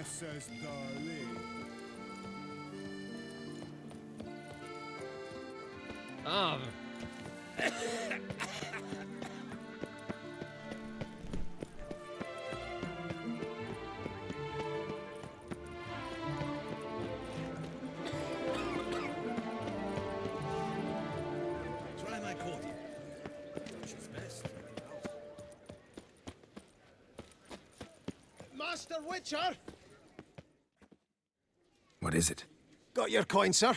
Princess Darling. Ah. Try my coat. She's best. Master Witcher! What is it? Got your coin, sir.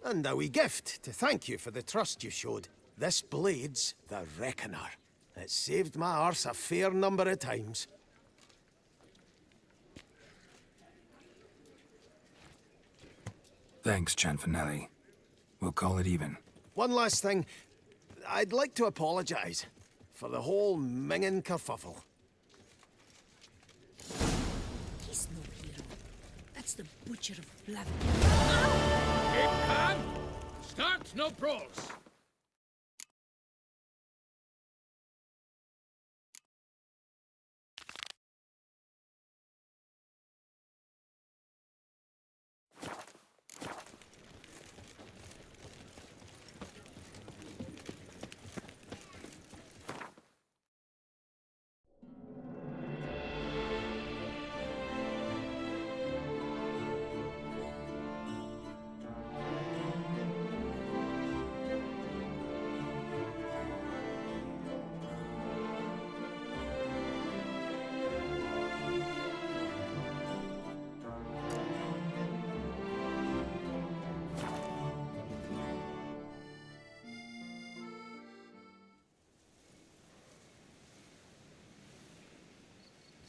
And a wee gift to thank you for the trust you showed. This blade's the Reckoner. It saved my arse a fair number of times. Thanks, Cianfanelli. We'll call it even. One last thing. I'd like to apologize for the whole mingin' kerfuffle. He's no hero. That's the Butcher of Blood. Keep calm. Start no brawls.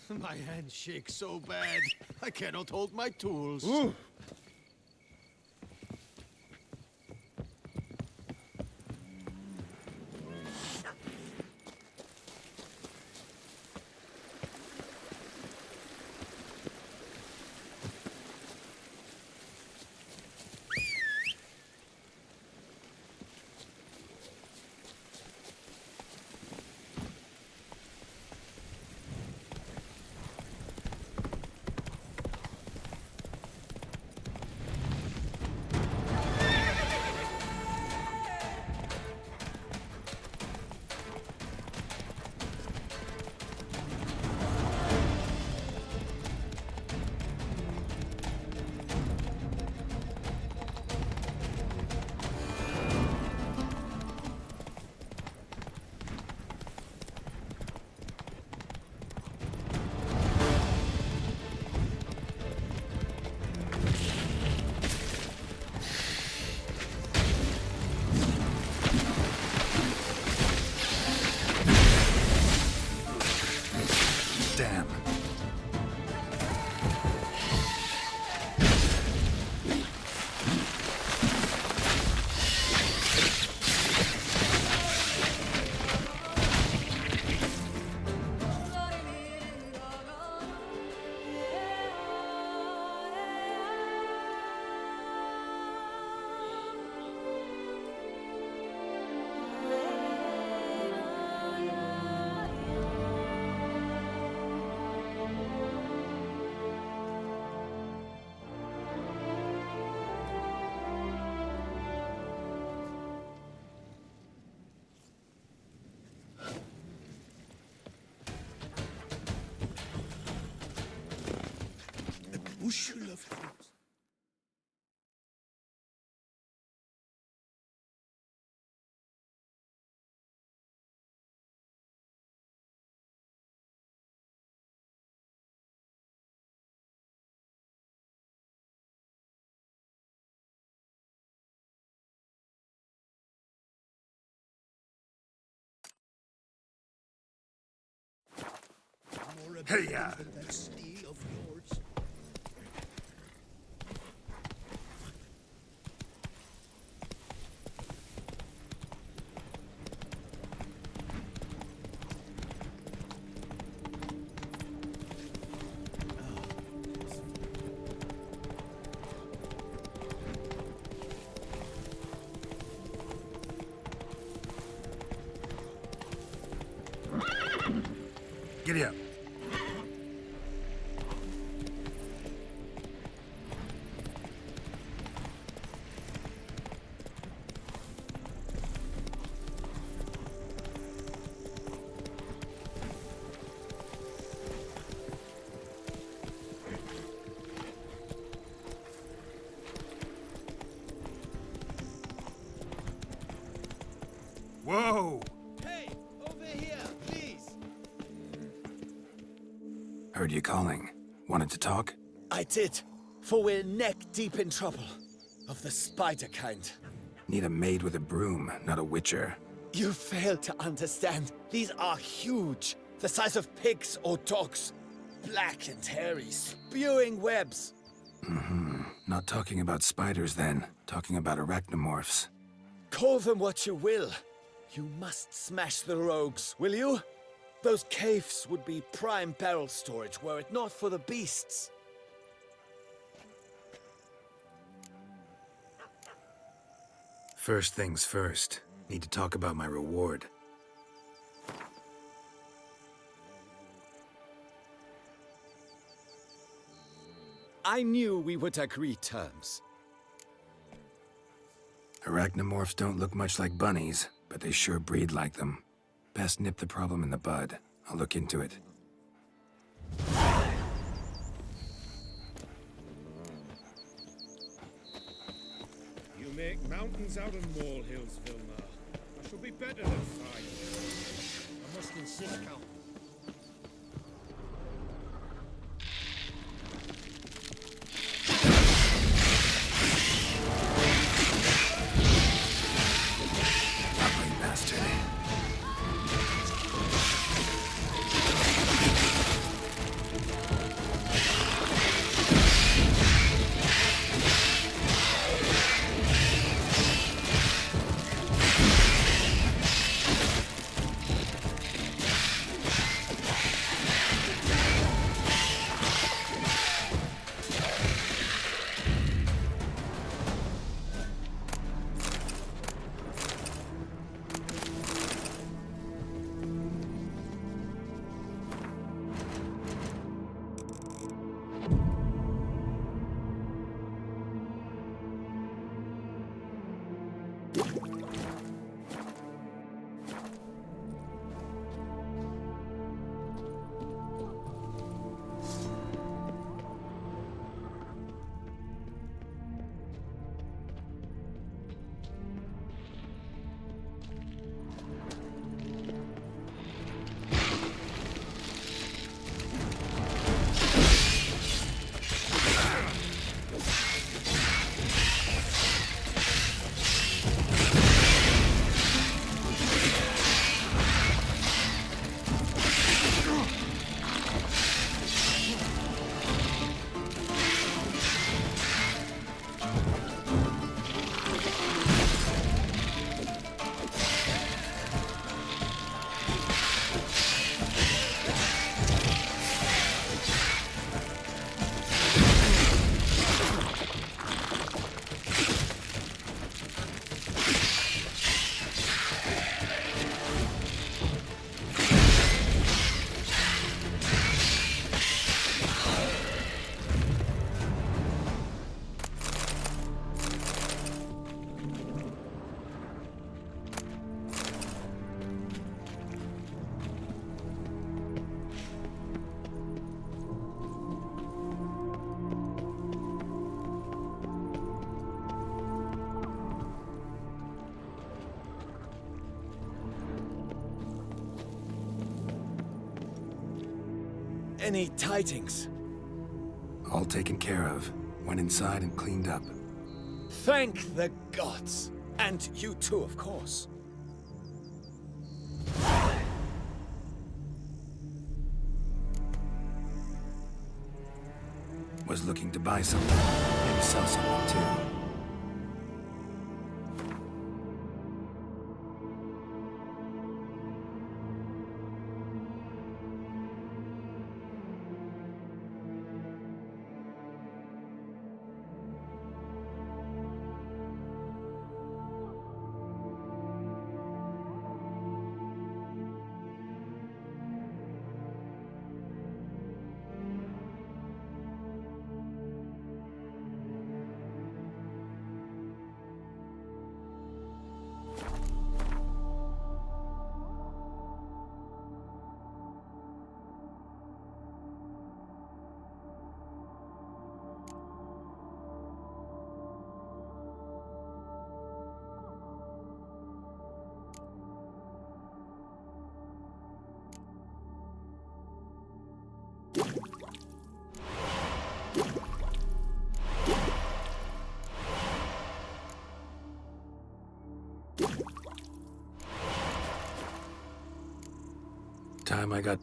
My hand shakes so bad, I cannot hold my tools. Damn. Bushel of fruit. Hey-ya! That steel of yours. Giddy up. Heard you calling. Wanted to talk? I did, for we're neck-deep in trouble. Of the spider kind. Need a maid with a broom, not a witcher. You fail to understand. These are huge. The size of pigs or dogs. Black and hairy, spewing webs. Not talking about spiders then. Talking about arachnomorphs. Call them what you will. You must smash the rogues, will you? Those caves would be prime barrel storage were it not for the beasts. First things first. Need to talk about my reward. I knew we would agree terms. Arachnomorphs don't look much like bunnies, but they sure breed like them. Best nip the problem in the bud. I'll look into it. You make mountains out of molehills, Vilna. I shall be better than fire. I must insist, Count. Ugly bastard. Any tidings? All taken care of. Went inside and cleaned up. Thank the gods. And you too, of course. Was looking to buy something. Maybe sell something too. time I got...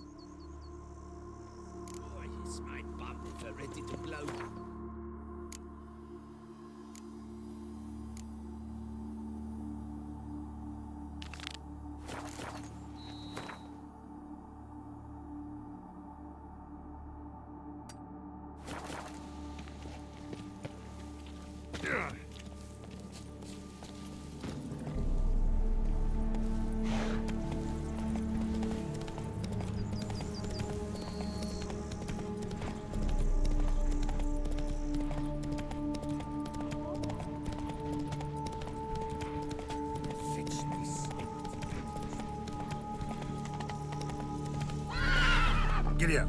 Boy, is my bumper ready to blow. Giddy up.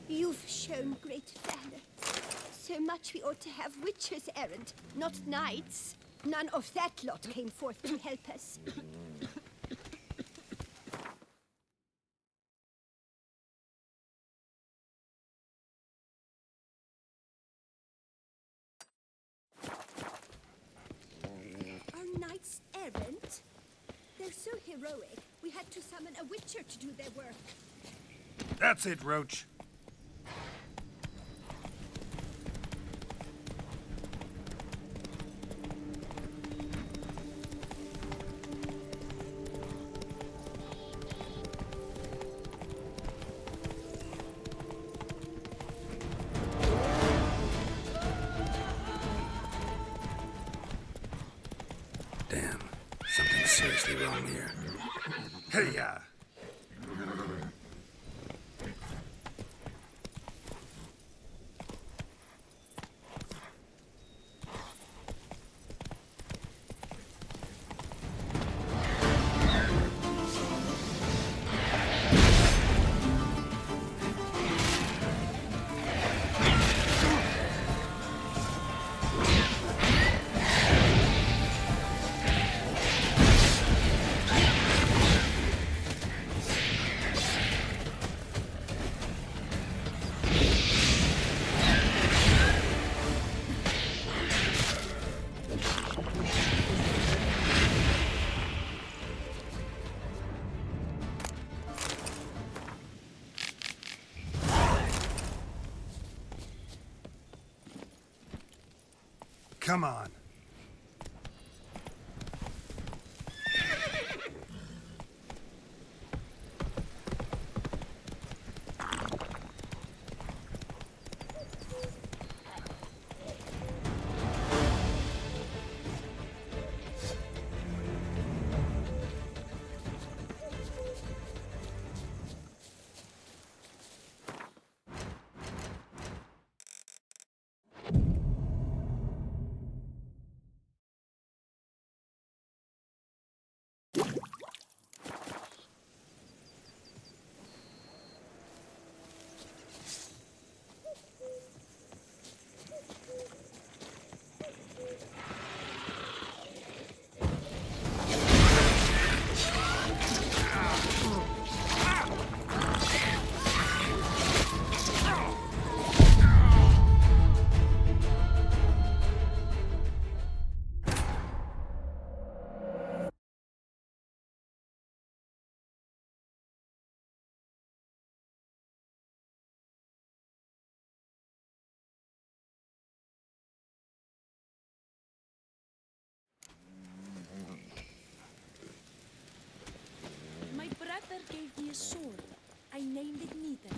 You've shown great valor. So much we ought to have witches errant, not knights. None of that lot came forth to help us. Are knights errant? They're so heroic, we had to summon a witcher to do their work. That's it, Roach. Damn, something's seriously wrong here. Hey-ya! Come on. gave me a sword. I named it Nita.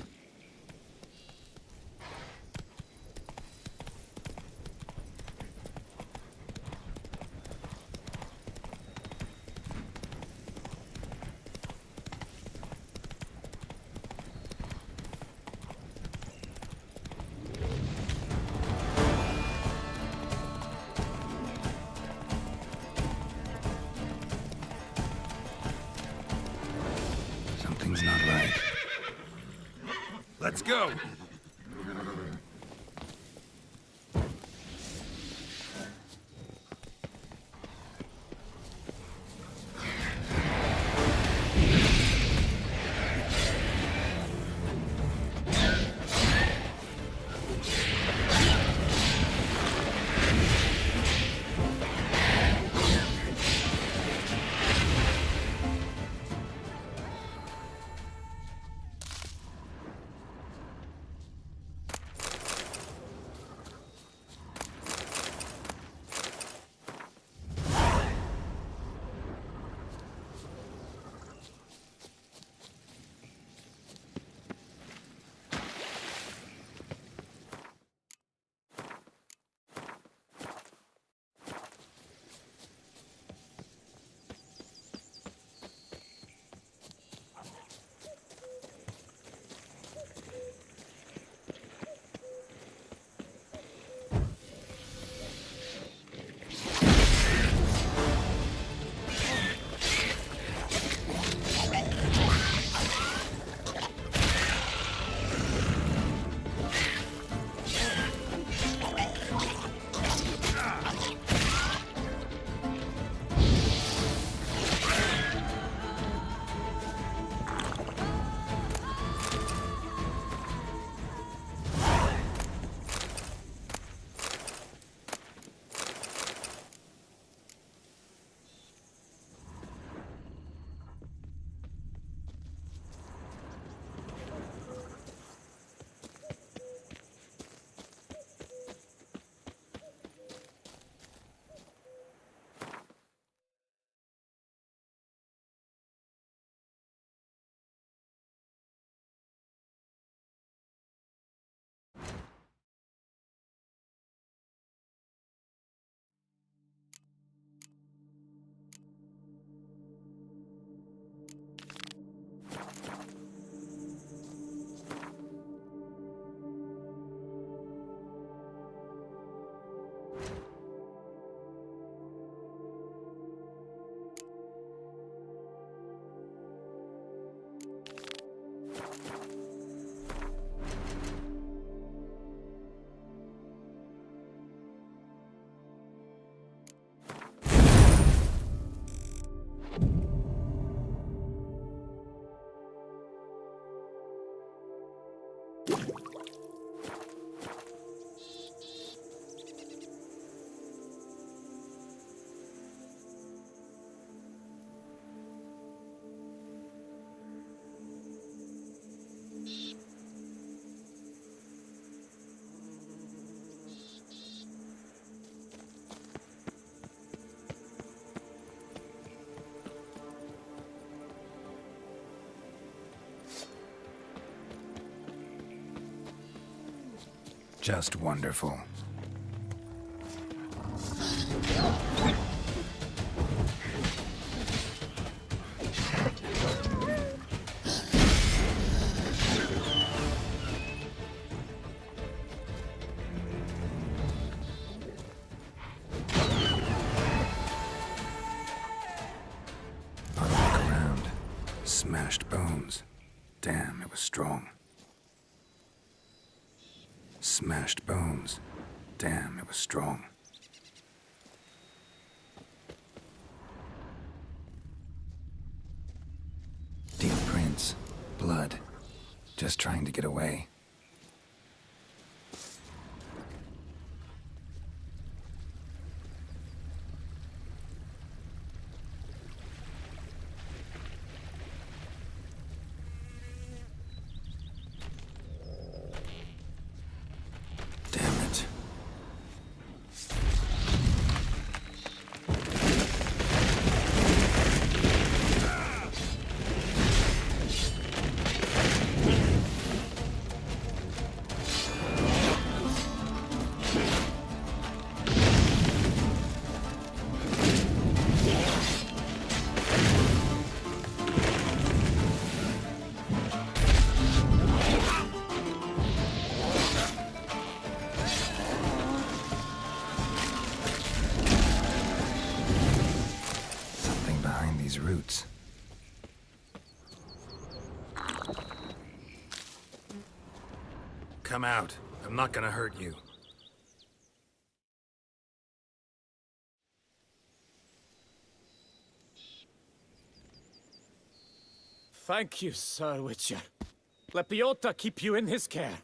Something's not right. Let's go! Just wonderful. I'll look around. Smashed bones. Damn, it was strong. Smashed bones. Damn, it was strong. Deep prints. Blood. Just trying to get away. Come out. I'm not gonna hurt you. Thank you, Sir Witcher. Let Biota keep you in his care.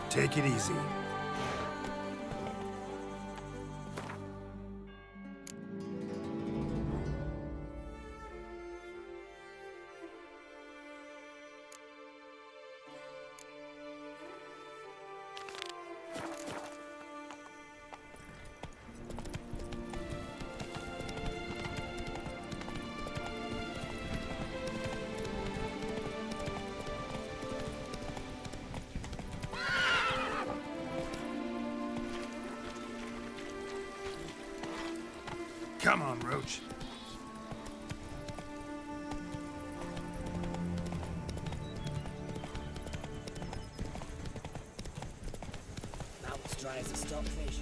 Take it easy. Come on, Roach. Mouth's dry as a stockfish.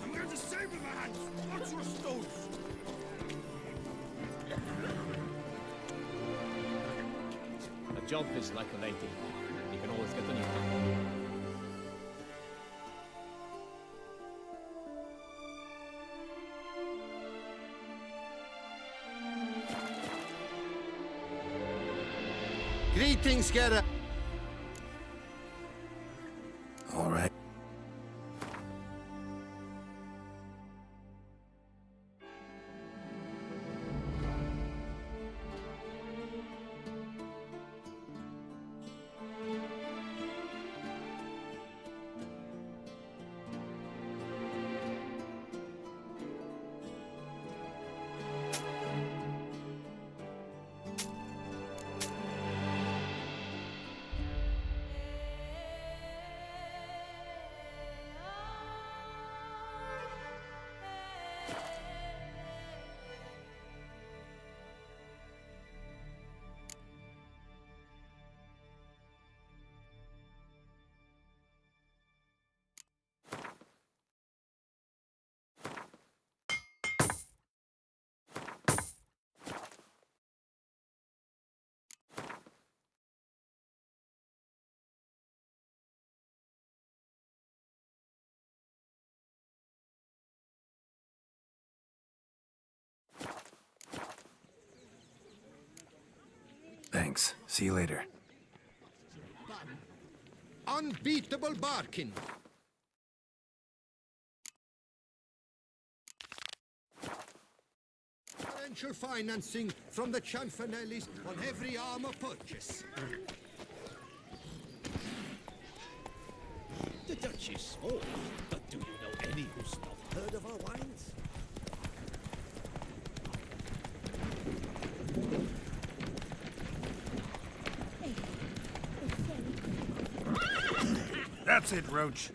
I'm going to save with my hands. What's your stones? A job is like a lady. You can always get a new one. Greetings, Geralt. All right. Thanks. See you later. Unbeatable Barkin. Financial financing from the Cianfanellis on every armor purchase. The Dutch is small, but do you know any who's not heard of our wines? That's it, Roach.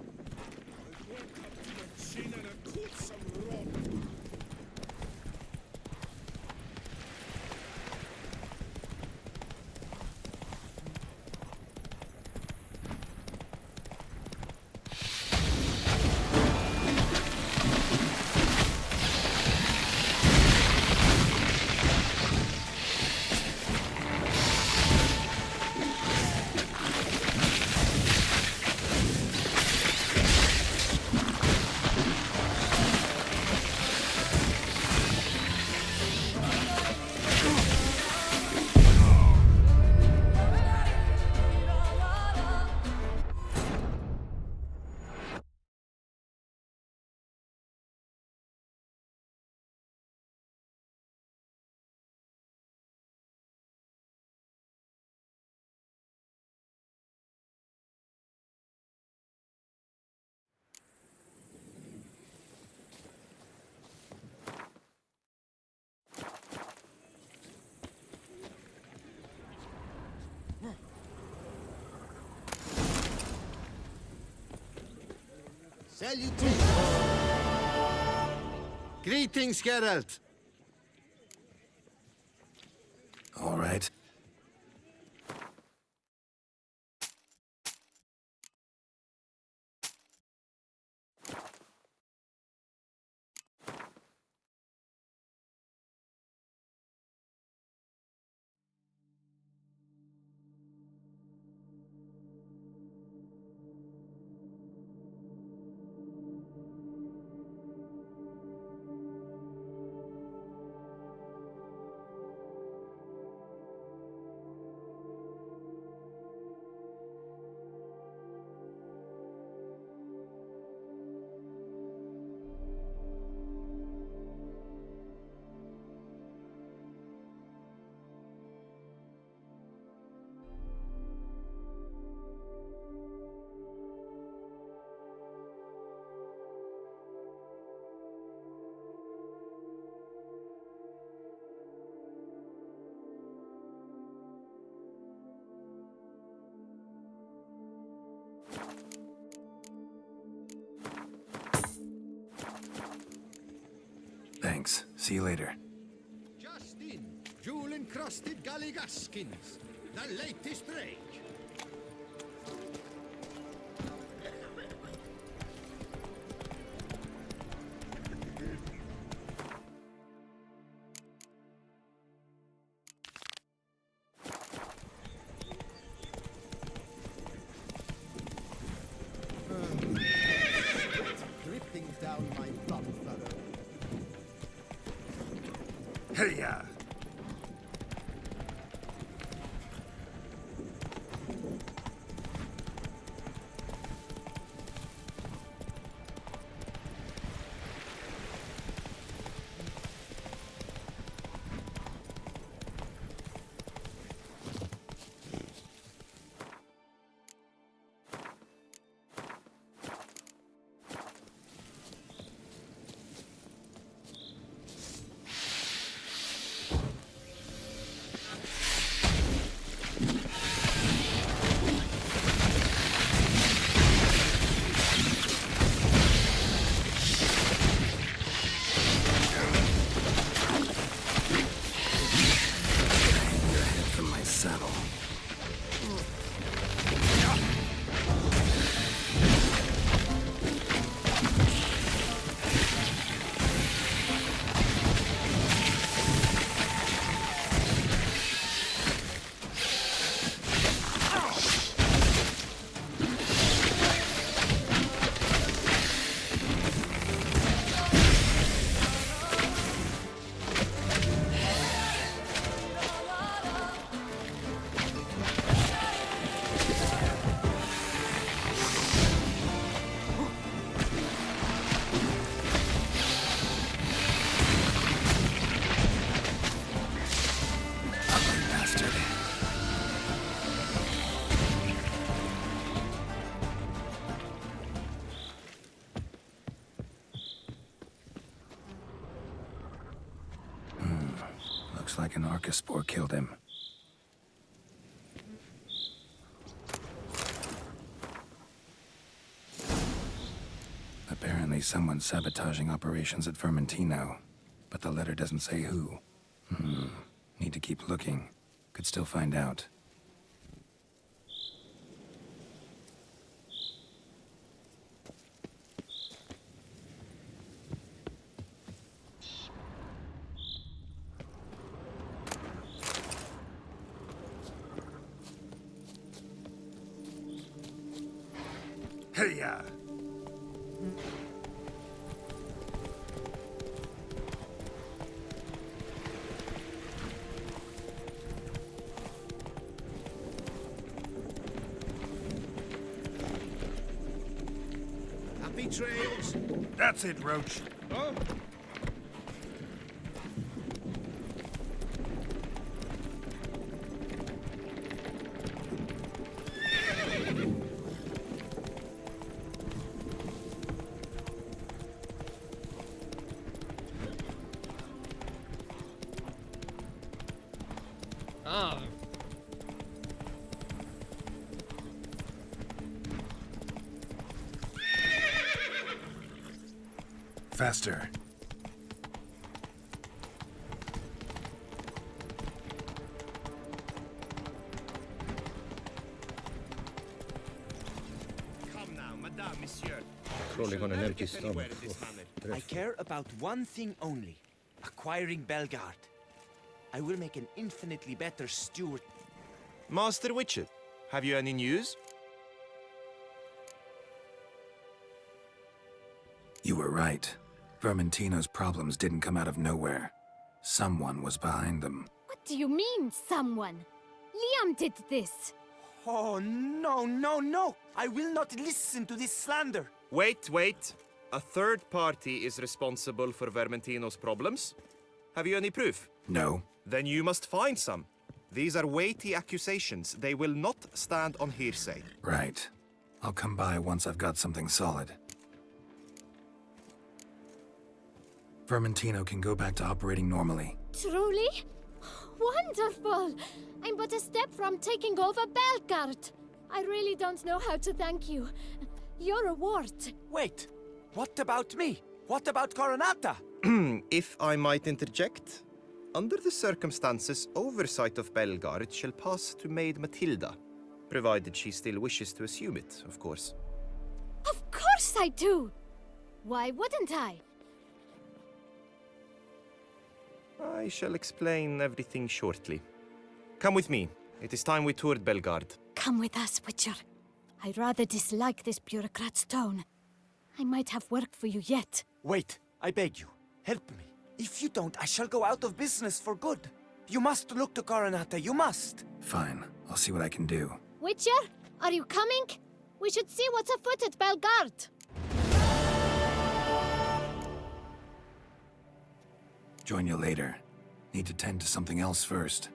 Salutations! Greetings, Geralt! All right. Thanks. See you later. Just in, jewel-encrusted galligaskins, the latest range. Dripping down my bum furrow. Hey-ya! From my saddle. Bastard. Looks like an Arcaspore killed him. Apparently someone's sabotaging operations at Vermentino, but the letter doesn't say who. Need to keep looking. Could still find out. Hey-ya! Happy trails. That's it, Roach. Oh, Ah, faster. Come now, madame, monsieur. Crawling on an empty stomach. I care about one thing only. Acquiring Belgard. I will make an infinitely better steward. Master Witcher, have you any news? You were right. Vermentino's problems didn't come out of nowhere. Someone was behind them. What do you mean, someone? Liam did this. Oh, no, no, no! I will not listen to this slander! Wait. A third party is responsible for Vermentino's problems? Have you any proof? No. Then you must find some. These are weighty accusations. They will not stand on hearsay. Right. I'll come by once I've got something solid. Vermentino can go back to operating normally. Truly? Wonderful! I'm but a step from taking over Belgard. I really don't know how to thank you. Your reward. Wait, what about me? What about Coronata? If I might interject, under the circumstances, oversight of Belgard shall pass to Maid Matilda, provided she still wishes to assume it, of course. Of course I do! Why wouldn't I? I shall explain everything shortly. Come with me. It is time we toured Belgard. Come with us, Witcher. I rather dislike this bureaucrat's tone. I might have work for you yet. Wait, I beg you. Help me. If you don't, I shall go out of business for good. You must look to Coronata, you must. Fine. I'll see what I can do. Witcher, are you coming? We should see what's afoot at Belgard. Join you later. Need to tend to something else first.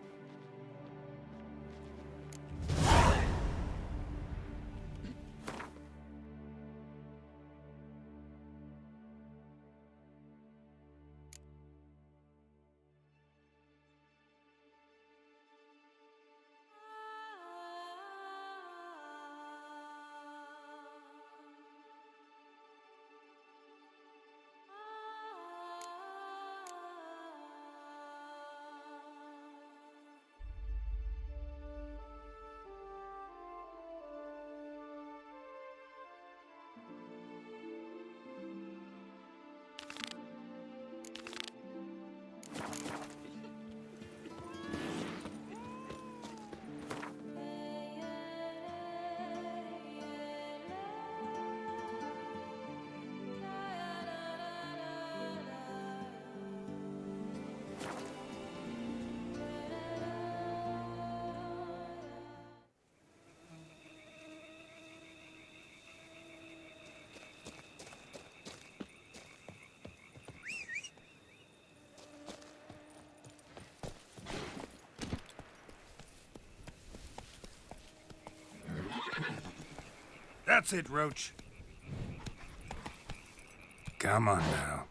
That's it, Roach. Come on now.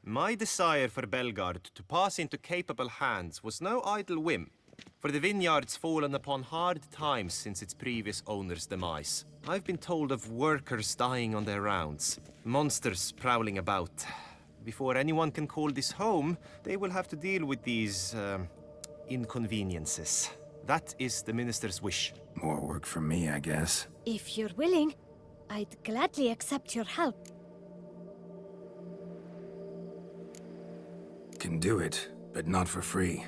My desire for Belgard to pass into capable hands was no idle whim, for the vineyard's fallen upon hard times since its previous owner's demise. I've been told of workers dying on their rounds, monsters prowling about. Before anyone can call this home, they will have to deal with these, inconveniences. That is the minister's wish. More work for me, I guess. If you're willing, I'd gladly accept your help. Can do it, but not for free.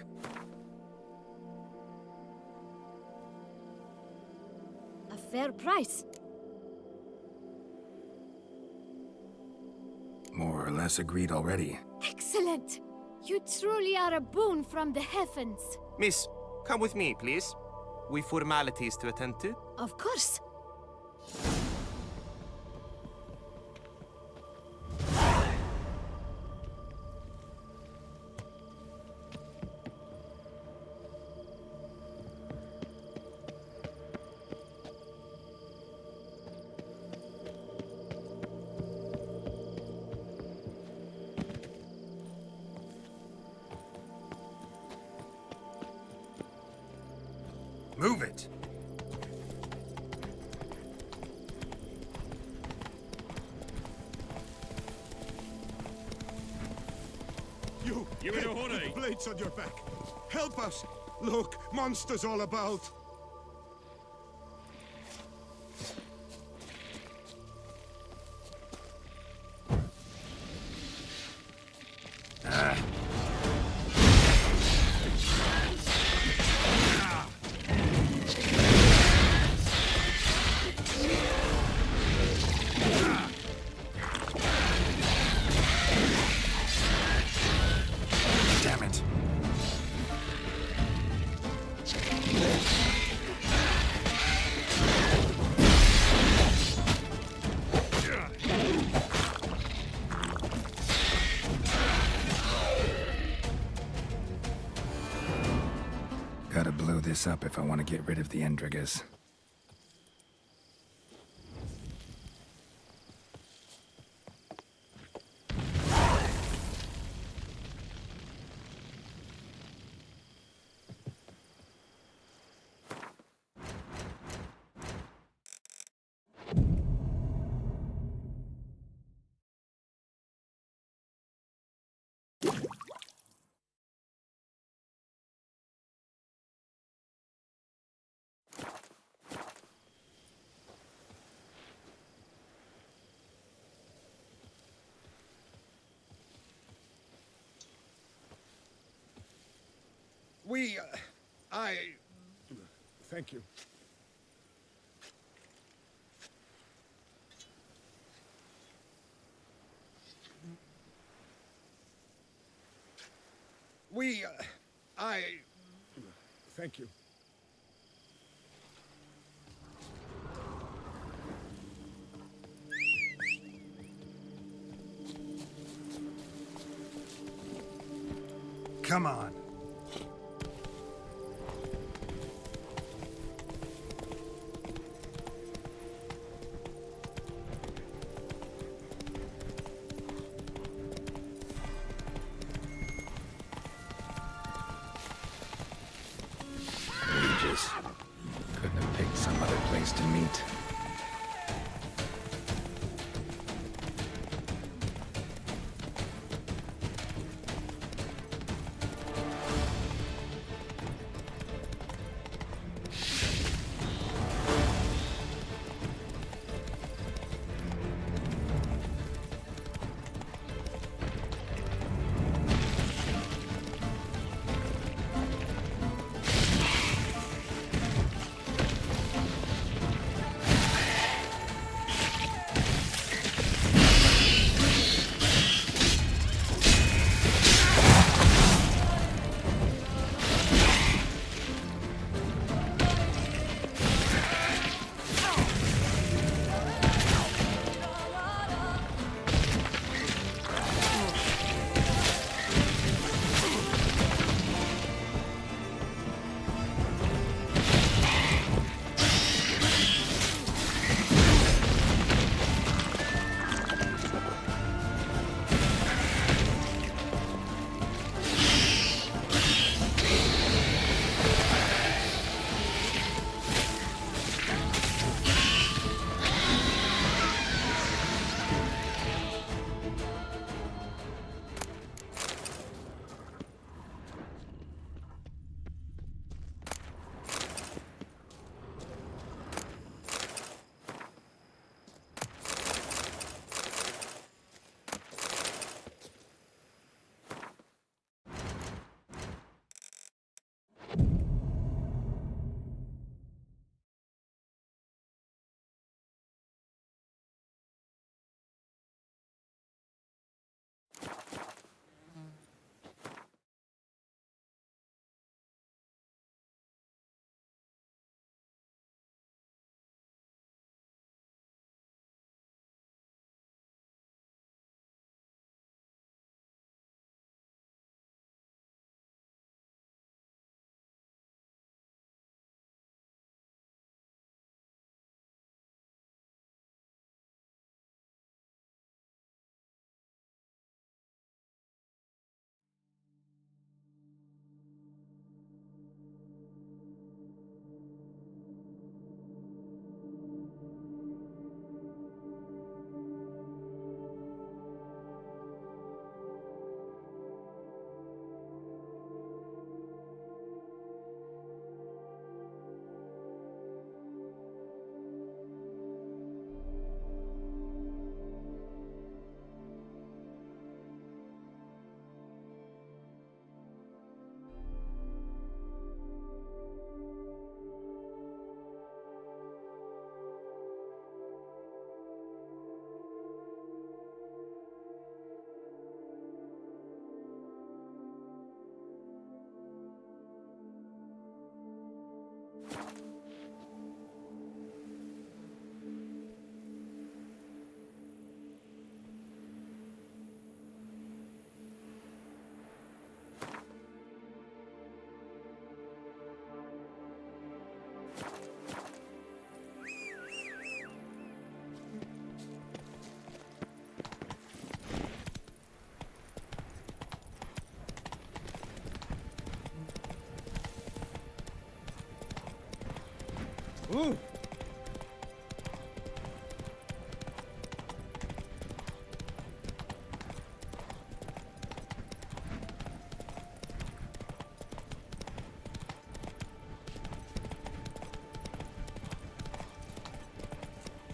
A fair price. More or less agreed already. Excellent! You truly are a boon from the heavens. Miss, come with me, please. We formalities to attend to? Of course. Move it! You in a hurry? Blades on your back. Help us! Look, monsters all about. Damn it. Gotta blow this up if I want to get rid of the Endrigas. Thank you. Thank you. Come on. Ages. Couldn't have picked some other place to meet.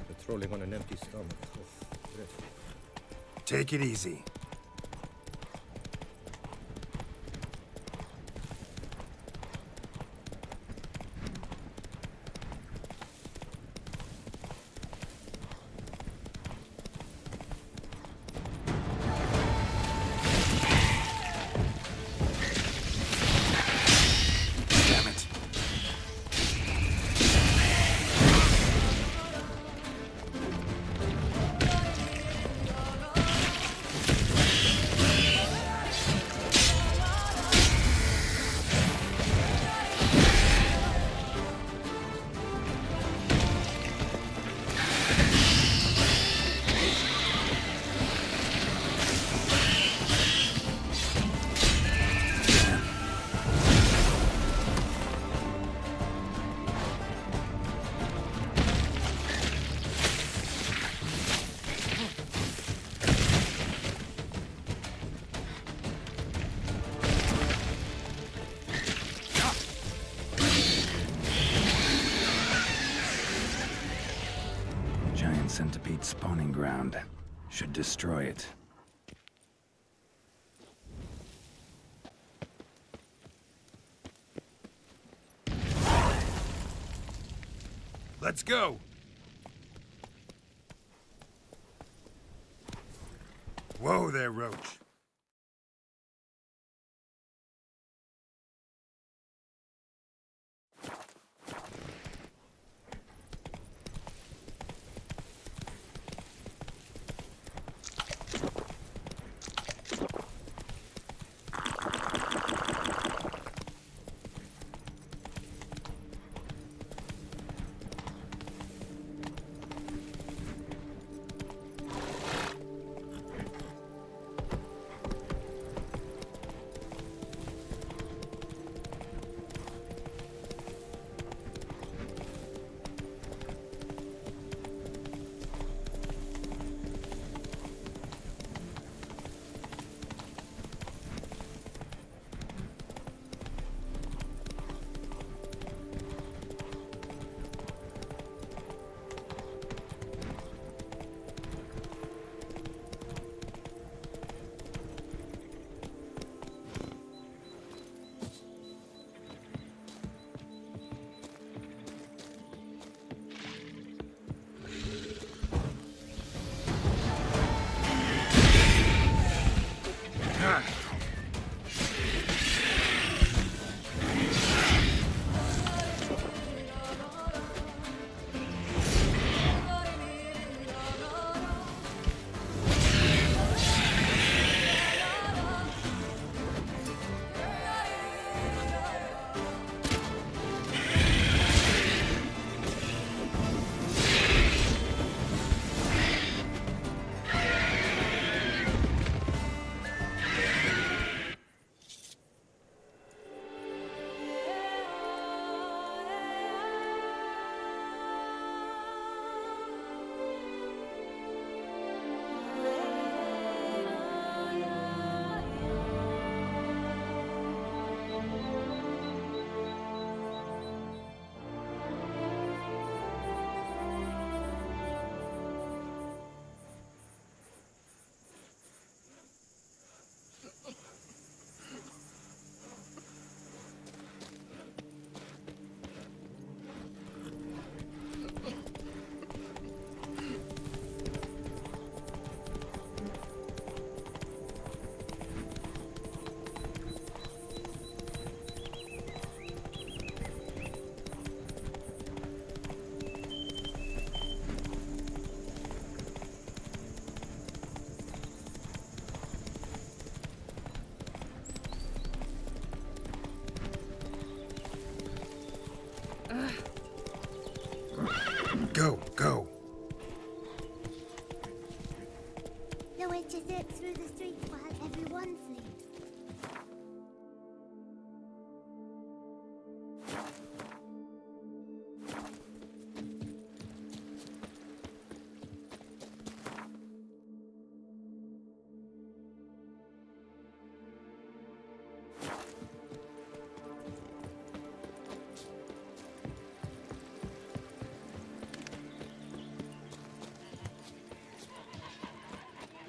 Patrolling on an empty stomach. Oh, dreadful. Take it easy. Damn it. Giant centipede spawning ground. Should destroy it. Let's go! Whoa there, Roach.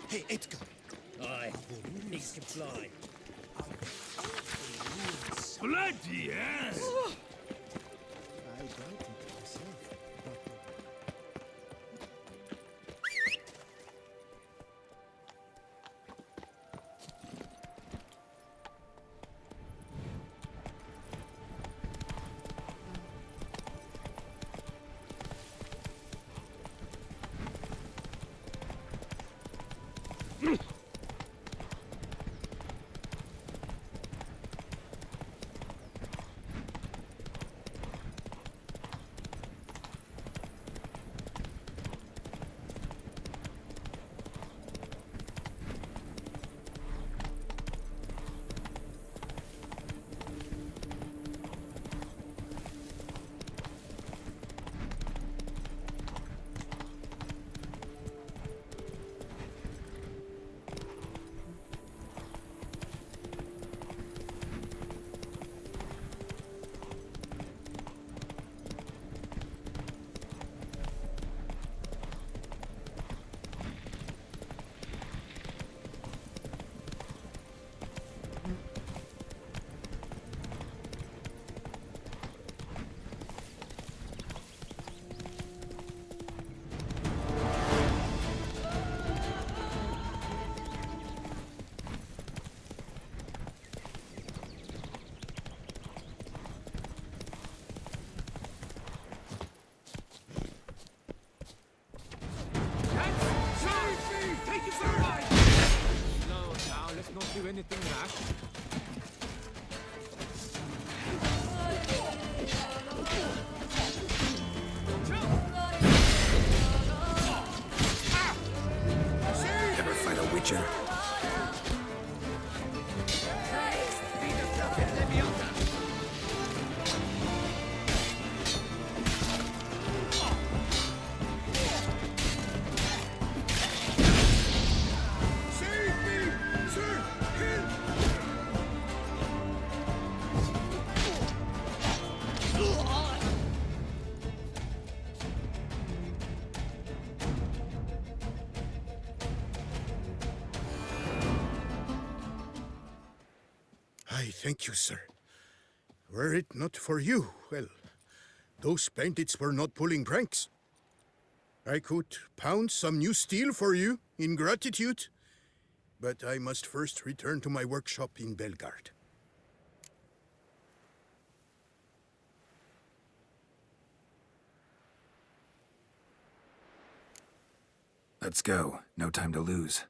Hey, Edgar. Aye, things can fly. Bloody hell! I doubt it myself. No, now, let's not do anything rash. Never fight a Witcher. Save me! Sir! Help! I thank you, sir. Were it not for you, well, those bandits were not pulling pranks. I could pound some new steel for you in gratitude, but I must first return to my workshop in Belgard. Let's go. No time to lose.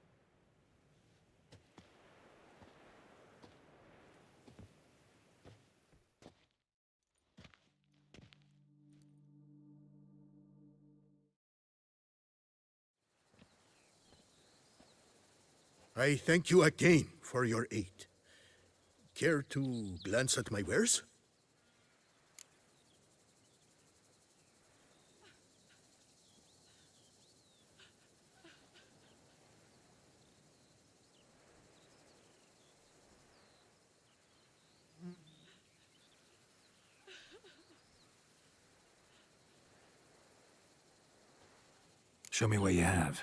I thank you again for your aid. Care to glance at my wares? Show me what you have.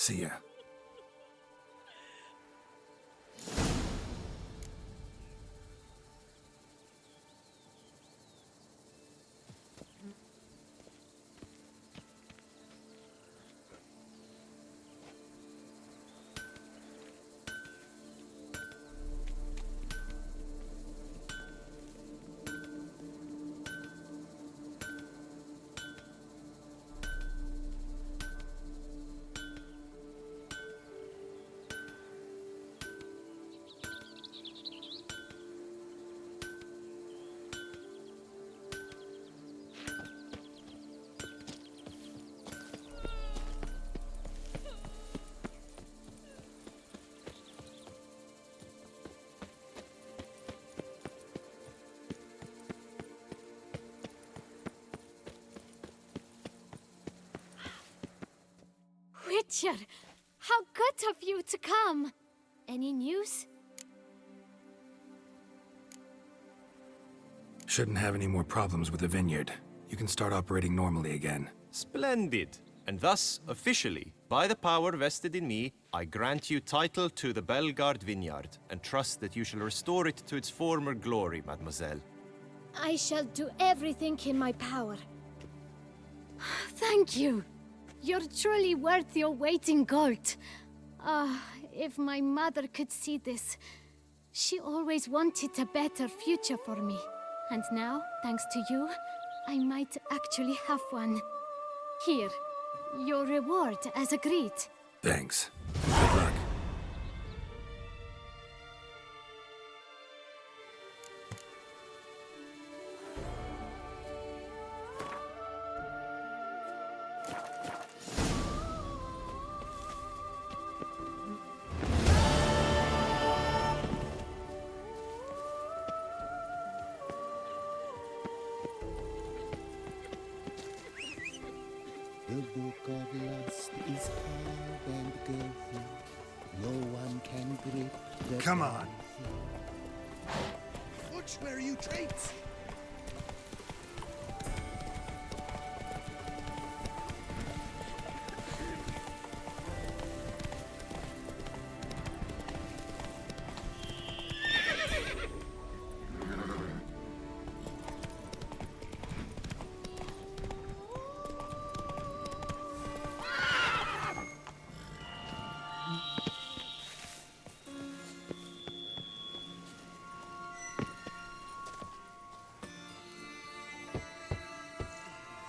See ya. Witcher, how good of you to come. Any news? Shouldn't have any more problems with the vineyard. You can start operating normally again. Splendid. And thus, officially, by the power vested in me, I grant you title to the Belgard vineyard, and trust that you shall restore it to its former glory, mademoiselle. I shall do everything in my power. Thank you. You're truly worth your weight in gold. If my mother could see this. She always wanted a better future for me. And now, thanks to you, I might actually have one. Here, your reward as agreed. Thanks. Good luck. The book of lust is hard and girthy. No one can grip the Come on. Watch where you traipse!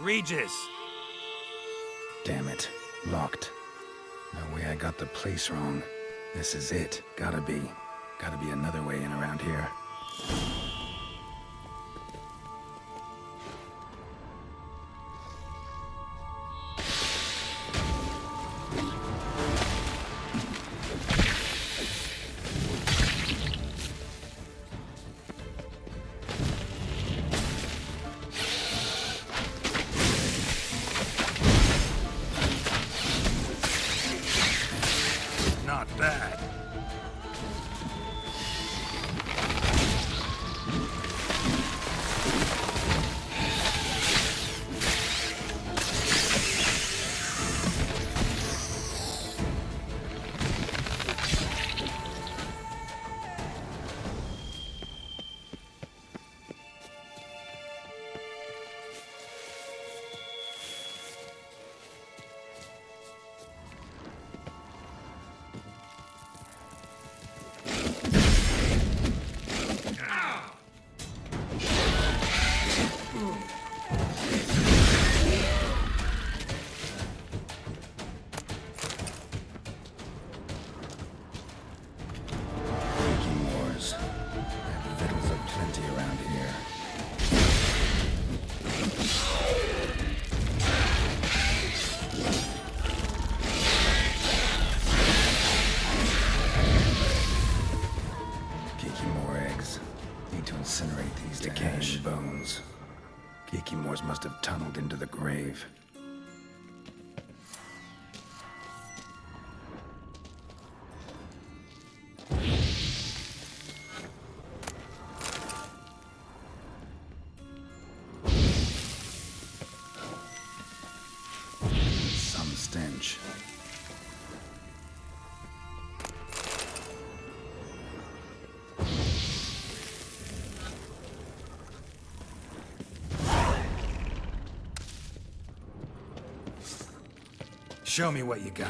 Regis! Damn it. Locked. No way I got the place wrong. This is it. Gotta be. Gotta be another way in around here. Not bad. Decaying bones. Geekimores must have tunneled into the grave. Some stench. Show me what you got.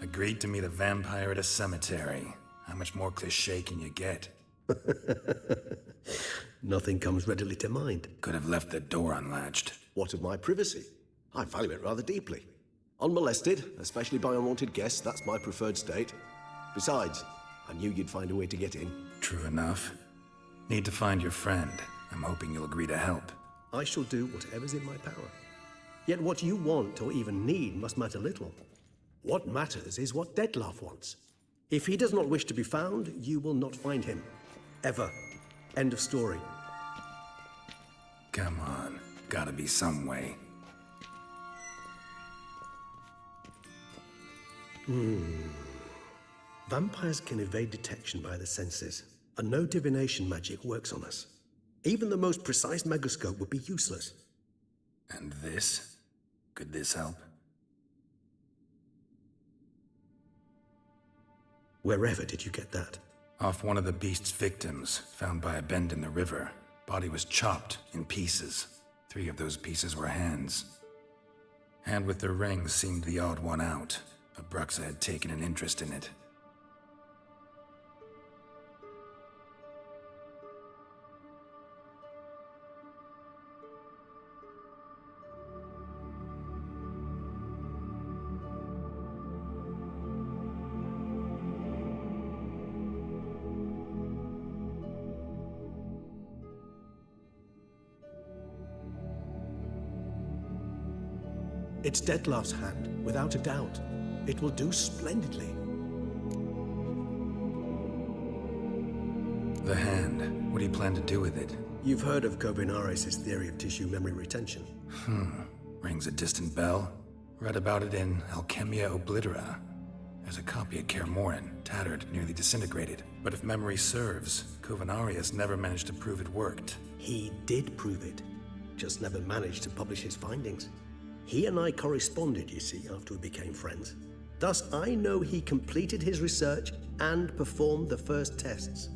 Agreed to meet a vampire at a cemetery. How much more cliché can you get? Nothing comes readily to mind. Could have left the door unlatched. What of my privacy? I value it rather deeply. Unmolested, especially by unwanted guests, that's my preferred state. Besides, I knew you'd find a way to get in. True enough. Need to find your friend. I'm hoping you'll agree to help. I shall do whatever's in my power. Yet what you want or even need must matter little. What matters is what Dettlaff wants. If he does not wish to be found, you will not find him. Ever. End of story. Come on. Gotta be some way. Vampires can evade detection by the senses, and no divination magic works on us. Even the most precise megoscope would be useless. And this? Could this help? Wherever did you get that? Off one of the beast's victims, found by a bend in the river. Body was chopped in pieces. 3 of those pieces were hands. Hand with the ring seemed the odd one out. Abruxa had taken an interest in it. It's Dettlaff's hand, without a doubt. It will do splendidly. The hand. What do you plan to do with it? You've heard of Kovinaris' theory of tissue memory retention. Rings a distant bell. Read about it in Alchemia Oblitera. There's a copy at Kaer Morhen, tattered, nearly disintegrated. But if memory serves, Kovinaris never managed to prove it worked. He did prove it, just never managed to publish his findings. He and I corresponded, you see, after we became friends. Thus, I know he completed his research and performed the first tests.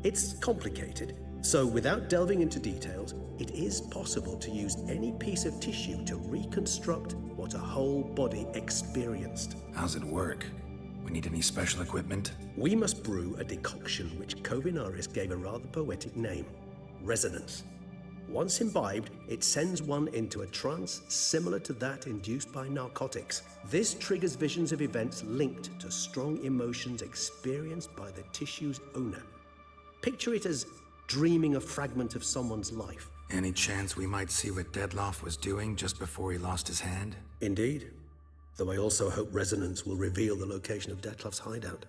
It's complicated, so without delving into details, it is possible to use any piece of tissue to reconstruct what a whole body experienced. How's it work? We need any special equipment? We must brew a decoction which Kovinaris gave a rather poetic name, resonance. Once imbibed, it sends one into a trance similar to that induced by narcotics. This triggers visions of events linked to strong emotions experienced by the tissue's owner. Picture it as dreaming a fragment of someone's life. Any chance we might see what Dettlaff was doing just before he lost his hand? Indeed. Though I also hope resonance will reveal the location of Dettlaff's hideout.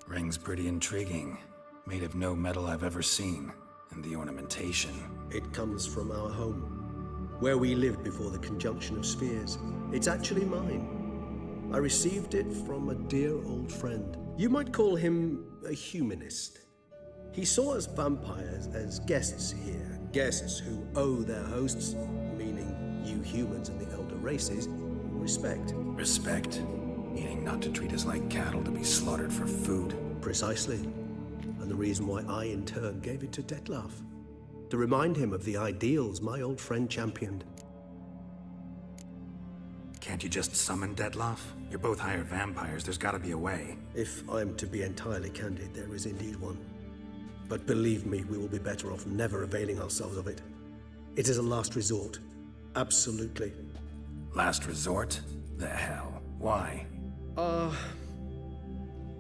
Ring's pretty intriguing. Made of no metal I've ever seen. And the ornamentation. It comes from our home, where we lived before the conjunction of spheres. It's actually mine. I received it from a dear old friend. You might call him a humanist. He saw us vampires as guests here, guests who owe their hosts, meaning you humans and the elder races, respect. Respect? Meaning not to treat us like cattle to be slaughtered for food. Precisely. And the reason why I, in turn, gave it to Dettlaff. To remind him of the ideals my old friend championed. Can't you just summon Dettlaff? You're both hired vampires. There's gotta be a way. If I'm to be entirely candid, there is indeed one. But believe me, we will be better off never availing ourselves of it. It is a last resort. Absolutely. Last resort? The hell? Why?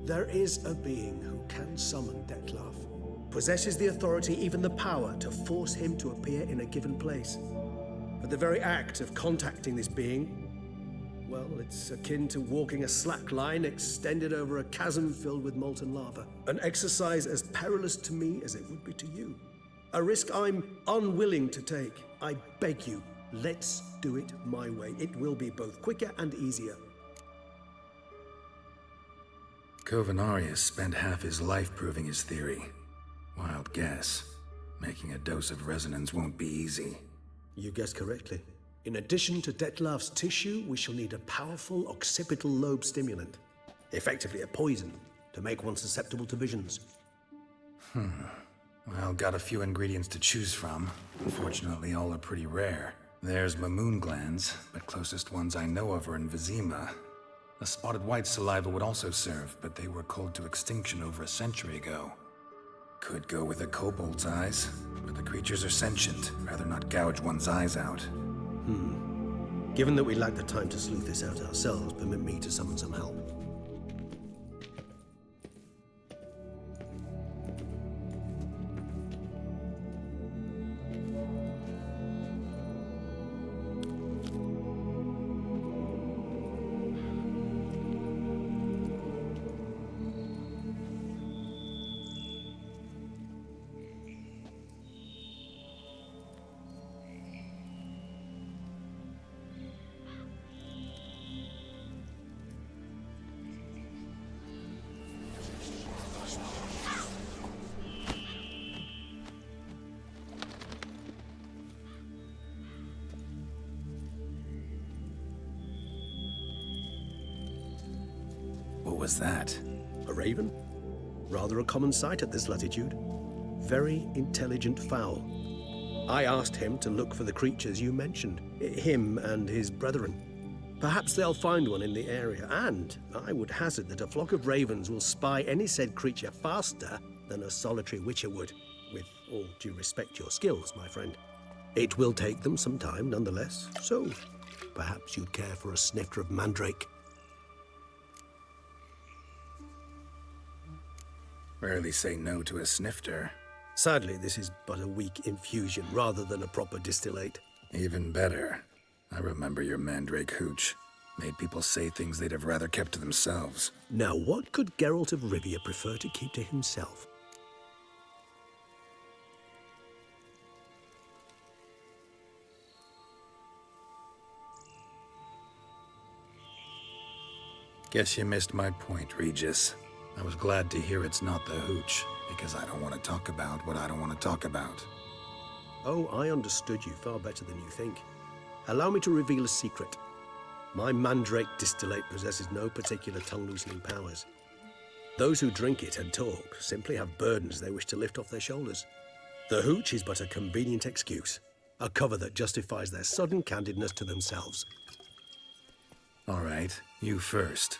There is a being who can summon Dettlaff. Possesses the authority, even the power, to force him to appear in a given place. But the very act of contacting this being, well, it's akin to walking a slack line extended over a chasm filled with molten lava. An exercise as perilous to me as it would be to you. A risk I'm unwilling to take. I beg you, let's do it my way. It will be both quicker and easier. Covenarius spent half his life proving his theory. Wild guess. Making a dose of resonance won't be easy. You guessed correctly. In addition to Dettlaff's tissue, we shall need a powerful occipital lobe stimulant. Effectively a poison, to make one susceptible to visions. Well, got a few ingredients to choose from. Unfortunately, all are pretty rare. There's Mamoon glands, but closest ones I know of are in Vizima. A spotted white saliva would also serve, but they were culled to extinction over a century ago. Could go with a kobold's eyes, but the creatures are sentient. Rather not gouge one's eyes out. Given that we lack the time to sleuth this out ourselves, permit me to summon some help. What was that? A raven? Rather a common sight at this latitude. Very intelligent fowl. I asked him to look for the creatures you mentioned, him and his brethren. Perhaps they'll find one in the area, and I would hazard that a flock of ravens will spy any said creature faster than a solitary witcher would, with all due respect to your skills, my friend. It will take them some time, nonetheless, so perhaps you'd care for a snifter of mandrake. Rarely say no to a snifter. Sadly, this is but a weak infusion rather than a proper distillate. Even better. I remember your mandrake hooch. Made people say things they'd have rather kept to themselves. Now, what could Geralt of Rivia prefer to keep to himself? Guess you missed my point, Regis. I was glad to hear it's not the hooch, because I don't want to talk about what I don't want to talk about. Oh, I understood you far better than you think. Allow me to reveal a secret. My mandrake distillate possesses no particular tongue-loosening powers. Those who drink it and talk simply have burdens they wish to lift off their shoulders. The hooch is but a convenient excuse, a cover that justifies their sudden candidness to themselves. All right, you first.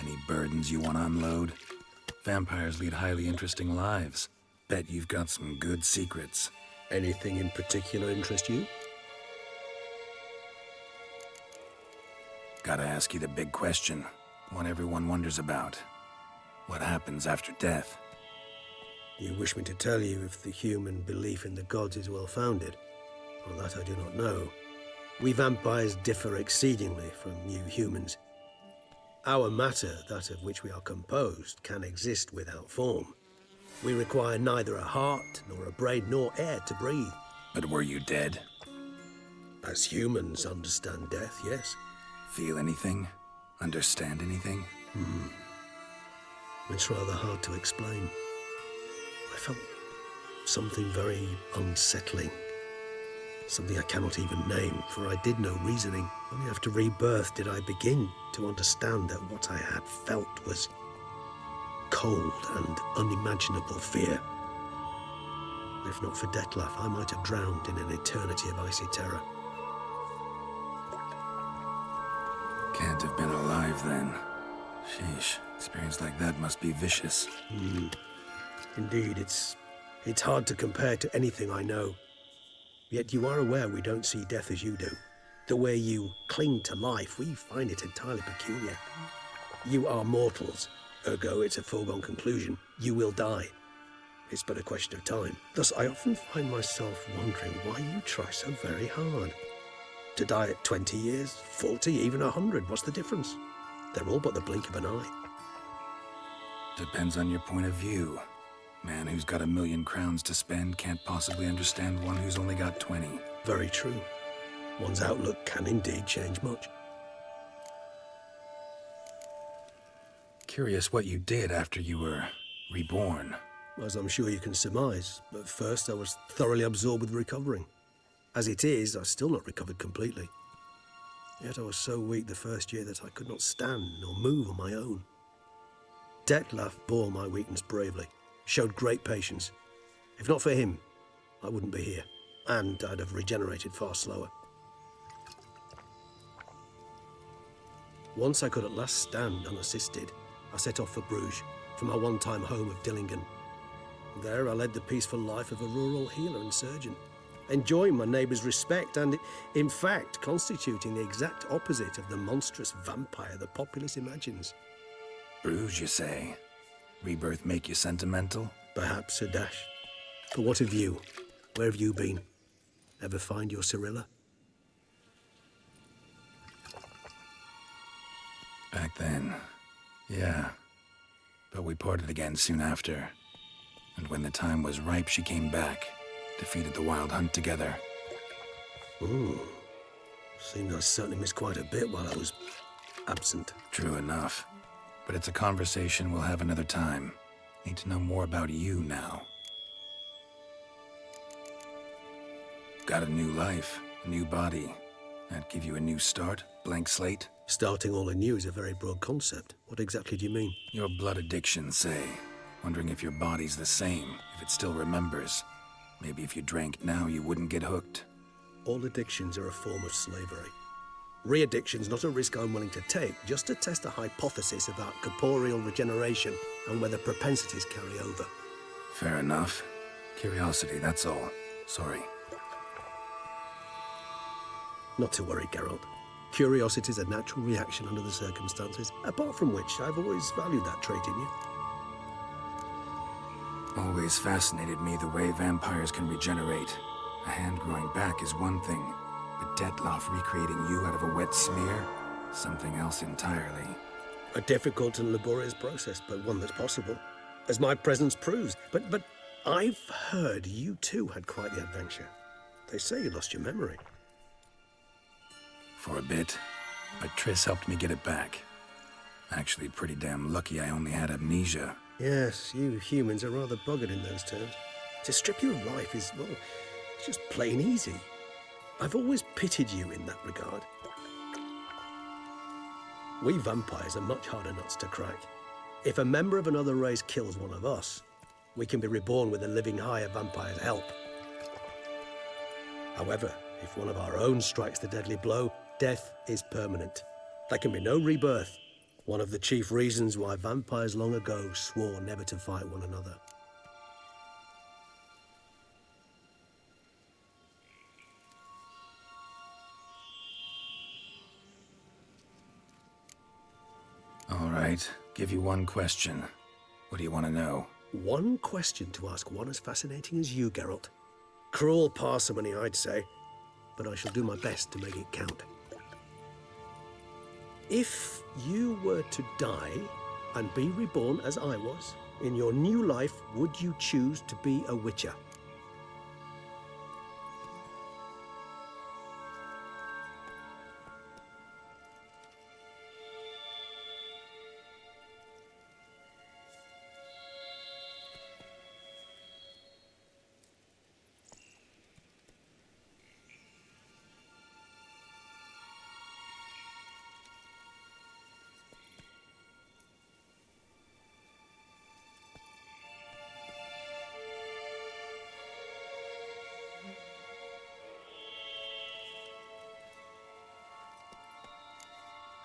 Any burdens you want to unload? Vampires lead highly interesting lives. Bet you've got some good secrets. Anything in particular interest you? Gotta ask you the big question. One everyone wonders about. What happens after death? You wish me to tell you if the human belief in the gods is well-founded? Well, that I do not know. We vampires differ exceedingly from you humans. Our matter, that of which we are composed, can exist without form. We require neither a heart, nor a brain, nor air to breathe. But were you dead? As humans understand death, yes. Feel anything? Understand anything? It's rather hard to explain. I felt something very unsettling. Something I cannot even name, for I did no reasoning. Only after rebirth did I begin to understand that what I had felt was cold and unimaginable fear. If not for Dettlaff, I might have drowned in an eternity of icy terror. Can't have been alive then. Sheesh, experience like that must be vicious. Indeed, it's hard to compare to anything I know. Yet you are aware we don't see death as you do. The way you cling to life, we find it entirely peculiar. You are mortals, ergo it's a foregone conclusion. You will die. It's but a question of time. Thus, I often find myself wondering why you try so very hard. To die at 20 years, 40, even 100, what's the difference? They're all but the blink of an eye. Depends on your point of view. Man who's got 1,000,000 crowns to spend can't possibly understand one who's only got 20. Very true. One's outlook can indeed change much. Curious what you did after you were reborn. As I'm sure you can surmise, at first I was thoroughly absorbed with recovering. As it is, I've still not recovered completely. Yet I was so weak the first year that I could not stand nor move on my own. Dettlaff bore my weakness bravely, showed great patience. If not for him, I wouldn't be here, and I'd have regenerated far slower. Once I could at last stand unassisted, I set off for Bruges, from my one-time home of Dillingen. There I led the peaceful life of a rural healer and surgeon, enjoying my neighbours' respect and, in fact, constituting the exact opposite of the monstrous vampire the populace imagines. Bruges, you say? Rebirth make you sentimental? Perhaps a dash. But what of you? Where have you been? Ever find your Cyrilla? Back then, yeah. But we parted again soon after. And when the time was ripe, she came back. Defeated the Wild Hunt together. Ooh. Seems I certainly missed quite a bit while I was absent. True enough. But it's a conversation we'll have another time. Need to know more about you now. Got a new life, a new body. That give you a new start? Blank slate? Starting all anew is a very broad concept. What exactly do you mean? Your blood addiction, say. Wondering if your body's the same, if it still remembers. Maybe if you drank now, you wouldn't get hooked. All addictions are a form of slavery. Re-addiction's not a risk I'm willing to take, just to test a hypothesis about corporeal regeneration and whether propensities carry over. Fair enough. Curiosity, that's all. Sorry. Not to worry, Geralt. Curiosity is a natural reaction under the circumstances, apart from which I've always valued that trait in you. Always fascinated me the way vampires can regenerate. A hand growing back is one thing, but Dettlaff recreating you out of a wet smear? Something else entirely. A difficult and laborious process, but one that's possible, as my presence proves. But I've heard you too had quite the adventure. They say you lost your memory. For a bit, but Triss helped me get it back. Actually, pretty damn lucky I only had amnesia. Yes, you humans are rather buggered in those terms. To strip you of life is, well, it's just plain easy. I've always pitied you in that regard. We vampires are much harder nuts to crack. If a member of another race kills one of us, we can be reborn with the living higher vampire's help. However, if one of our own strikes the deadly blow, death is permanent. There can be no rebirth. One of the chief reasons why vampires long ago swore never to fight one another. All right, give you one question. What do you want to know? One question to ask one as fascinating as you, Geralt. Cruel parsimony, I'd say, but I shall do my best to make it count. If you were to die and be reborn as I was, in your new life, would you choose to be a Witcher?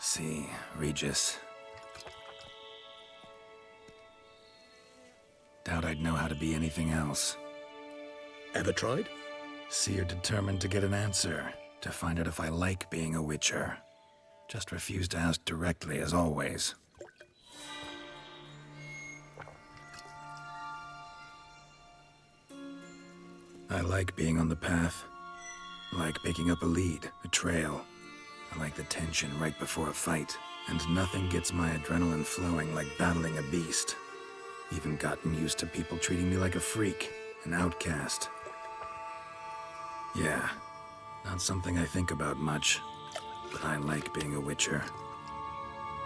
see, Regis. Doubt I'd know how to be anything else. Ever tried? Seer determined to get an answer, to find out if I like being a Witcher. Just refused to ask directly, as always. I like being on the path. Like picking up a lead, a trail. I like the tension right before a fight. And nothing gets my adrenaline flowing like battling a beast. Even gotten used to people treating me like a freak, an outcast. Yeah, not something I think about much, but I like being a Witcher.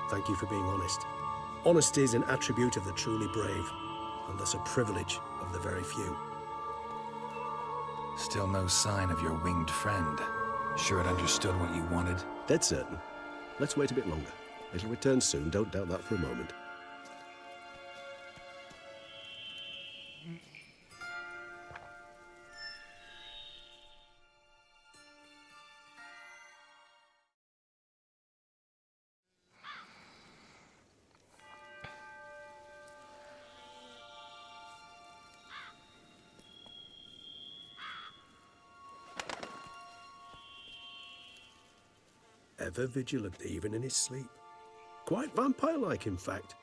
Thank you for being honest. Honesty is an attribute of the truly brave, and thus a privilege of the very few. Still no sign of your winged friend. Sure it understood what you wanted? Dead certain. Let's wait a bit longer. It'll return soon, don't doubt that for a moment. Ever vigilant, even in his sleep. Quite vampire-like, in fact.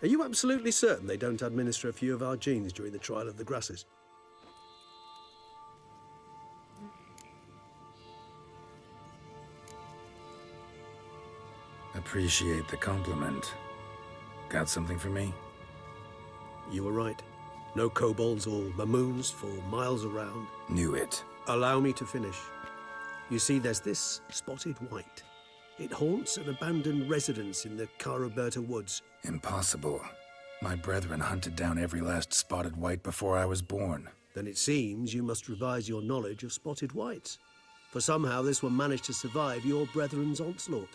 Are you absolutely certain they don't administer a few of our genes during the trial of the grasses? Appreciate the compliment. Got something for me? You were right. No kobolds or mamoons for miles around. Knew it. Allow me to finish. You see, there's this spotted white. It haunts an abandoned residence in the Caraberta woods. Impossible. My brethren hunted down every last spotted white before I was born. Then it seems you must revise your knowledge of spotted whites. For somehow this one managed to survive your brethren's onslaught.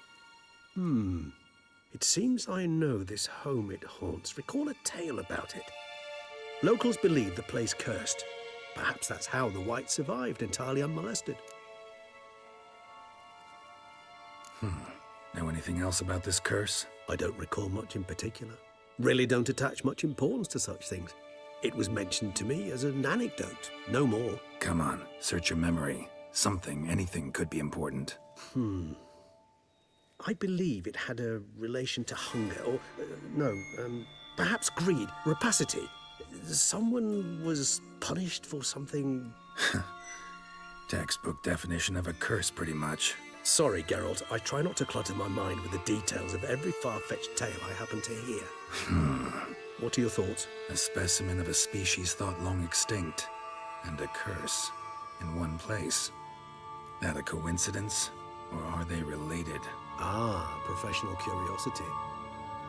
It seems I know this home it haunts. Recall a tale about it. Locals believe the place cursed. Perhaps that's how the white survived, entirely unmolested. Know anything else about this curse? I don't recall much in particular. Really don't attach much importance to such things. It was mentioned to me as an anecdote, no more. Come on, search your memory. Something, anything could be important. I believe it had a relation to hunger, or, perhaps greed, rapacity. Someone was punished for something... Textbook definition of a curse, pretty much. Sorry, Geralt. I try not to clutter my mind with the details of every far-fetched tale I happen to hear. What are your thoughts? A specimen of a species thought long extinct, and a curse in one place. That a coincidence, or are they related? Ah, professional curiosity.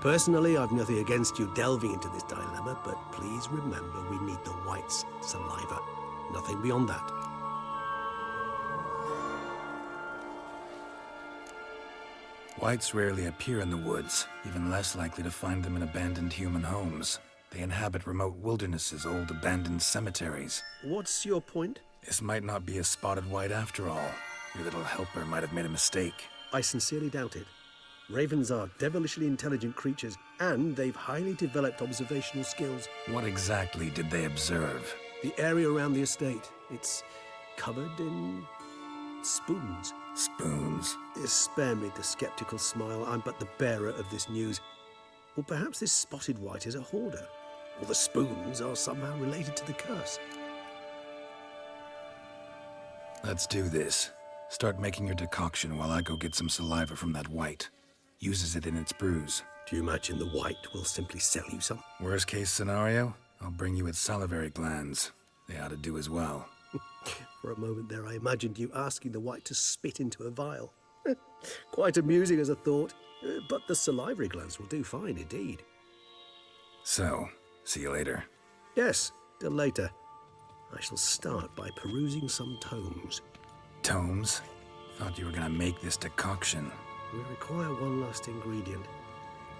Personally, I've nothing against you delving into this dilemma, but please remember we need the white's saliva. Nothing beyond that. Whites rarely appear in the woods, even less likely to find them in abandoned human homes. They inhabit remote wildernesses, old abandoned cemeteries. What's your point? This might not be a spotted white after all. Your little helper might have made a mistake. I sincerely doubt it. Ravens are devilishly intelligent creatures, and they've highly developed observational skills. What exactly did they observe? The area around the estate. It's covered in spoons. Spoons? Spare me the skeptical smile. I'm but the bearer of this news. Or perhaps this spotted white is a hoarder. Or the spoons are somehow related to the curse. Let's do this. Start making your decoction while I go get some saliva from that white. Uses it in its brews. Do you imagine the white will simply sell you some? Worst case scenario, I'll bring you its salivary glands. They ought to do as well. For a moment there, I imagined you asking the white to spit into a vial. Quite amusing as a thought, but the salivary glands will do fine indeed. So, see you later. Yes, till later. I shall start by perusing some tomes. Tomes? Thought you were gonna make this decoction. We require one last ingredient.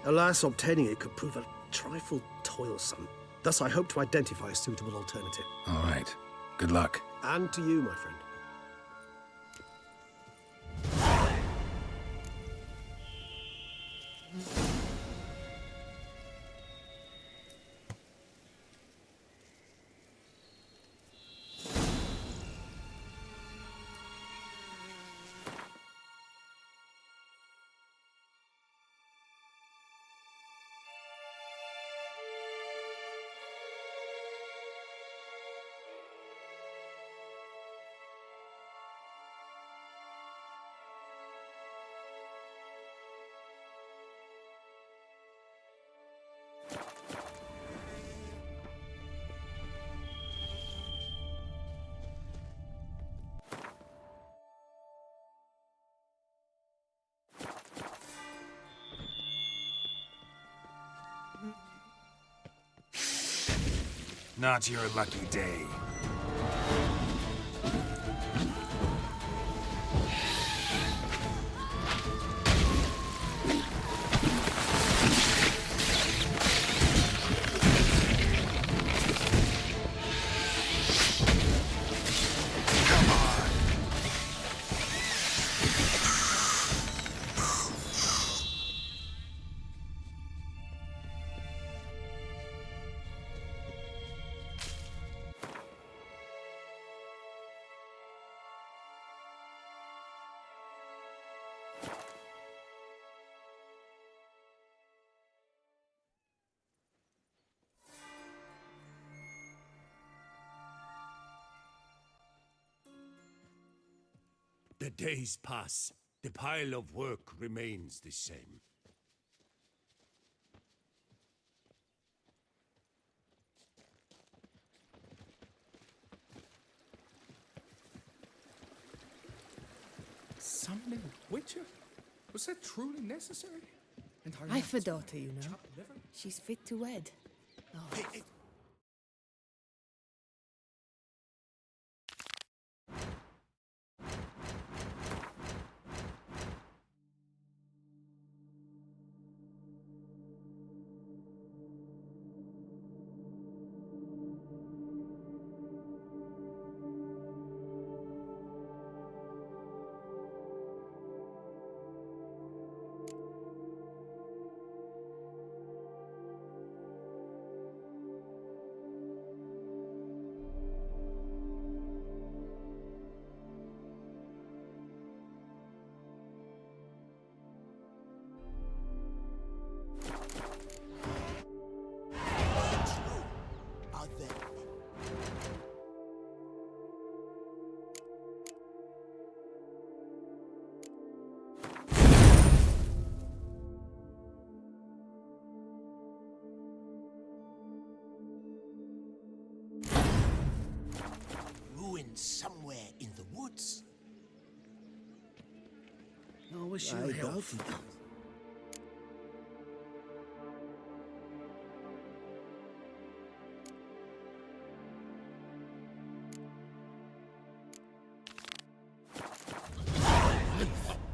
Alas, obtaining it could prove a trifle toilsome. Thus, I hope to identify a suitable alternative. All right. Good luck. And to you, my friend. Not your lucky day. The days pass. The pile of work remains the same. Summoning a Witcher? Was that truly necessary? And her I've a nuts, daughter, you know. chopped liver? She's fit to wed. Oh. Somewhere in the woods. I wish you I help. doubt it.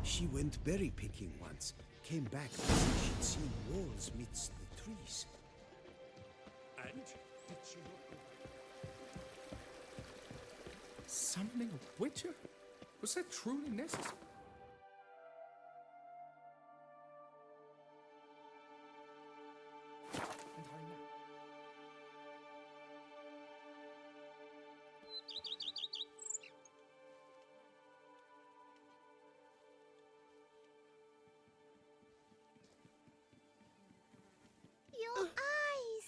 She went berry picking once. Came back to say she'd seen wolves midst the trees. And did she look? Summoning a Witcher? Was that truly necessary? And her nuts. Your eyes!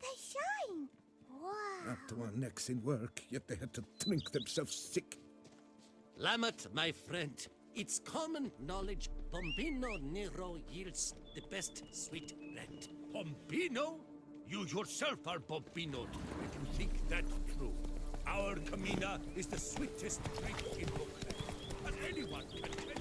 They shine! Wow! Up to our necks in work, yet they had to drink themselves sick. Lamet, my friend, it's common knowledge Pompino Nero yields the best sweet red. Pompino? You yourself are Pompino, if you think that's true. Our Camina is the sweetest drink in Brooklyn, as anyone can tell you.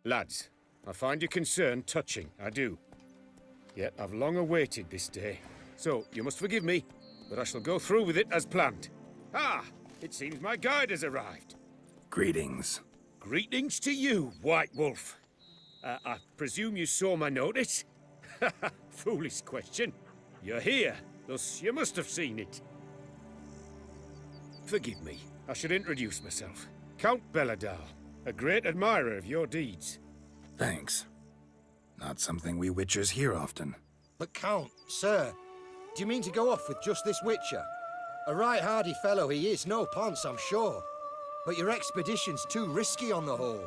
Lads, I find your concern touching, I do. Yet I've long awaited this day. So, you must forgive me, but I shall go through with it as planned. Ah, it seems my guide has arrived. Greetings. Greetings to you, White Wolf. I presume you saw my notice? Foolish question. You're here, thus you must have seen it. Forgive me, I should introduce myself. Count Belladal, a great admirer of your deeds. Thanks. Not something we Witchers hear often. But Count, sir, do you mean to go off with just this Witcher? A right hardy fellow he is, no ponce, I'm sure. But your expedition's too risky on the whole.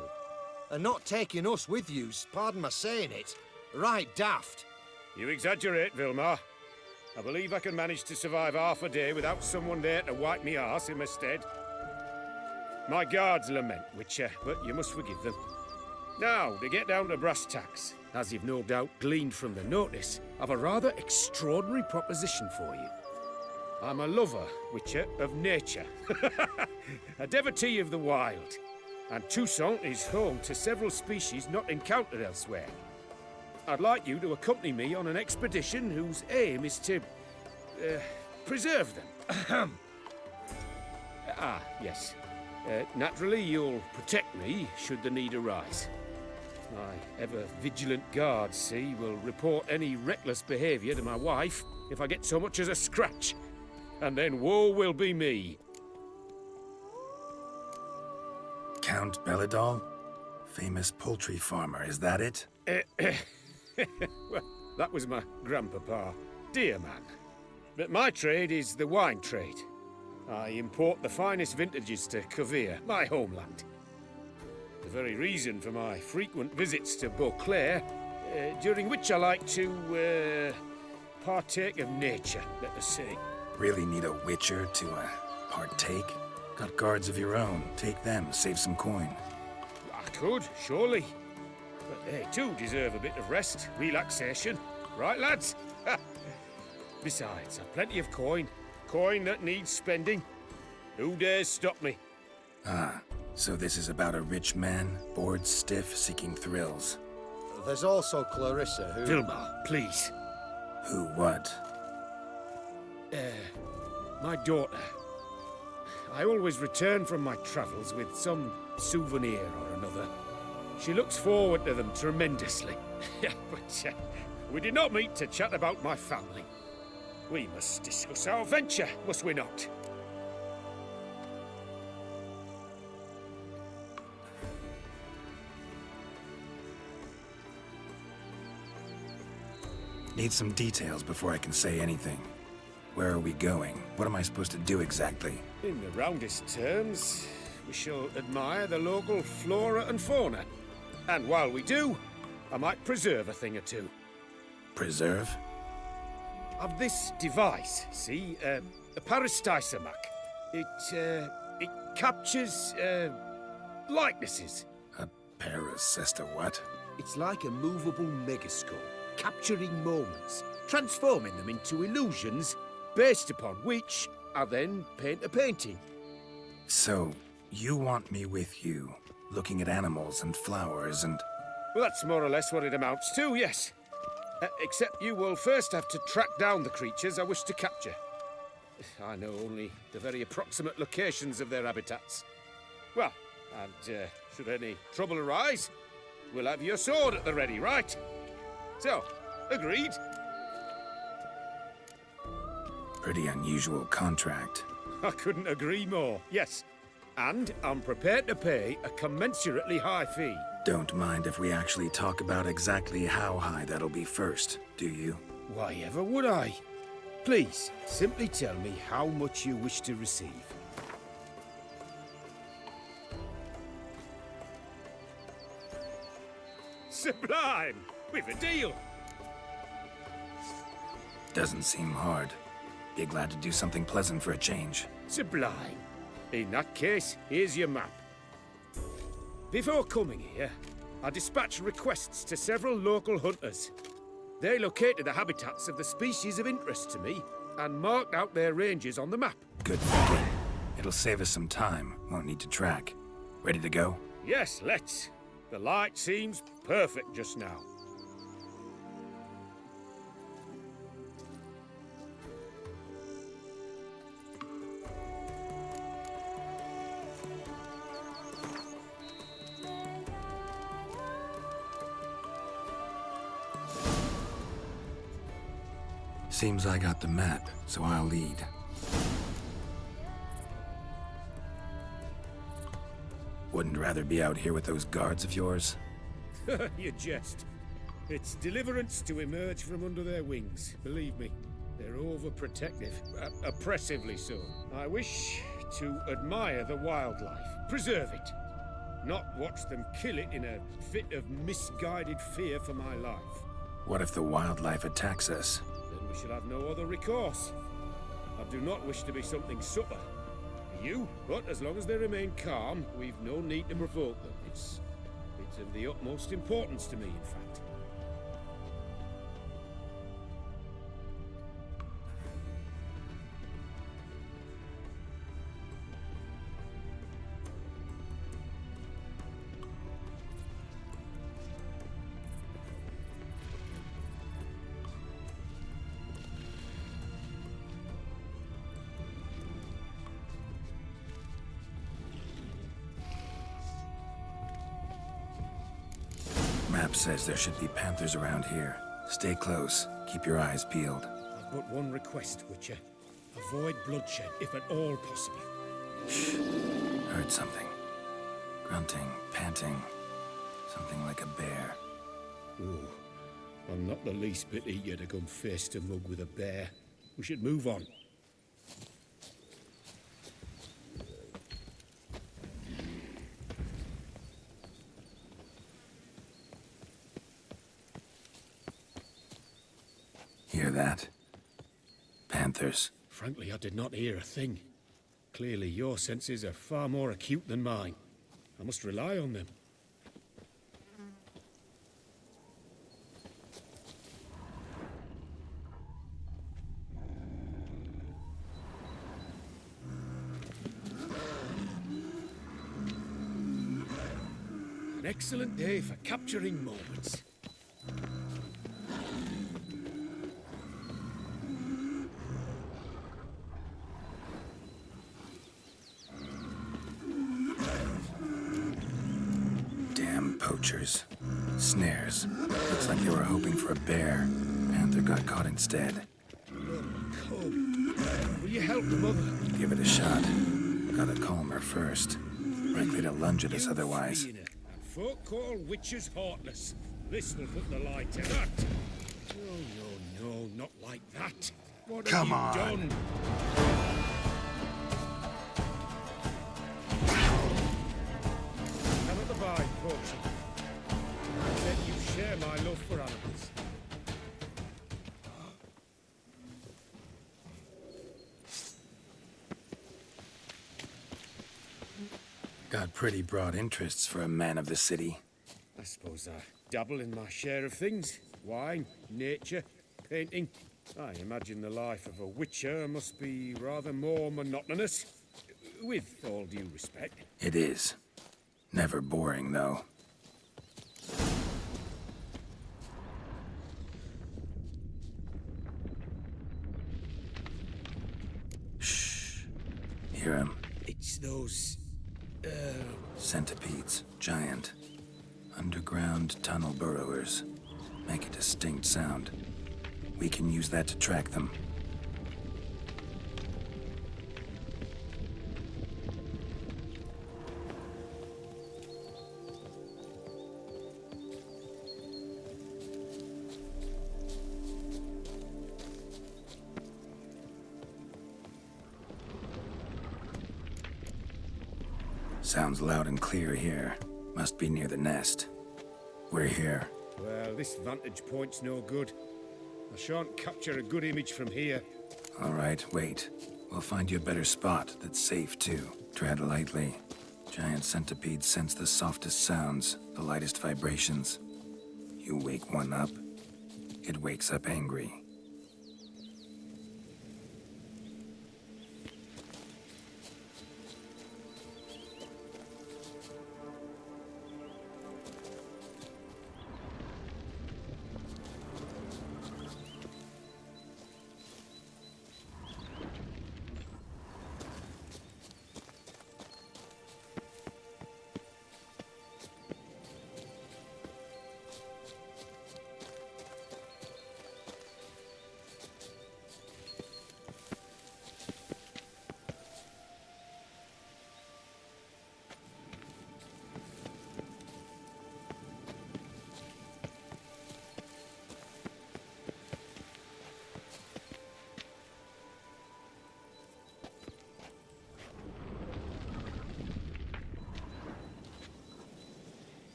And not taking us with you's, pardon my saying it, right daft. You exaggerate, Vilmar. I believe I can manage to survive half a day without someone there to wipe me arse in my stead. My guards lament, Witcher, but you must forgive them. Now, to get down to brass tacks, as you've no doubt gleaned from the notice, I've a rather extraordinary proposition for you. I'm a lover, Witcher, of nature. A devotee of the wild. And Toussaint is home to several species not encountered elsewhere. I'd like you to accompany me on an expedition whose aim is to preserve them. Yes. Naturally, you'll protect me should the need arise. My ever-vigilant guards, see, will report any reckless behavior to my wife if I get so much as a scratch. And then woe will be me. Count Belladol? Famous poultry farmer, is that it? Well, that was my grandpapa. Dear man. But my trade is the wine trade. I import the finest vintages to Kovir, my homeland. The very reason for my frequent visits to Beauclair, during which I like to, partake of nature, let us say. Really need a witcher to, partake? Got guards of your own. Take them, save some coin. I could, surely. But they too deserve a bit of rest, relaxation. Right, lads? Besides, I've plenty of coin. Coin that needs spending. Who dares stop me? Ah, so this is about a rich man, bored stiff, seeking thrills. There's also Clarissa, who... Vilma, please. Who what? My daughter. I always return from my travels with some souvenir or another. She looks forward to them tremendously. But we did not meet to chat about my family. We must discuss our venture, must we not? Need some details before I can say anything. Where are we going? What am I supposed to do exactly? In the roundest terms, we shall admire the local flora and fauna. And while we do, I might preserve a thing or two. Preserve? Of this device, see, a Parastysomac. It captures, likenesses. A Parasesta what? It's like a movable megascope, capturing moments, transforming them into illusions, based upon which I then paint a painting. So, you want me with you, looking at animals and flowers and... Well, that's more or less what it amounts to, yes. Except you will first have to track down the creatures I wish to capture. I know only the very approximate locations of their habitats. Well, and should any trouble arise, we'll have your sword at the ready, right? So, agreed? Pretty unusual contract. I couldn't agree more, yes. And I'm prepared to pay a commensurately high fee. Don't mind if we actually talk about exactly how high that'll be first, do you? Why ever would I? Please, simply tell me how much you wish to receive. Sublime! We've a deal! Doesn't seem hard. Be glad to do something pleasant for a change. Sublime. In that case, here's your map. Before coming here, I dispatched requests to several local hunters. They located the habitats of the species of interest to me and marked out their ranges on the map. Good thinking. It'll save us some time. Won't need to track. Ready to go? Yes, let's. The light seems perfect just now. Seems I got the map, so I'll lead. Wouldn't rather be out here with those guards of yours? You jest. It's deliverance to emerge from under their wings, believe me. They're overprotective, oppressively so. I wish to admire the wildlife, preserve it, not watch them kill it in a fit of misguided fear for my life. What if the wildlife attacks us? Then we shall have no other recourse. I do not wish to be something supper for you, but as long as they remain calm, we've no need to provoke them. It's of the utmost importance to me, in fact. Map says there should be panthers around here. Stay close. Keep your eyes peeled. I've but one request, Witcher. Avoid bloodshed, if at all possible. Shh. Heard something. Grunting, panting. Something like a bear. Ooh. I'm not the least bit eager to come face to mug with a bear. We should move on. Hear that? Panthers. Frankly, I did not hear a thing. Clearly, your senses are far more acute than mine. I must rely on them. An excellent day for capturing moments. Poachers. Snares. Looks like they were hoping for a bear. Panther got caught instead. Will you help the mother? Give it a shot. Gotta calm her first. Likely to lunge at us otherwise. And folk call witches heartless. This will put the lie to that. No, not like that. What Come have you on. done? Cannot abide poaching. Then you share my love for animals. Got pretty broad interests for a man of the city. I suppose I dabble in my share of things. Wine, nature, painting. I imagine the life of a witcher must be rather more monotonous. With all due respect. It is. Never boring, though. Shh. Hear him? It's those... Centipedes. Giant. Underground tunnel burrowers. Make a distinct sound. We can use that to track them. Sounds loud and clear here. Must be near the nest. We're here. Well, this vantage point's no good. I shan't capture a good image from here. All right, wait. We'll find you a better spot that's safe, too. Tread lightly. Giant centipedes sense the softest sounds, the lightest vibrations. You wake one up, it wakes up angry.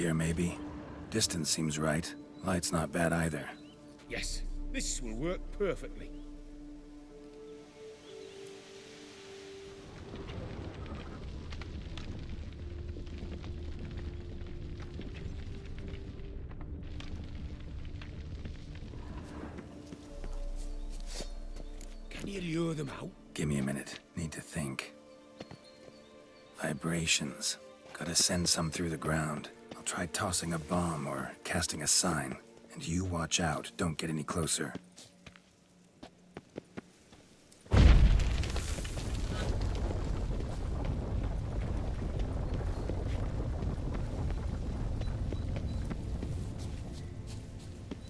here, maybe? Distance seems right. Light's not bad either. Yes, this will work perfectly. Can you lure them out? Give me a minute. Need to think. Vibrations. Gotta send some through the ground. I'll try tossing a bomb or casting a sign. And you watch out. Don't get any closer.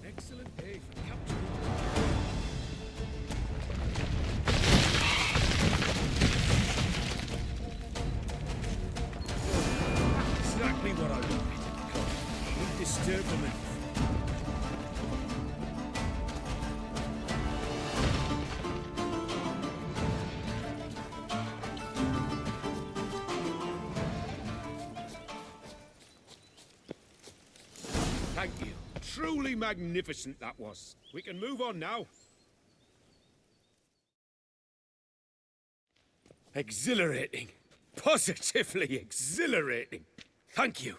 Excellent day for capture. Exactly what I wanted. We disturb them enough. Thank you. Truly magnificent that was. We can move on now. Exhilarating. Positively exhilarating. Thank you.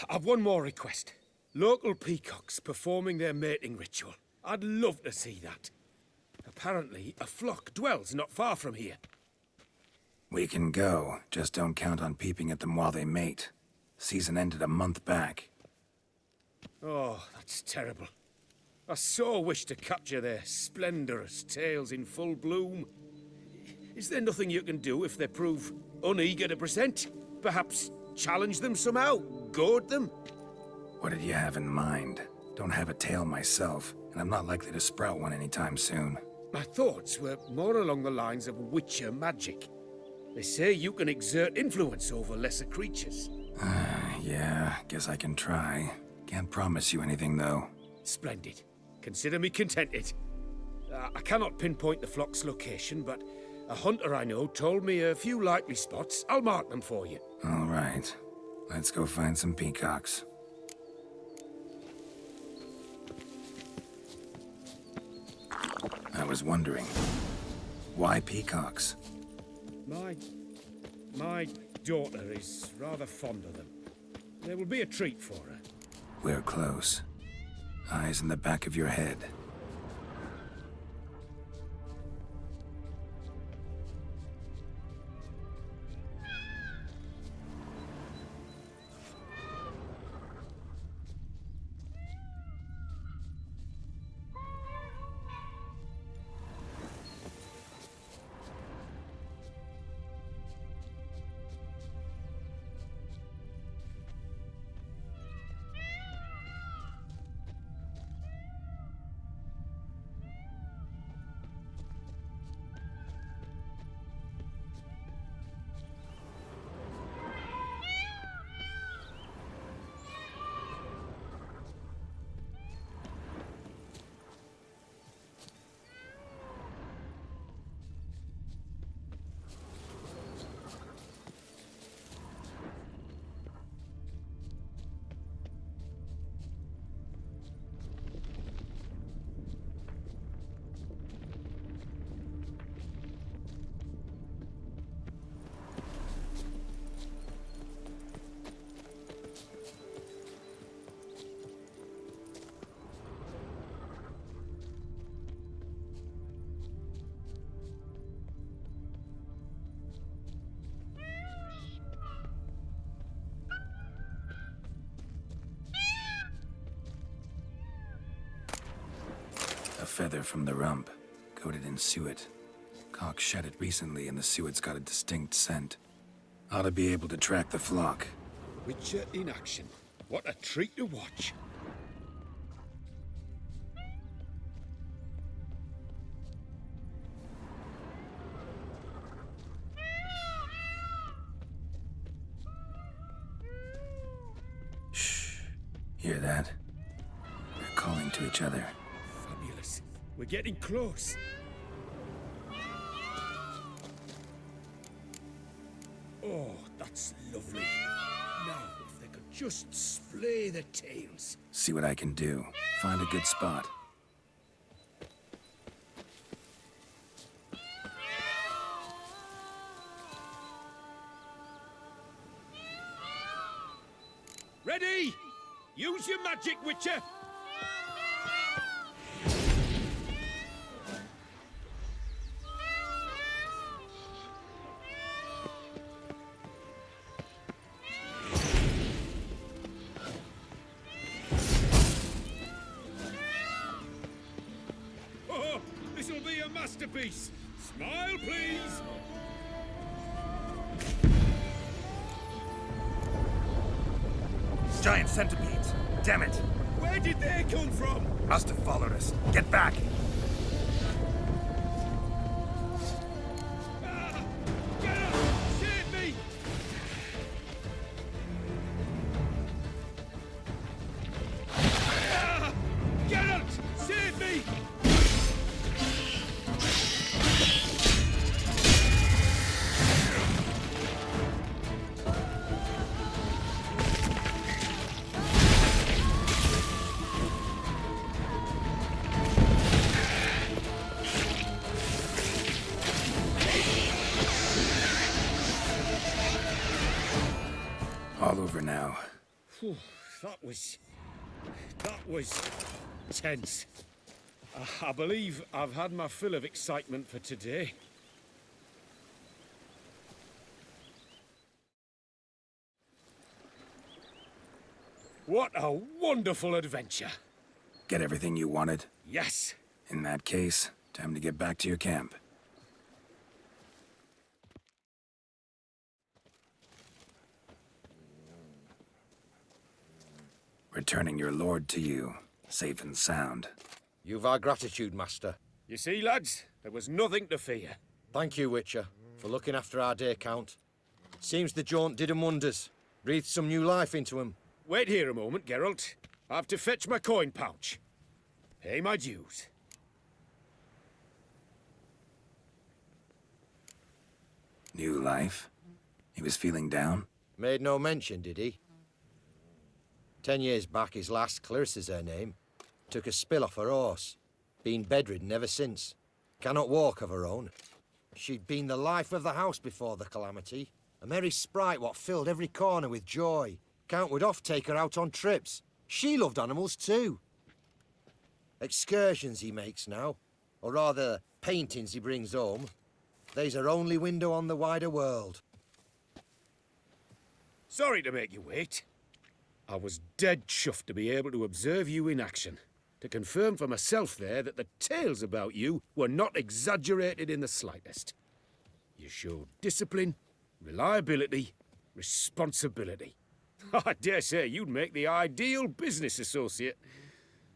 I've one more request. Local peacocks performing their mating ritual. I'd love to see that. Apparently, a flock dwells not far from here. We can go. Just don't count on peeping at them while they mate. Season ended a month back. Oh, that's terrible. I so wish to capture their splendorous tails in full bloom. Is there nothing you can do if they prove uneager to present? Perhaps challenge them somehow? Goad them? What did you have in mind? Don't have a tail myself, and I'm not likely to sprout one anytime soon. My thoughts were more along the lines of Witcher magic. They say you can exert influence over lesser creatures. Yeah, guess I can try. Can't promise you anything, though. Splendid. Consider me contented. I cannot pinpoint the flock's location, but a hunter I know told me a few likely spots. I'll mark them for you. All right. Let's go find some peacocks. I was wondering, why peacocks? My daughter is rather fond of them. There will be a treat for her. We're close. Eyes in the back of your head. A feather from the rump, coated in suet. Cock shed it recently and the suet's got a distinct scent. Ought to be able to track the flock. Witcher in action. What a treat to watch. Shh. Hear that? They're calling to each other. Fabulous. We're getting close. Oh, that's lovely. Now, if they could Just splay the tails. See what I can do. Find a good spot. Ready? Use your magic, Witcher! Oh, this'll be a masterpiece! Smile, please! Giant centipedes! Damn it! Where did they come from? Must have followed us. Get back! Save me! Geralt! Save me! All over now. Whew, that was tense. I believe I've had my fill of excitement for today. What a wonderful adventure! Get everything you wanted? Yes. In that case, time to get back to your camp. Returning your lord to you, safe and sound. You've our gratitude, Master. You see, lads, there was nothing to fear. Thank you, Witcher, for looking after our day count. Seems the jaunt did 'em wonders. Breathed some new life into 'em. Wait here a moment, Geralt. I have to fetch my coin pouch. Pay my dues. New life? He was feeling down? Made no mention, did he? 10 years back, his last, Clarissa's her name, took a spill off her horse. Been bedridden ever since. Cannot walk of her own. She'd been the life of the house before the calamity. A merry sprite what filled every corner with joy. Count would oft take her out on trips. She loved animals too. Excursions he makes now, or rather, paintings he brings home. They's her only window on the wider world. Sorry to make you wait. I was dead chuffed to be able to observe you in action. To confirm for myself there that the tales about you were not exaggerated in the slightest. You showed discipline, reliability, responsibility. I dare say you'd make the ideal business associate.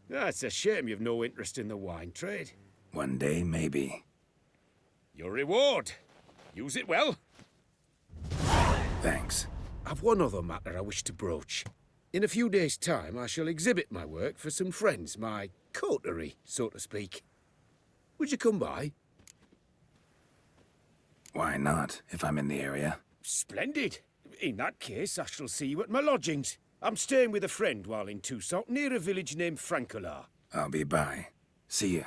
It's a shame you've no interest in the wine trade. One day, maybe. Your reward. Use it well. Thanks. I've one other matter I wish to broach. In a few days' time, I shall exhibit my work for some friends, my coterie, so to speak. Would you come by? Why not, if I'm in the area? Splendid. In that case, I shall see you at my lodgings. I'm staying with a friend while in Toussaint, near a village named Francolar. I'll be by. See ya.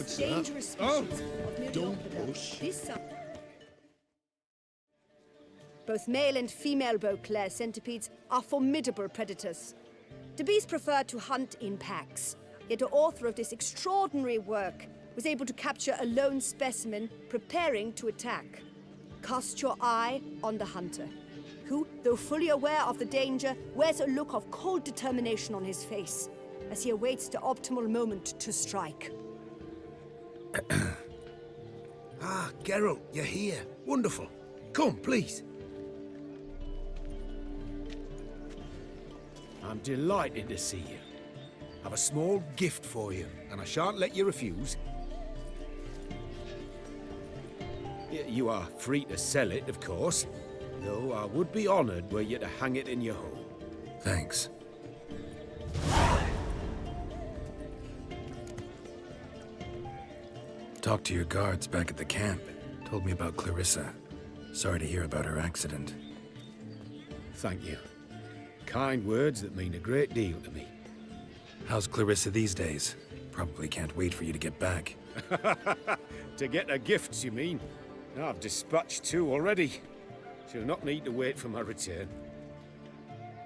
most dangerous species of Myriapoda. This summer. Both male and female Beauclair centipedes are formidable predators. The bees prefer to hunt in packs, yet the author of this extraordinary work was able to capture a lone specimen preparing to attack. Cast your eye on the hunter, who, though fully aware of the danger, wears a look of cold determination on his face as he awaits the optimal moment to strike. Ah, Geralt, you're here. Wonderful. Come, please. I'm delighted to see you. I've a small gift for you, and I shan't let you refuse. You are free to sell it, of course, though I would be honoured were you to hang it in your home. Thanks. Talked to your guards back at the camp. Told me about Clarissa. Sorry to hear about her accident. Thank you. Kind words that mean a great deal to me. How's Clarissa these days? Probably can't wait for you to get back. To get her gifts, you mean? I've dispatched 2 already. She'll not need to wait for my return.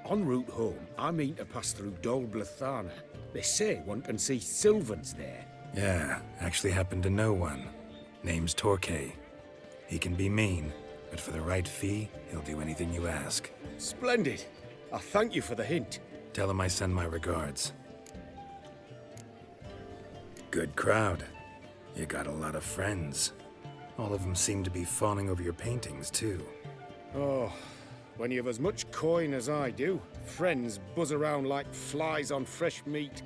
En route home, I mean to pass through Dol Blathana. They say one can see Sylvans there. Yeah, actually happen to know one. Name's Torquay. He can be mean, but for the right fee, he'll do anything you ask. Splendid. I thank you for the hint. Tell him I send my regards. Good crowd. You got a lot of friends. All of them seem to be fawning over your paintings, too. Oh, when you have as much coin as I do, friends buzz around like flies on fresh meat.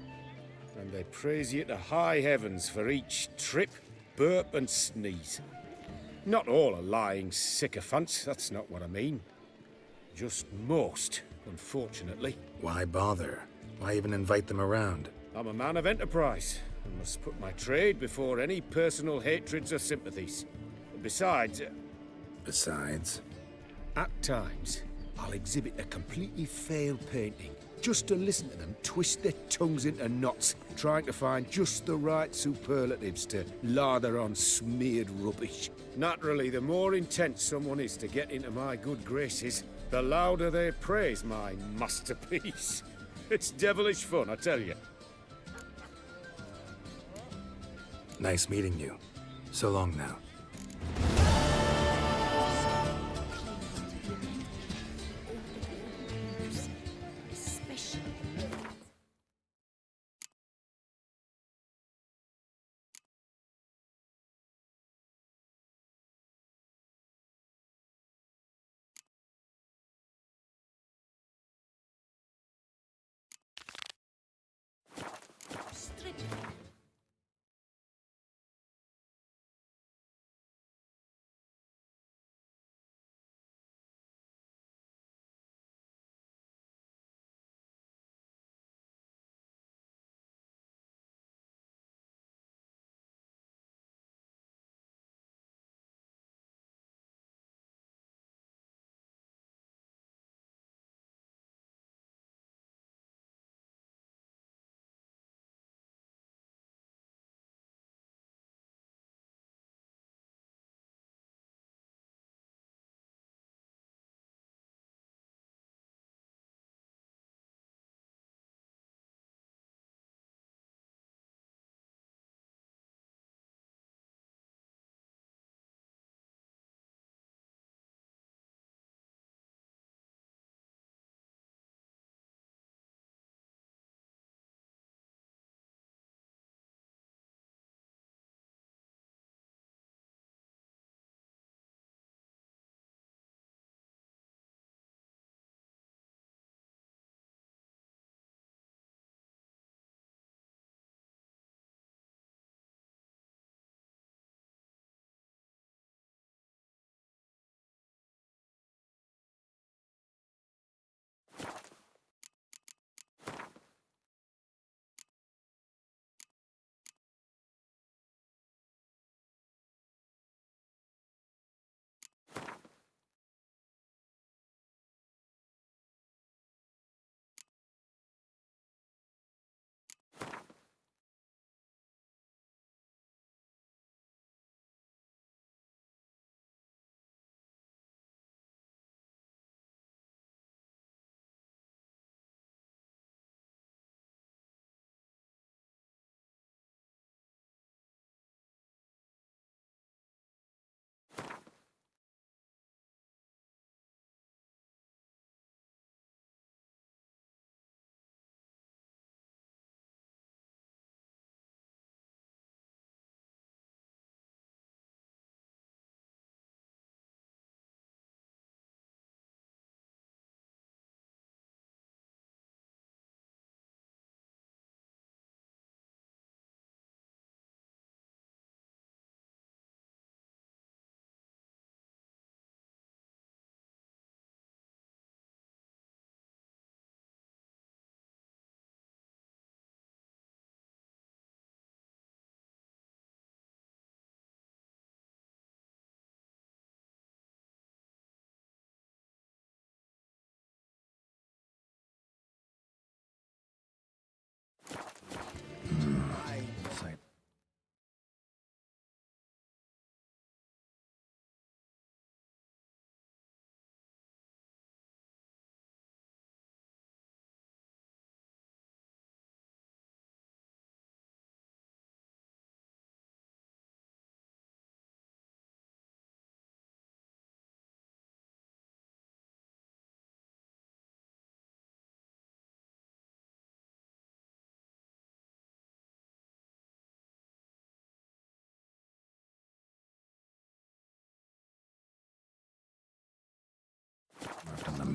And they praise you to high heavens for each trip, burp and sneeze. Not all are lying sycophants, that's not what I mean. Just most, unfortunately. Why bother? Why even invite them around? I'm a man of enterprise, and must put my trade before any personal hatreds or sympathies. Besides... Besides? At times, I'll exhibit a completely failed painting, just to listen to them twist their tongues into knots, trying to find just the right superlatives to lather on smeared rubbish. Naturally, the more intent someone is to get into my good graces, the louder they praise my masterpiece. It's devilish fun, I tell you. Nice meeting you. So long now.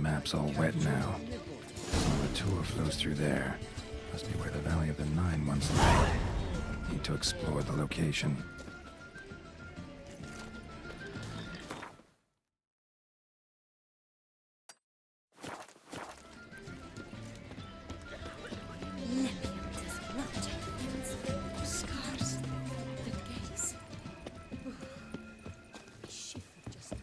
map's all wet now. The tour flows through there. Must be where the Valley of the Nine once lay. Need to explore the location. Scars. The gaze. Shiver just.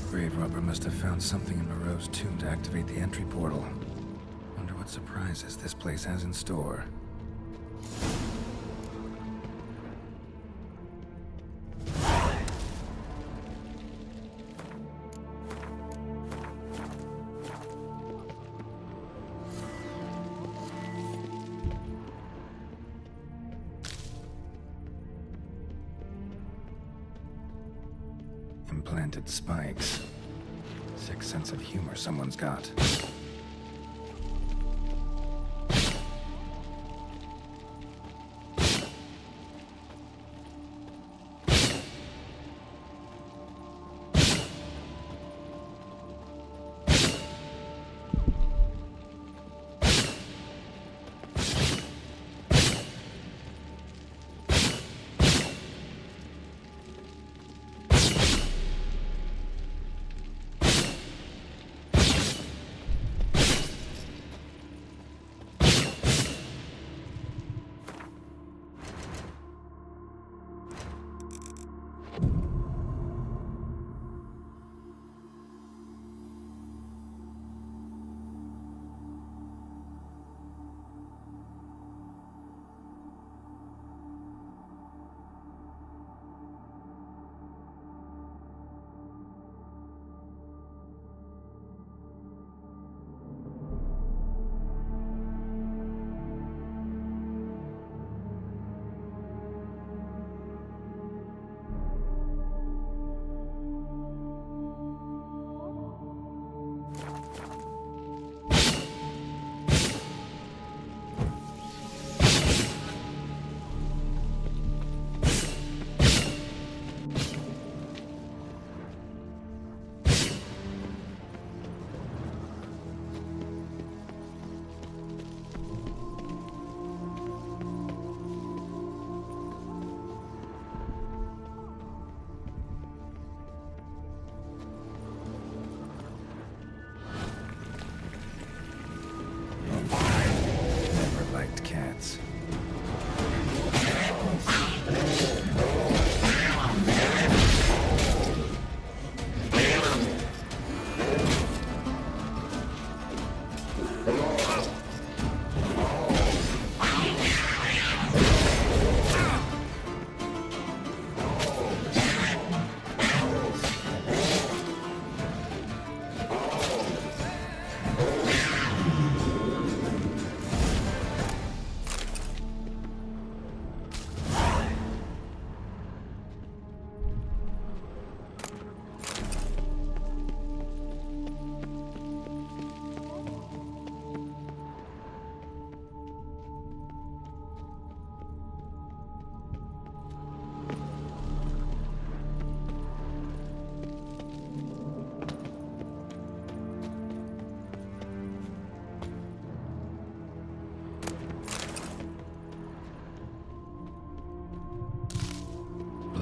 Grave robber must have found something in Moreau's tomb to activate the entry portal. Wonder what surprises this place has in store. Implanted spikes. Sick sense of humor someone's got.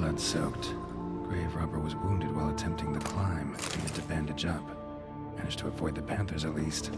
blood-soaked. Grave robber was wounded while attempting the climb. Needed to bandage up. Managed to avoid the panthers at least.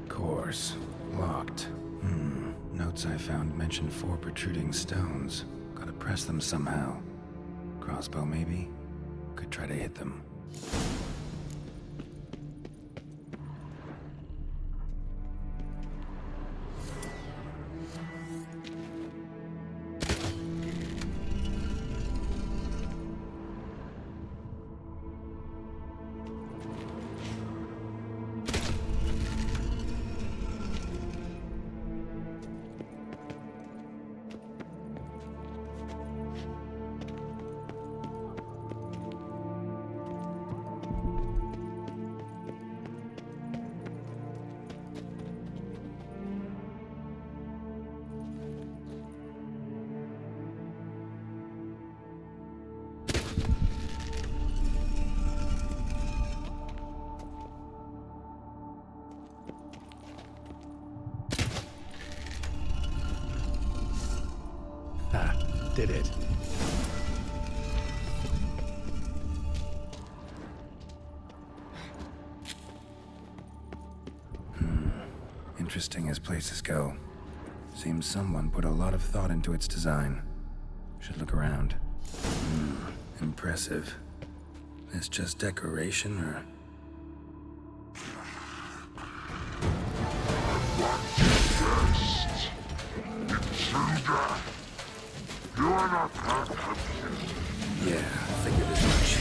Course. Locked. Notes I found mention 4 protruding stones. Gotta press them somehow. Crossbow, maybe? Could try to hit them. Did it. Interesting as places go. Seems someone put a lot of thought into its design. Should look around. Impressive. This just decoration, or... Yeah, figured as much.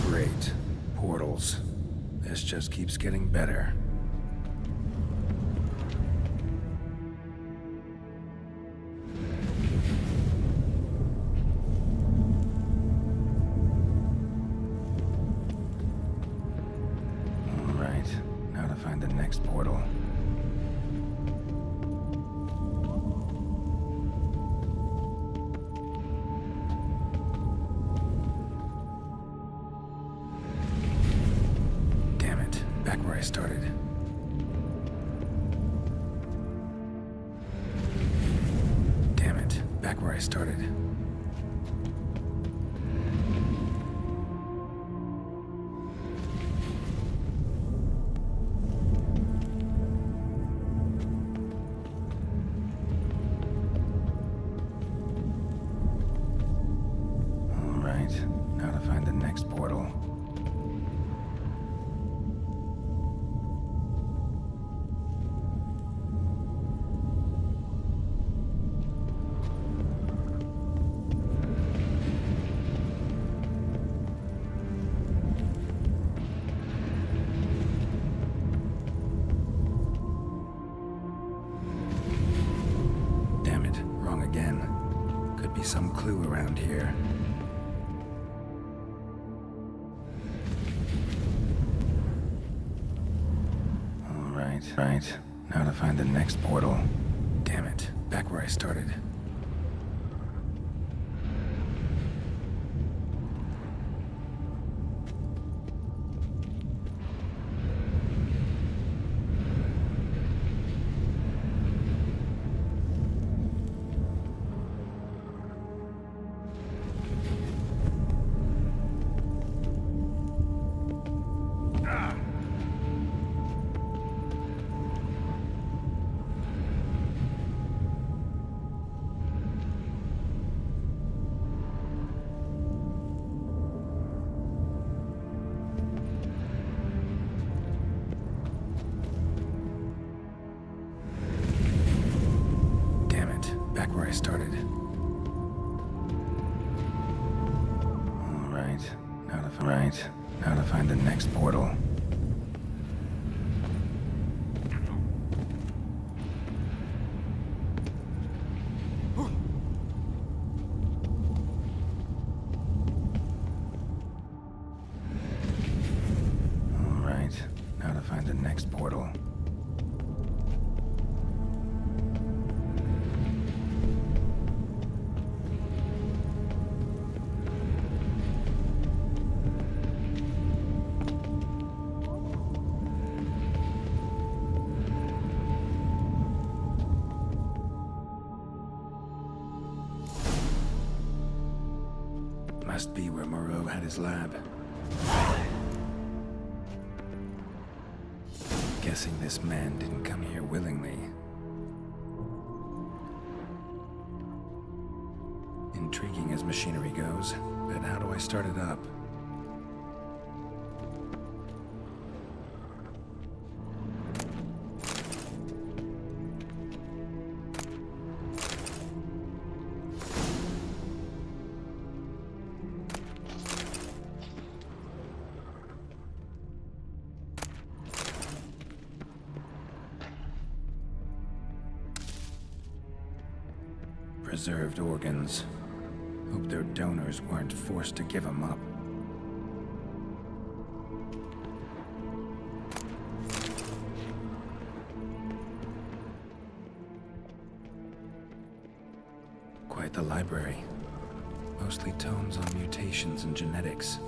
Great. Portals. This just keeps getting better. Find the next portal. I started. Damn it, back where I started. All right, now to find the next portal. Damn it, wrong again. Could be some clue around here. All right, now to find the next portal. Damn it, back where I started. Damn it, back where I started. All right, now to find the next portal. All right, now to find the next portal. Must be where Moreau had his lab. Guessing this man didn't come here willingly. Intriguing as machinery goes, but how do I start it up? Preserved organs. Hope their donors weren't forced to give them up. Quite the library. Mostly tomes on mutations and genetics.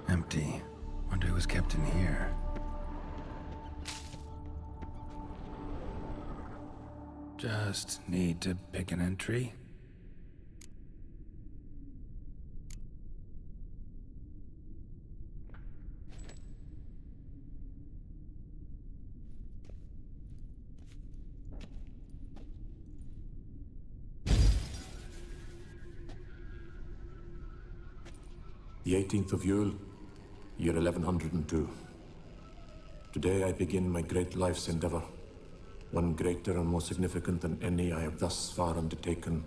Empty. Wonder who was kept in here. Just need to pick an entry. The 18th of Yule, year 1102. Today I begin my great life's endeavor, one greater and more significant than any I have thus far undertaken,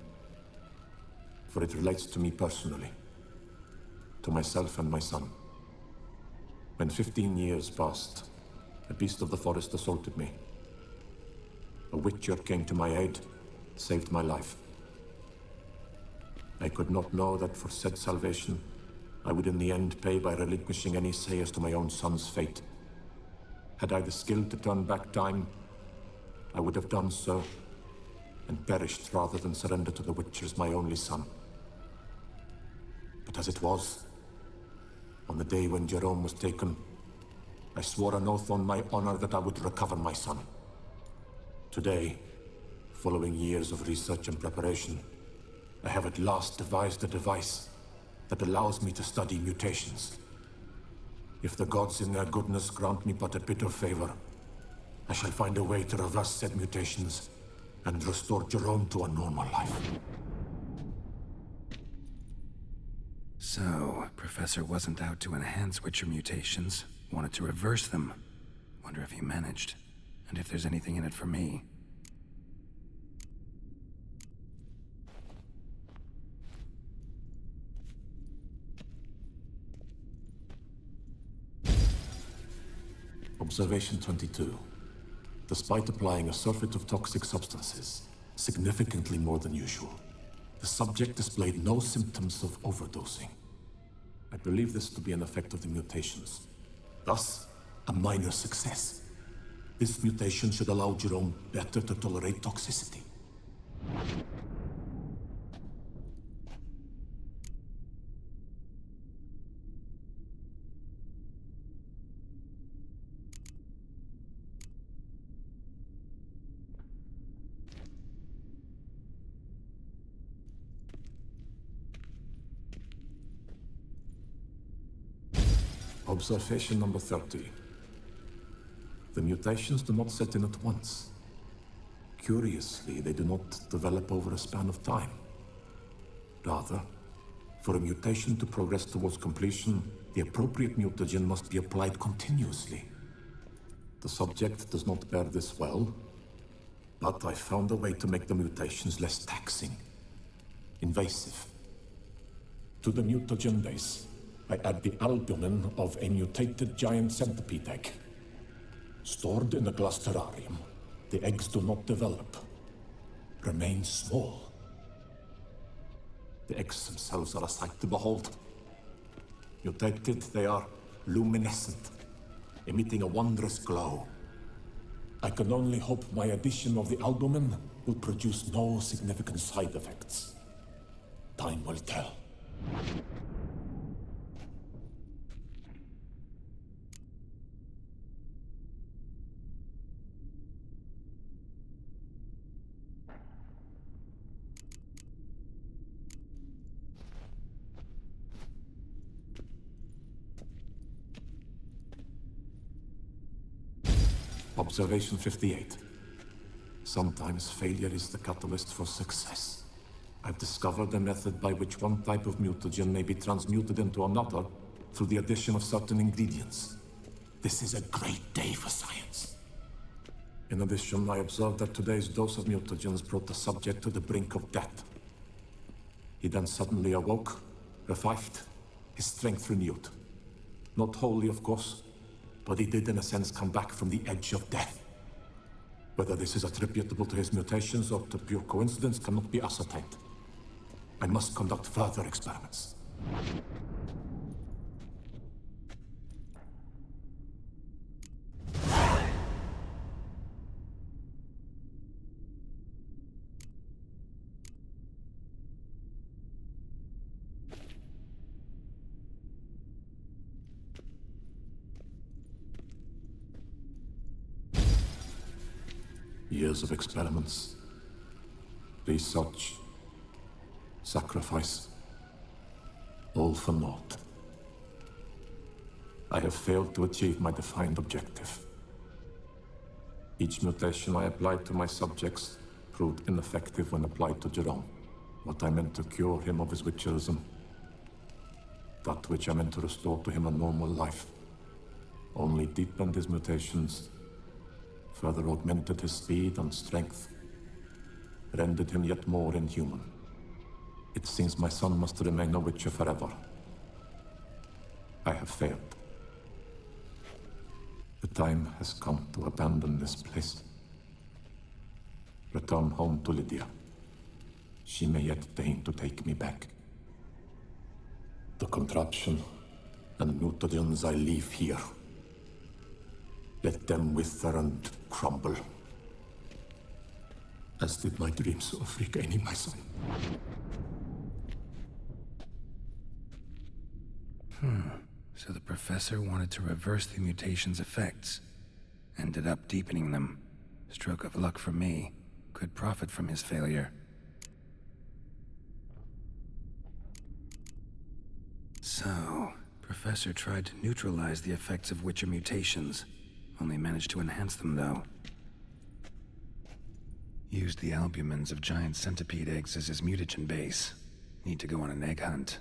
for it relates to me personally, to myself and my son. When 15 years passed, a beast of the forest assaulted me. A witcher came to my aid, saved my life. I could not know that for said salvation, I would in the end pay by relinquishing any say as to my own son's fate. Had I the skill to turn back time, I would have done so, and perished rather than surrender to the Witchers, my only son. But as it was, on the day when Jerome was taken, I swore an oath on my honor that I would recover my son. Today, following years of research and preparation, I have at last devised a device that allows me to study mutations. If the gods in their goodness grant me but a bit of favor, I shall find a way to reverse said mutations and restore Jerome to a normal life. So, Professor wasn't out to enhance Witcher mutations, wanted to reverse them. Wonder if he managed, and if there's anything in it for me. Observation 22. Despite applying a surfeit of toxic substances, significantly more than usual, the subject displayed no symptoms of overdosing. I believe this to be an effect of the mutations. Thus, a minor success. This mutation should allow Jerome better to tolerate toxicity. Observation number 30. The mutations do not set in at once. Curiously, they do not develop over a span of time. Rather, for a mutation to progress towards completion, the appropriate mutagen must be applied continuously. The subject does not bear this well, but I found a way to make the mutations less taxing, invasive. To the mutagen base, I add the albumin of a mutated giant centipede egg. Stored in a glass terrarium, the eggs do not develop, remain small. The eggs themselves are a sight to behold. Mutated, they are luminescent, emitting a wondrous glow. I can only hope my addition of the albumin will produce no significant side effects. Time will tell. Observation 58. Sometimes failure is the catalyst for success. I've discovered a method by which one type of mutagen may be transmuted into another through the addition of certain ingredients. This is a great day for science. In addition, I observed that today's dose of mutagens brought the subject to the brink of death. He then suddenly awoke, revived, his strength renewed. Not wholly, of course, but he did in a sense come back from the edge of death. Whether this is attributable to his mutations or to pure coincidence cannot be ascertained. I must conduct further experiments. Years of experiments, research, sacrifice, all for naught. I have failed to achieve my defined objective. Each mutation I applied to my subjects proved ineffective when applied to Jerome. What I meant to cure him of his witcherism, that which I meant to restore to him a normal life, only deepened his mutations, further augmented his speed and strength, rendered him yet more inhuman. It seems my son must remain a witcher forever. I have failed. The time has come to abandon this place. Return home to Lydia. She may yet deign to take me back. The contraption and mutagens I leave here. Let them wither and crumble. As did my dreams of regaining my son. So the professor wanted to reverse the mutation's effects. Ended up deepening them. Stroke of luck for me. Could profit from his failure. So, Professor tried to neutralize the effects of Witcher mutations. Only managed to enhance them, though. Used the albumins of giant centipede eggs as his mutagen base. Need to go on an egg hunt.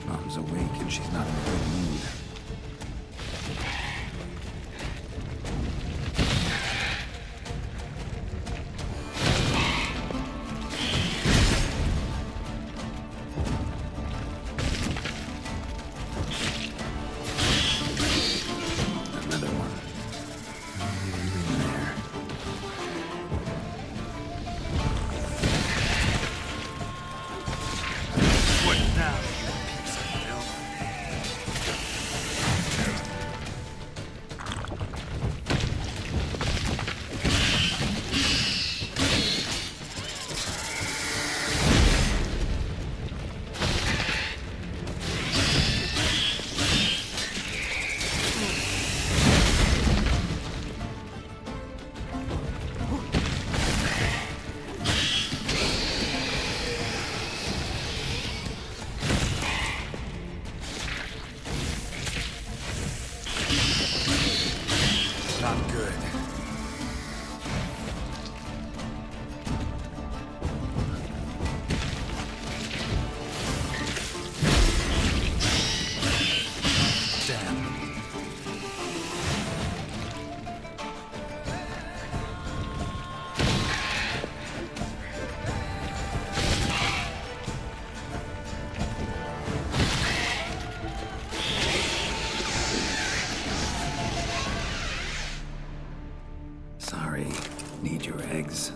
Mom's awake and she's not in a good mood. Another one. In there. What now? Not good. Damn. Sorry. Need your eggs.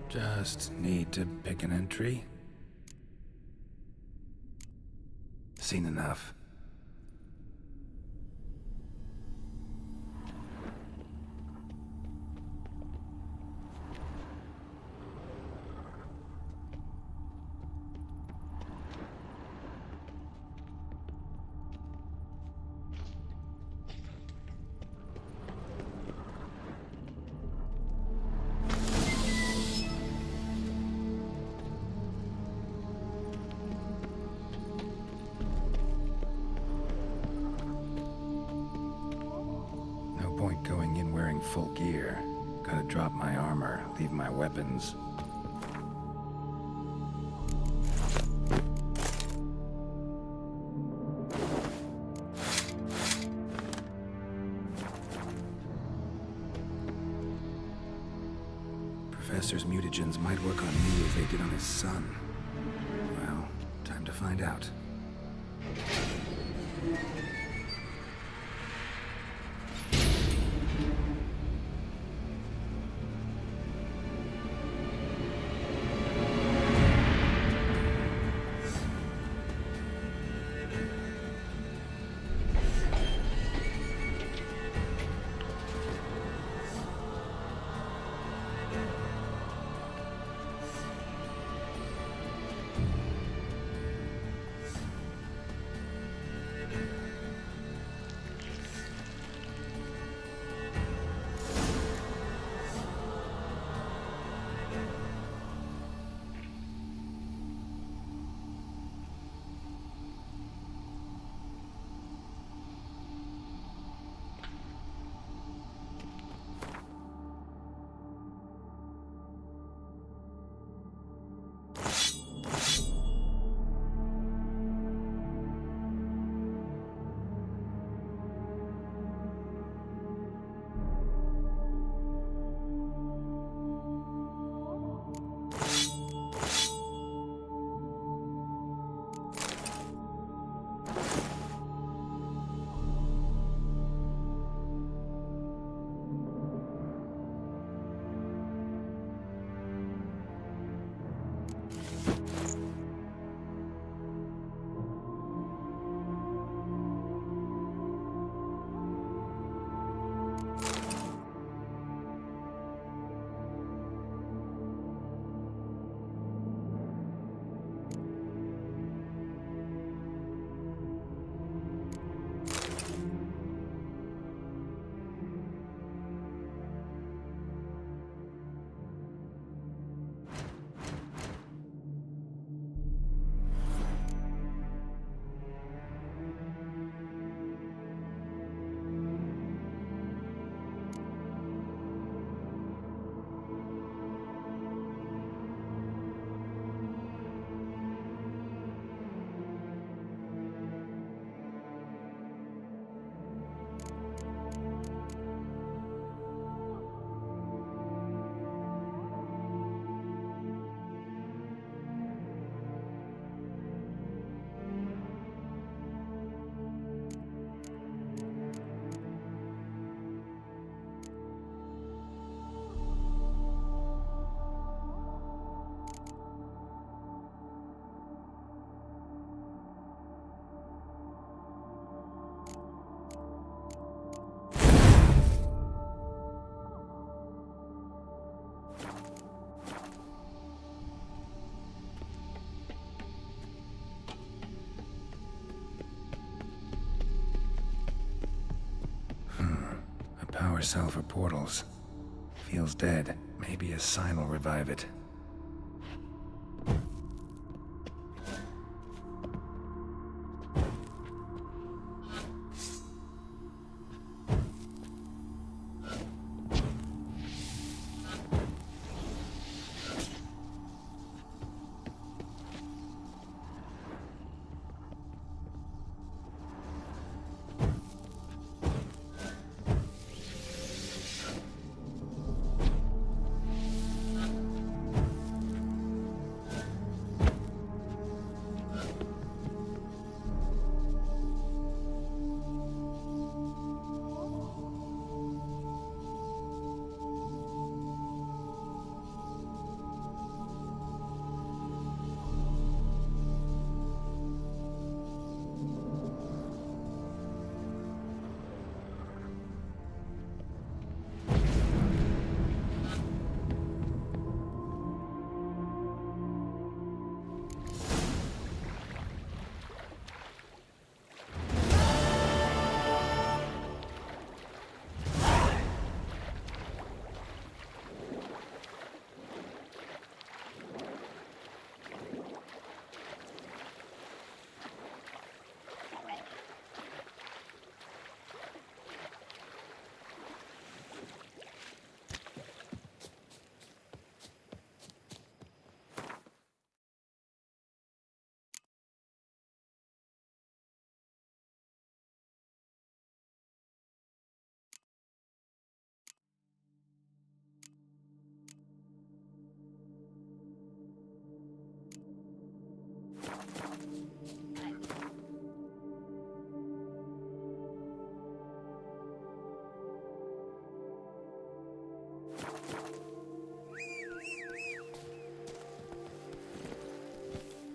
Just need to pick an entry. Seen enough. Going in wearing full gear. Gotta drop my armor, leave my weapons. Professor's mutagens might work on me as they did on his son. Well, time to find out. Power cell for portals. Feels dead. Maybe a sign will revive it.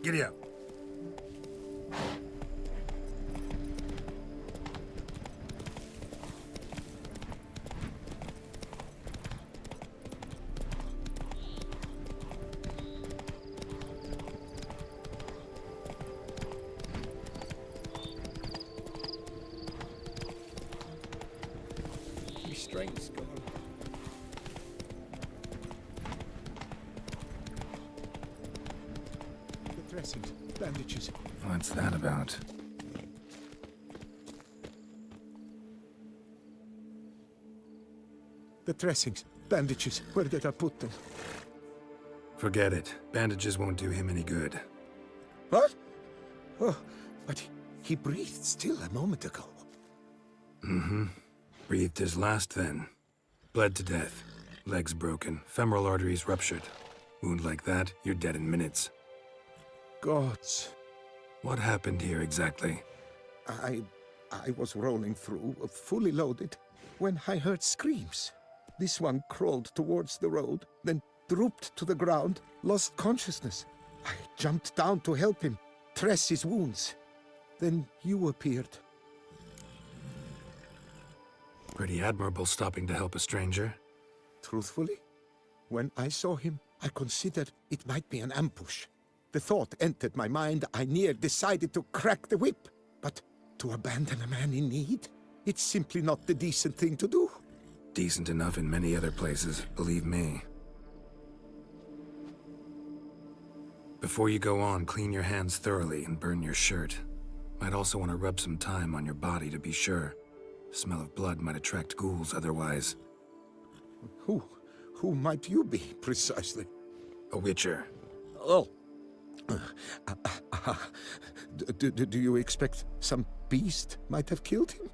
Giddy up. My strength's gone. The dressings, bandages. What's that about? The dressings, bandages. Where did I put them? Forget it. Bandages won't do him any good. What? Oh, but he breathed still a moment ago. Mm-hmm. Breathed his last then. Bled to death. Legs broken. Femoral arteries ruptured. Wound like that, you're dead in minutes. Gods. What happened here exactly? I was rolling through, fully loaded, when I heard screams. This one crawled towards the road, then drooped to the ground, lost consciousness. I jumped down to help him, dress his wounds. Then you appeared. Pretty admirable stopping to help a stranger. Truthfully, when I saw him, I considered it might be an ambush. The thought entered my mind, I near decided to crack the whip. But to abandon a man in need? It's simply not the decent thing to do. Decent enough in many other places, believe me. Before you go on, clean your hands thoroughly and burn your shirt. Might also want to rub some thyme on your body to be sure. Smell of blood might attract ghouls otherwise. Who might you be, precisely? A witcher. Oh. Do you expect some beast might have killed him?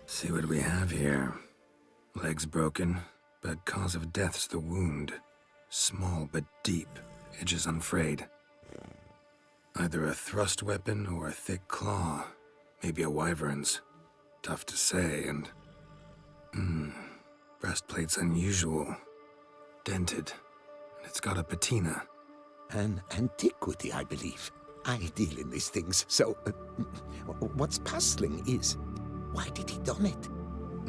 See what we have here. Legs broken, but cause of death's the wound. Small but deep, edges unfrayed. Either a thrust weapon or a thick claw. Maybe a wyvern's. Tough to say, and... breastplate's unusual. Dented. And it's got a patina. An antiquity, I believe. I deal in these things, so... what's puzzling is... why did he don it?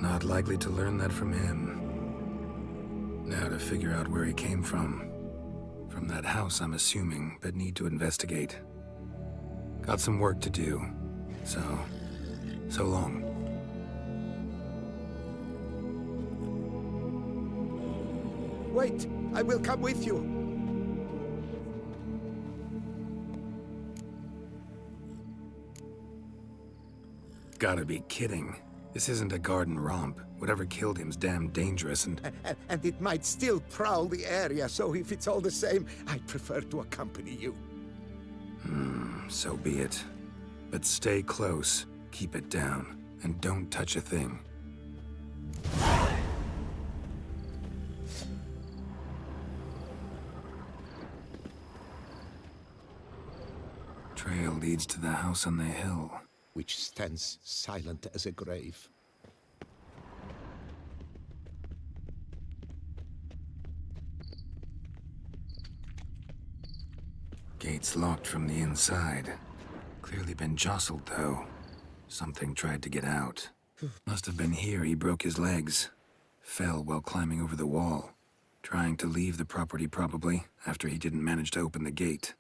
Not likely to learn that from him. Now to figure out where he came from. From that house, I'm assuming, but need to investigate. Got some work to do. So long. Wait, I will come with you. Gotta be kidding. This isn't a garden romp. Whatever killed him's damn dangerous and it might still prowl the area, so if it's all the same, I'd prefer to accompany you. So be it. But stay close, keep it down, and don't touch a thing. Trail leads to the house on the hill. Which stands silent as a grave. Gate's locked from the inside. Clearly been jostled, though. Something tried to get out. Must have been here he broke his legs. Fell while climbing over the wall. Trying to leave the property, probably, after he didn't manage to open the gate.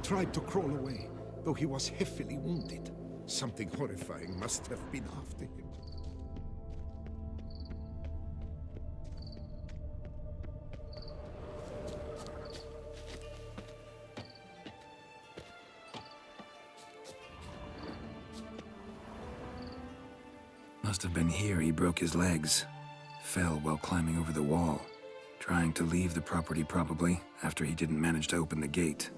tried to crawl away, though he was heavily wounded. Something horrifying must have been after him. Must have been here he broke his legs. Fell while climbing over the wall. Trying to leave the property, probably, after he didn't manage to open the gate.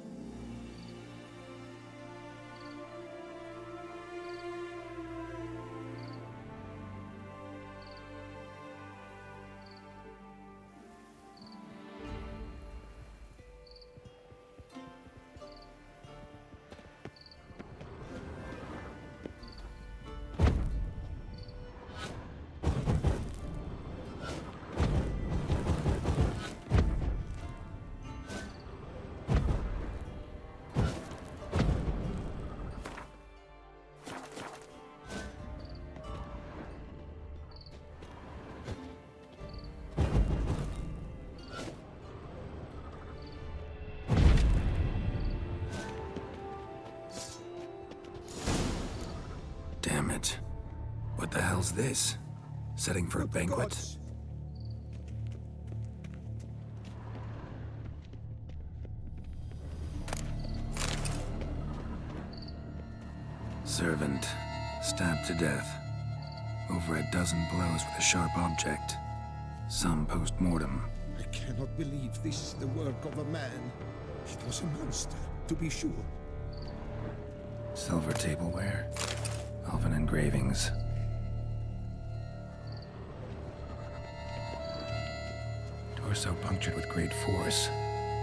Damn it. What the hell's this? Setting for a banquet? Servant. Stabbed to death. Over a dozen blows with a sharp object. Some post-mortem. I cannot believe this is the work of a man. It was a monster, to be sure. Silver tableware. Elven engravings. Torso punctured with great force.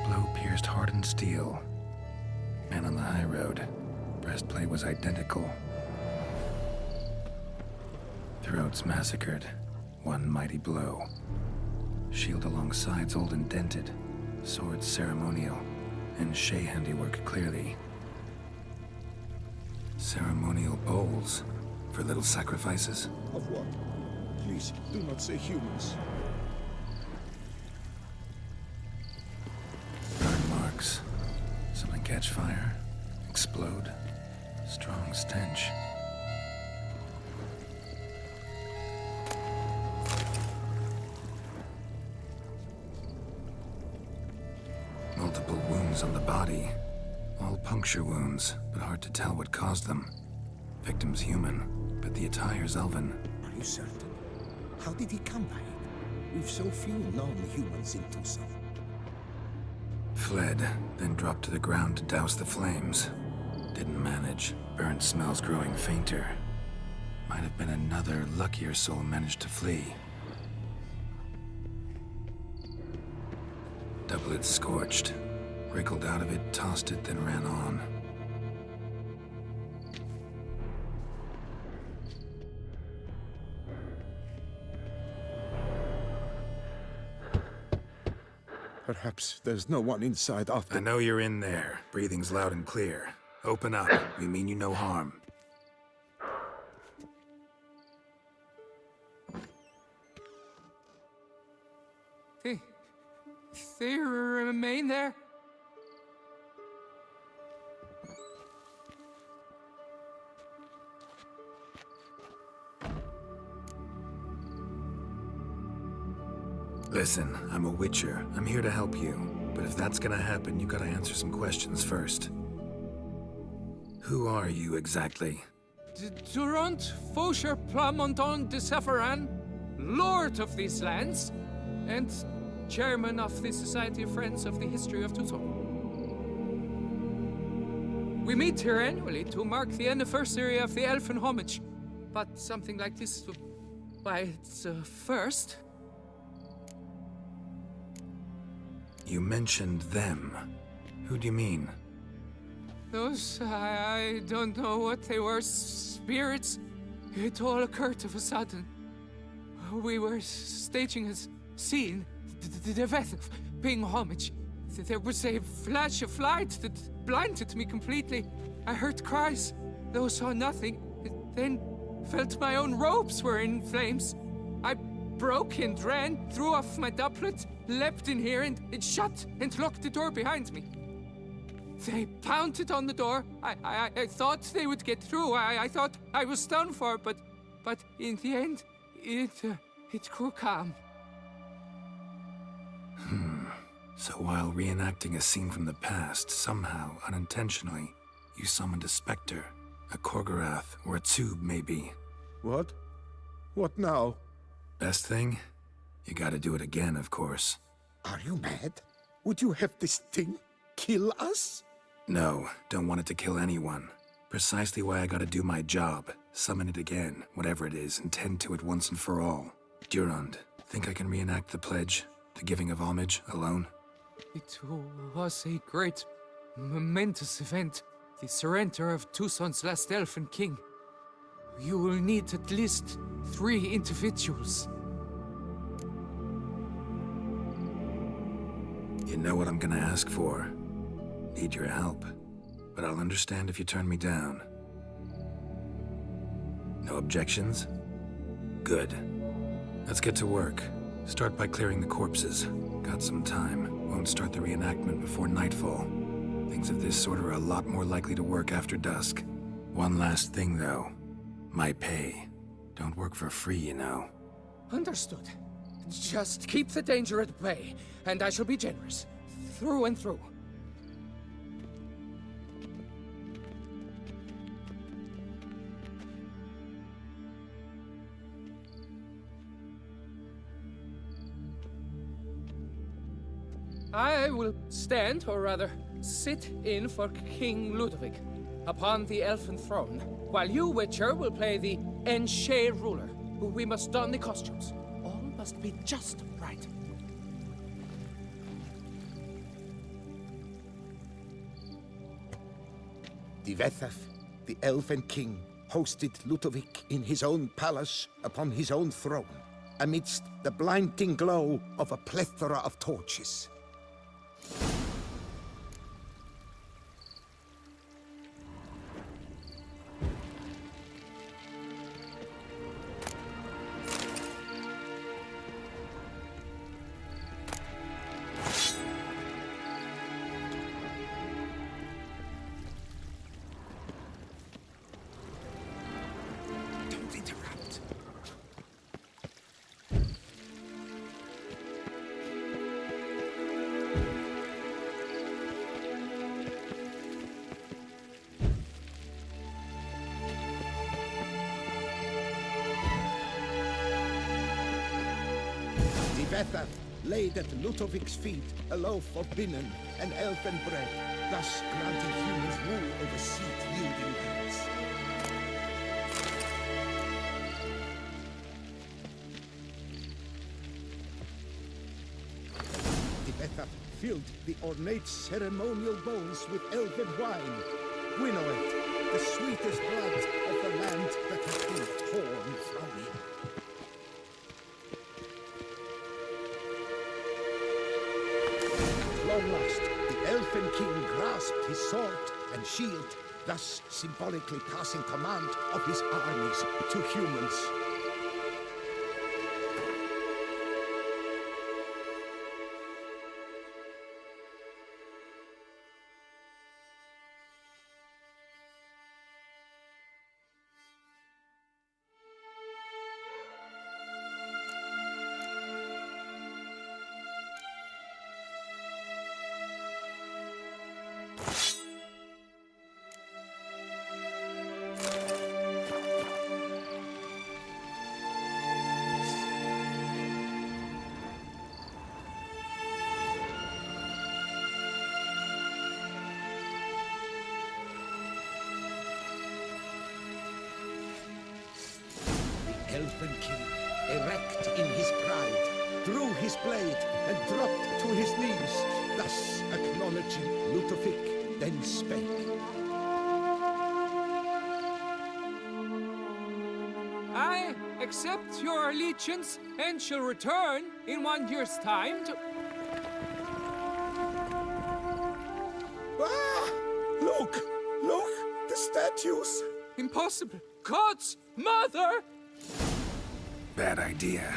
Blow pierced hardened steel. Man on the high road. Breastplate was identical. Throats massacred. One mighty blow. Shield along sides old and dented. Sword ceremonial. And Shay handiwork clearly. Ceremonial bowls for little sacrifices. Of what? Please, do not say humans. Burn marks. Something catch fire. Explode. Strong stench. Multiple wounds on the body. All puncture wounds, but hard to tell what caused them. Victim's human, but the attire's elven. Are you certain? How did he come by it? We've so few non-humans in Tucson. Fled, then dropped to the ground to douse the flames. Didn't manage. Burnt smells growing fainter. Might have been another luckier soul managed to flee. Doublet scorched. Wriggled out of it, tossed it, then ran on. Perhaps there's no one inside after... I know you're in there. Breathing's loud and clear. Open up. We mean you no harm. They remain there? Listen, I'm a Witcher. I'm here to help you. But if that's gonna happen, you gotta answer some questions first. Who are you exactly? Durant Faucher Plamondon de Sephiran, Lord of these lands, and Chairman of the Society of Friends of the History of Tucson. We meet here annually to mark the anniversary of the Elfin Homage, but something like this, why, it's a first. You mentioned them. Who do you mean? Those, I don't know what they were, spirits. It all occurred of a sudden. We were staging a scene, the death of paying homage. There was a flash of light that blinded me completely. I heard cries, though saw nothing. Then felt my own robes were in flames. I broke and ran, threw off my doublet, leapt in here and it shut and locked the door behind me. They pounded on the door. I thought they would get through. I thought I was done for, but in the end, it grew calm. So while reenacting a scene from the past, somehow, unintentionally, you summoned a specter, a Korgorath, or a tube, maybe. What? What now? Best thing? You gotta do it again, of course. Are you mad? Would you have this thing kill us? No, don't want it to kill anyone. Precisely why I gotta do my job. Summon it again, whatever it is, and tend to it once and for all. Durand, think I can reenact the pledge, the giving of homage, alone? It was a great, momentous event. The surrender of Tucson's last elfin king. You will need at least 3 individuals. You know what I'm gonna ask for. Need your help. But I'll understand if you turn me down. No objections? Good. Let's get to work. Start by clearing the corpses. Got some time. Won't start the reenactment before nightfall. Things of this sort are a lot more likely to work after dusk. One last thing, though. My pay. Don't work for free, you know. Understood. Just keep the danger at bay, and I shall be generous. Through and through. I will stand, or rather, sit in for King Ludovic upon the elfin throne, while you, Witcher, will play the Enshe ruler. We must don the costumes. All must be just right. Divethaf, the Elven King, hosted Ludovic in his own palace upon his own throne, amidst the blinding glow of a plethora of torches. Don't interrupt. Divethaf laid at Ludovic's feet a loaf of binnen and elfin bread, thus granting humans rule over seed-yielding lands. Divethaf filled the ornate ceremonial bowls with elven wine, Gwynnoeth, the sweetest blood of the land that has been torn from him. At long last, the Elfin King grasped his sword and shield, thus symbolically passing command of his armies to humans. Elfin King, erect in his pride, drew his blade and dropped to his knees, thus acknowledging Ludovic, then spake. I accept your allegiance and shall return in 1 year's time to... Ah! Look! Look! The statues! Impossible! God's mother! Bad idea.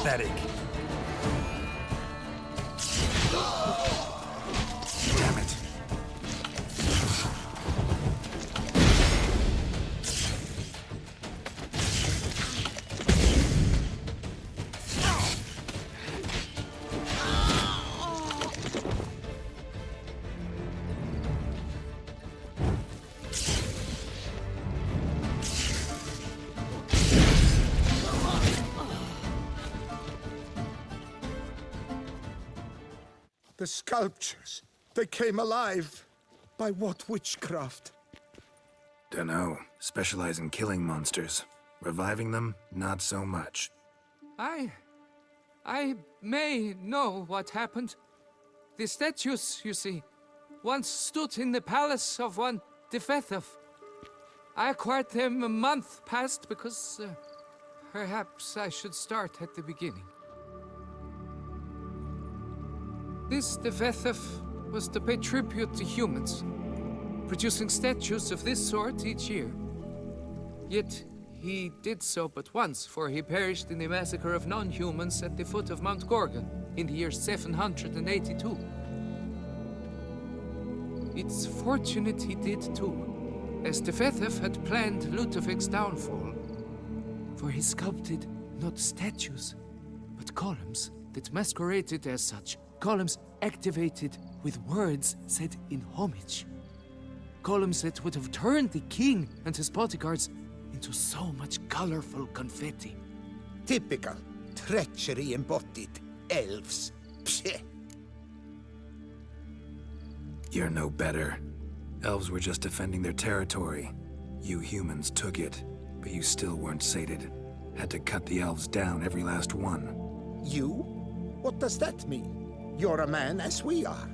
Pathetic. Damn it. The sculptures, they came alive. By what witchcraft? Dunno. Specialize in killing monsters. Reviving them, not so much. I may know what happened. The statues, you see, once stood in the palace of one Defethov. I acquired them a month past because perhaps I should start at the beginning. This Defethov was to pay tribute to humans, producing statues of this sort each year. Yet he did so but once, for he perished in the massacre of non-humans at the foot of Mount Gorgon in the year 782. It's fortunate he did too, as Defethov had planned Ludovic's downfall. For he sculpted not statues, but columns that masqueraded as such. Columns activated with words said in homage. Columns that would have turned the king and his bodyguards into so much colorful confetti. Typical. Treachery embodied. Elves. Psheh. You're no better. Elves were just defending their territory. You humans took it, but you still weren't sated. Had to cut the elves down, every last one. You? What does that mean? You're a man as we are.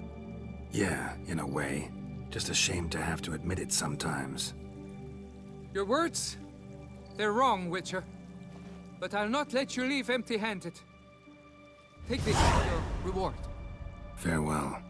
Yeah, in a way. Just ashamed to have to admit it sometimes. Your words? They're wrong, Witcher. But I'll not let you leave empty-handed. Take this as your reward. Farewell.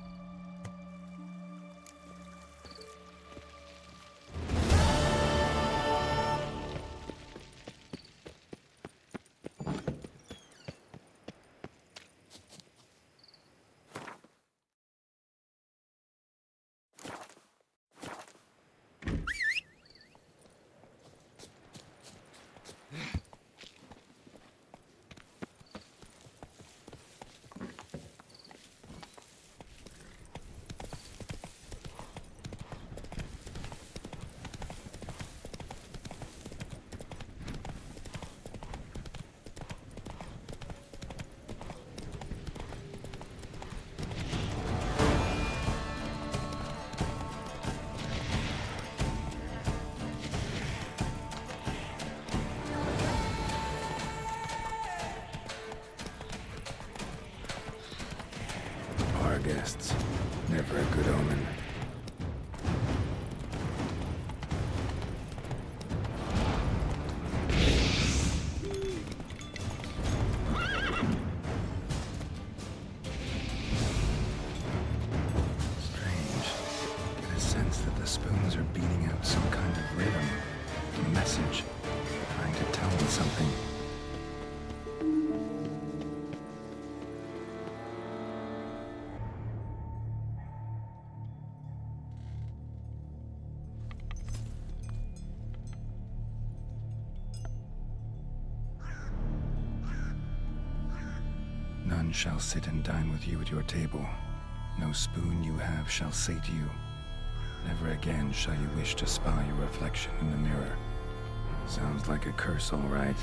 Guests. Never a good omen. Strange. Get a sense that the spoons are beating out some kind of rhythm. A message. Trying to tell me something. None shall sit and dine with you at your table. No spoon you have shall say to you, never again shall you wish to spy your reflection in the mirror. Sounds like a curse, all right.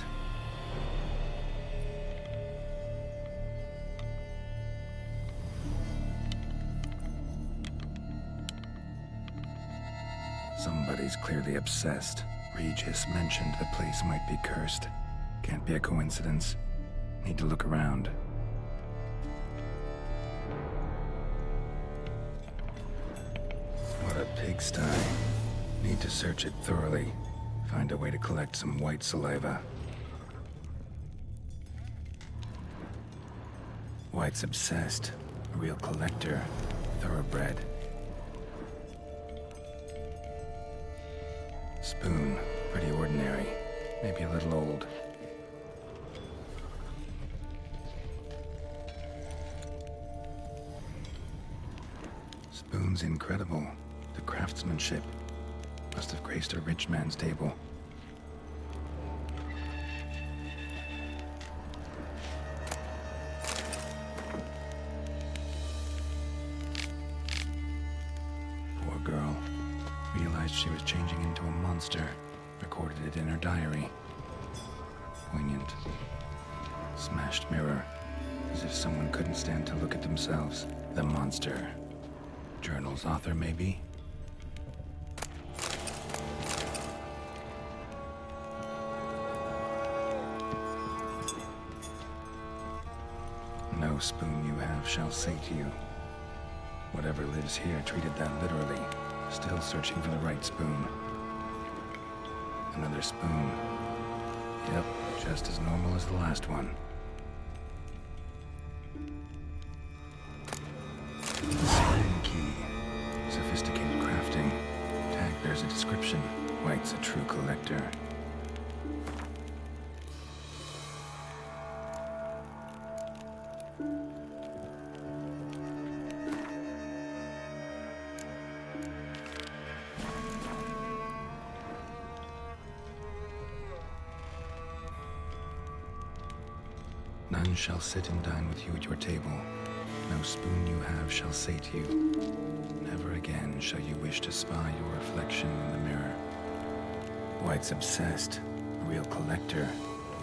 Somebody's clearly obsessed. Regis mentioned the place might be cursed. Can't be a coincidence. Need to look around. What a pigsty. Need to search it thoroughly. Find a way to collect some white saliva. White's obsessed. A real collector. Thoroughbred. Spoon. Pretty ordinary. Maybe a little old. incredible. The craftsmanship must have graced a rich man's table. Poor girl. Realized she was changing into a monster. Recorded it in her diary. Poignant. Smashed mirror. As if someone couldn't stand to look at themselves. The monster. Journal's author, maybe? No spoon you have shall sate you. Whatever lives here treated that literally. Still searching for the right spoon. Another spoon. Yep, just as normal as the last one. Spoon key. Sophisticated crafting. Tag bears a description. White's a true collector. None shall sit and dine with you at your table. No spoon you have shall sate you. Never again shall you wish to spy your reflection in the mirror. White's obsessed. A real collector.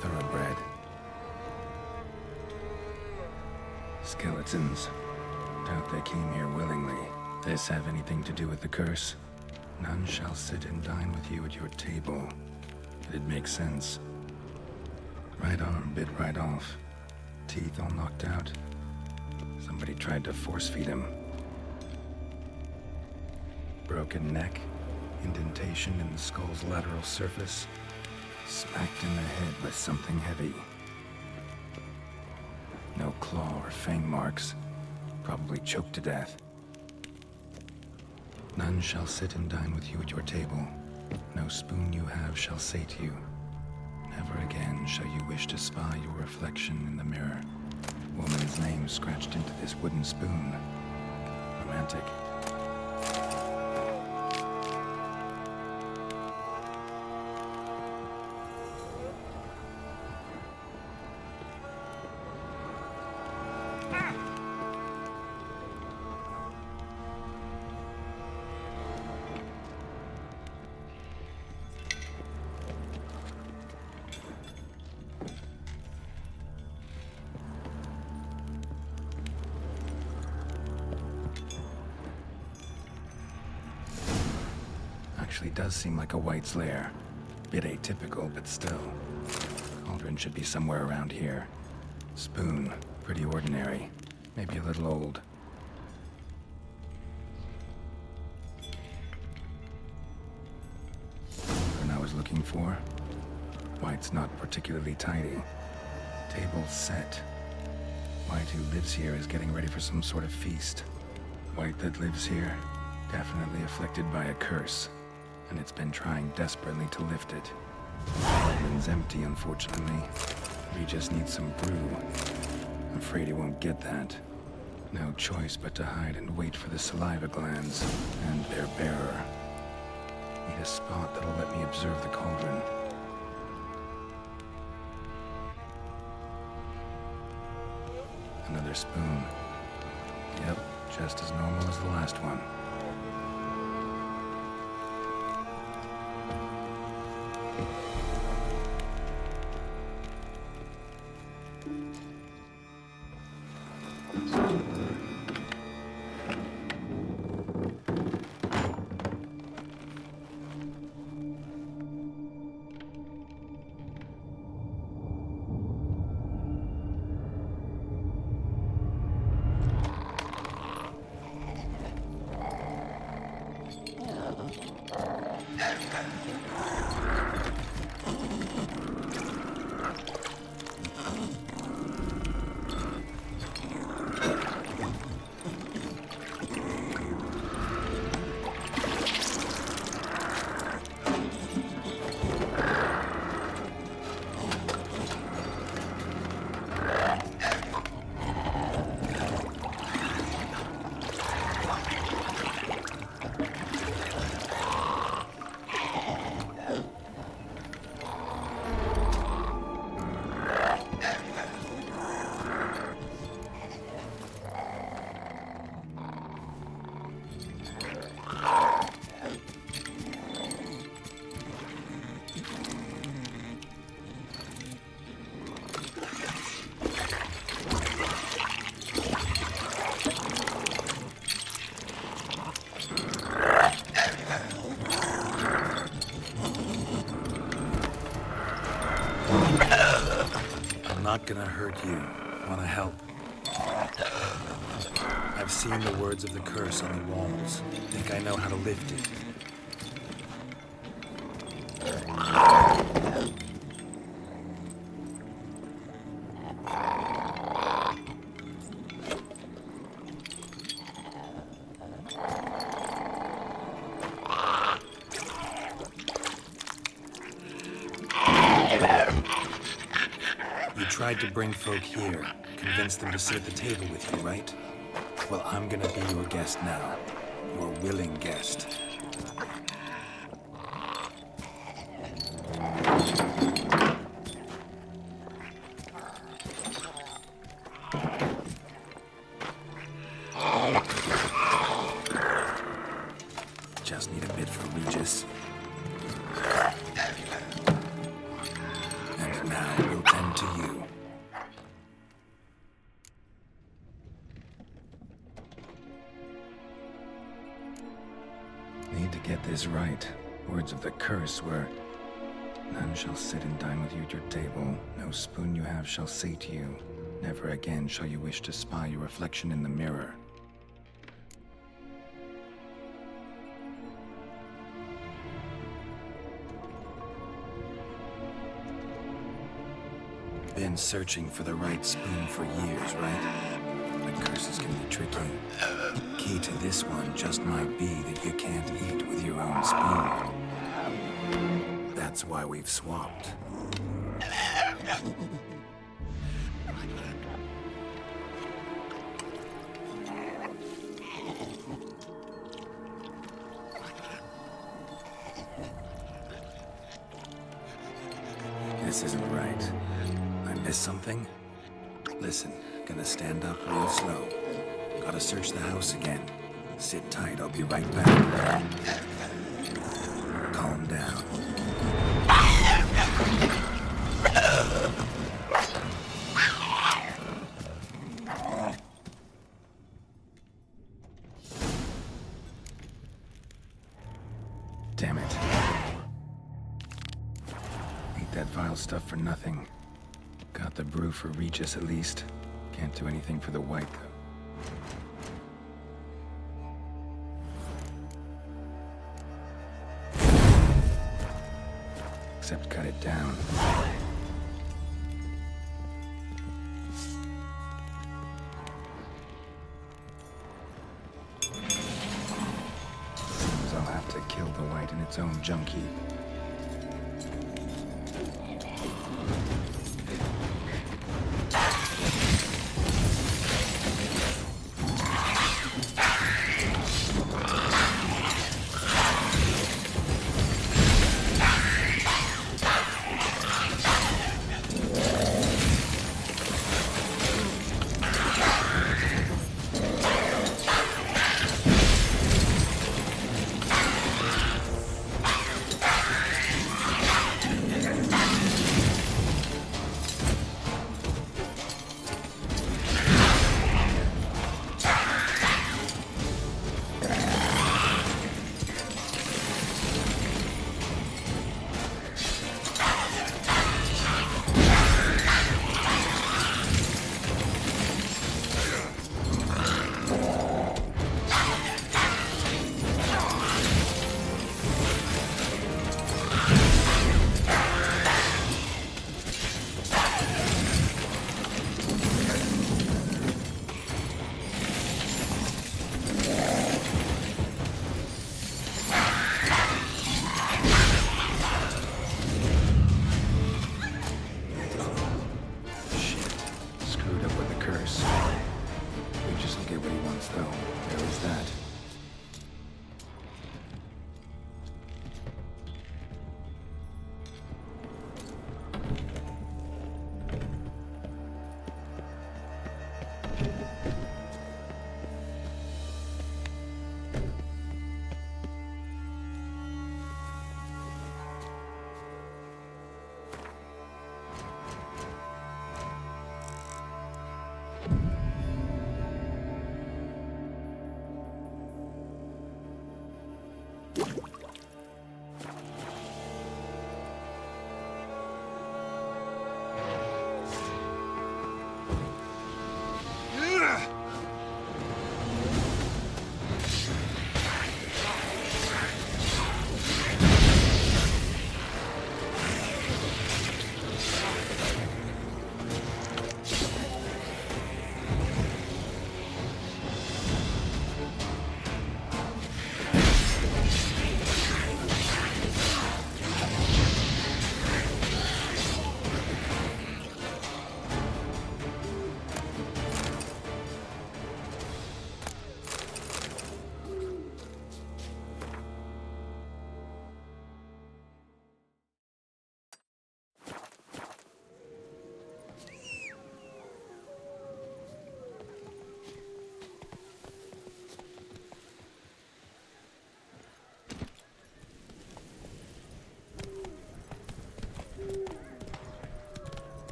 Thoroughbred. Skeletons. Doubt they came here willingly. This have anything to do with the curse? None shall sit and dine with you at your table. It'd make sense. Right arm bit right off. Teeth all knocked out. Somebody tried to force feed him. Broken neck. Indentation in the skull's lateral surface. Smacked in the head with something heavy. No claw or fang marks. Probably choked to death. None shall sit and dine with you at your table. No spoon you have shall sate you. Never again shall you wish to spy your reflection in the mirror. Woman's name scratched into this wooden spoon. Romantic. Actually does seem like a White's lair. Bit atypical, but still. Cauldron should be somewhere around here. Spoon, pretty ordinary. Maybe a little old. What I was looking for? White's not particularly tidy. Table's set. White who lives here is getting ready for some sort of feast. White that lives here, definitely afflicted by a curse. And it's been trying desperately to lift it. Cauldron's empty, unfortunately. We just need some brew. I'm afraid he won't get that. No choice but to hide and wait for the saliva glands and their bearer. Need a spot that'll let me observe the cauldron. Another spoon. Yep, just as normal as the last one. not gonna hurt you. Wanna help? I've seen the words of the curse on the walls. Think I know how to lift it. You tried to bring folk here, convince them to sit at the table with you, right? Well, I'm gonna be your guest now. Your willing guest. Just need a bit for Regis. And now we'll tend to you. Need to get this right. Words of the curse were, none shall sit and dine with you at your table. No spoon you have shall sate you. Never again shall you wish to spy your reflection in the mirror. Been searching for the right spoon for years, right? The curses can be tricky. Key to this one just might be that you can't eat with your own spoon. That's why we've swapped. This isn't right. I missed something? Listen, gonna stand up real slow. Gotta search the house again. Sit tight, I'll be right back. Calm down. Damn it. Ate that vile stuff for nothing. Got the brew for Regis at least. Can't do anything for the white, though. Except cut it down. Seems I'll have to kill the white in its own junk heap.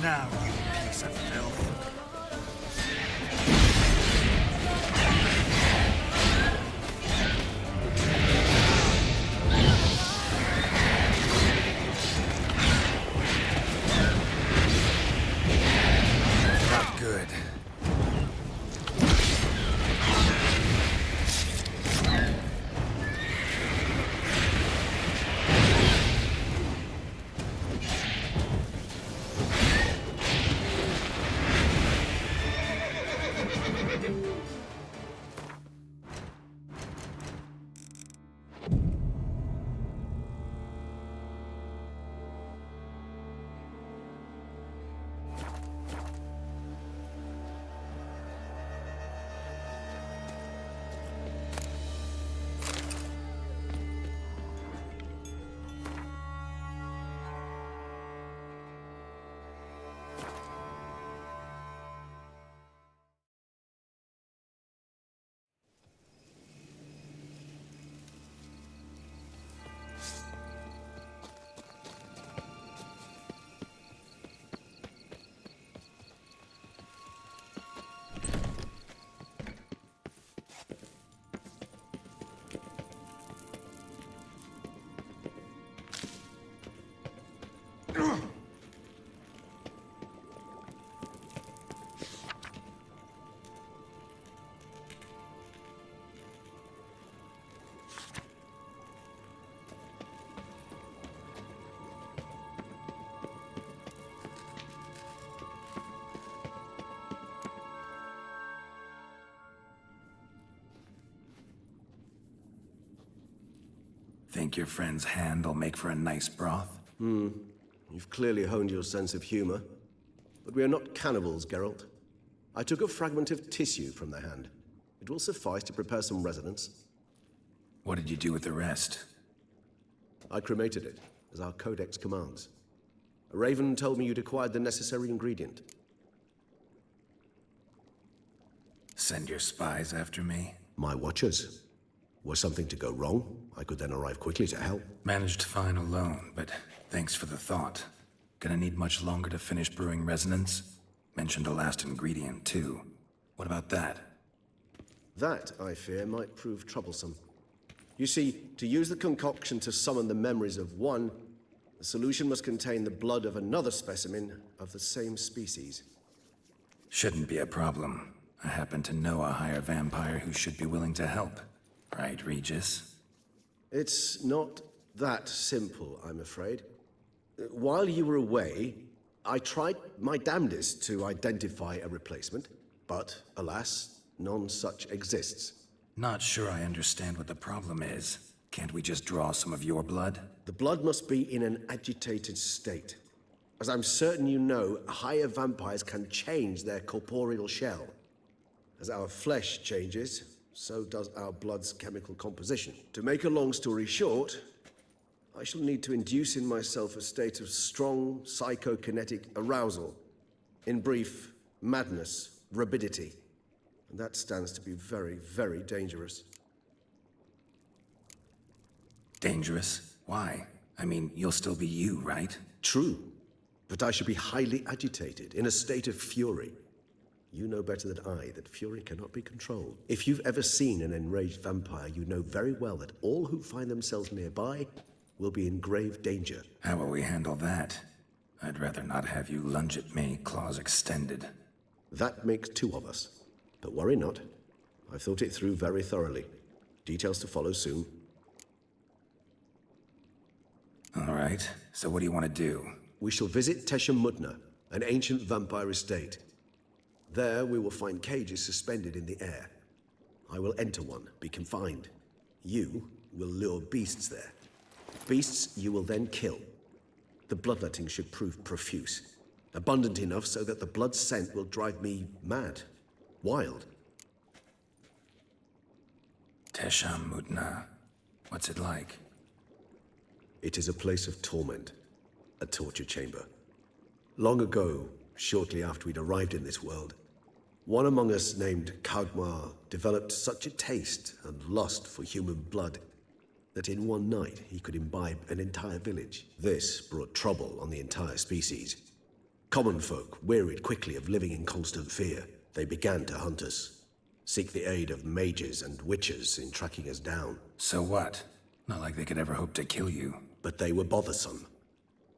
now, you piece of filth. Not good. Think your friend's hand will make for a nice broth? You've clearly honed your sense of humor. But we are not cannibals, Geralt. I took a fragment of tissue from the hand. It will suffice to prepare some resonance. What did you do with the rest? I cremated it, as our codex commands. A raven told me you'd acquired the necessary ingredient. Send your spies after me? My watchers. Were something to go wrong, I could then arrive quickly to help. Managed fine alone, but thanks for the thought. Gonna need much longer to finish brewing resonance? Mentioned a last ingredient, too. What about that? That, I fear, might prove troublesome. You see, to use the concoction to summon the memories of one, the solution must contain the blood of another specimen of the same species. Shouldn't be a problem. I happen to know a higher vampire who should be willing to help. Right, Regis? It's not that simple, I'm afraid. While you were away, I tried my damnedest to identify a replacement, but alas, none such exists. Not sure I understand what the problem is. Can't we just draw some of your blood? The blood must be in an agitated state. As I'm certain you know, higher vampires can change their corporeal shell. As our flesh changes, so does our blood's chemical composition. To make a long story short, I shall need to induce in myself a state of strong psychokinetic arousal. In brief, madness, rabidity. And that stands to be very, very dangerous. Dangerous? Why? I mean, you'll still be you, right? True. But I should be highly agitated, in a state of fury. You know better than I that fury cannot be controlled. If you've ever seen an enraged vampire, you know very well that all who find themselves nearby will be in grave danger. How will we handle that? I'd rather not have you lunge at me, claws extended. That makes two of us. But worry not. I've thought it through very thoroughly. Details to follow soon. All right, so what do you want to do? We shall visit Tesha Mudna, an ancient vampire estate. There we will find cages suspended in the air. I will enter one, be confined. You will lure beasts there. Beasts you will then kill. The bloodletting should prove profuse. Abundant enough so that the blood scent will drive me mad. Wild. Tesha Mudna. What's it like? It is a place of torment. A torture chamber. Long ago, shortly after we'd arrived in this world, one among us named Kagmar developed such a taste and lust for human blood that in one night he could imbibe an entire village. This brought trouble on the entire species. Common folk, wearied quickly of living in constant fear, they began to hunt us. Seek the aid of mages and witches in tracking us down. So what? Not like they could ever hope to kill you. But they were bothersome.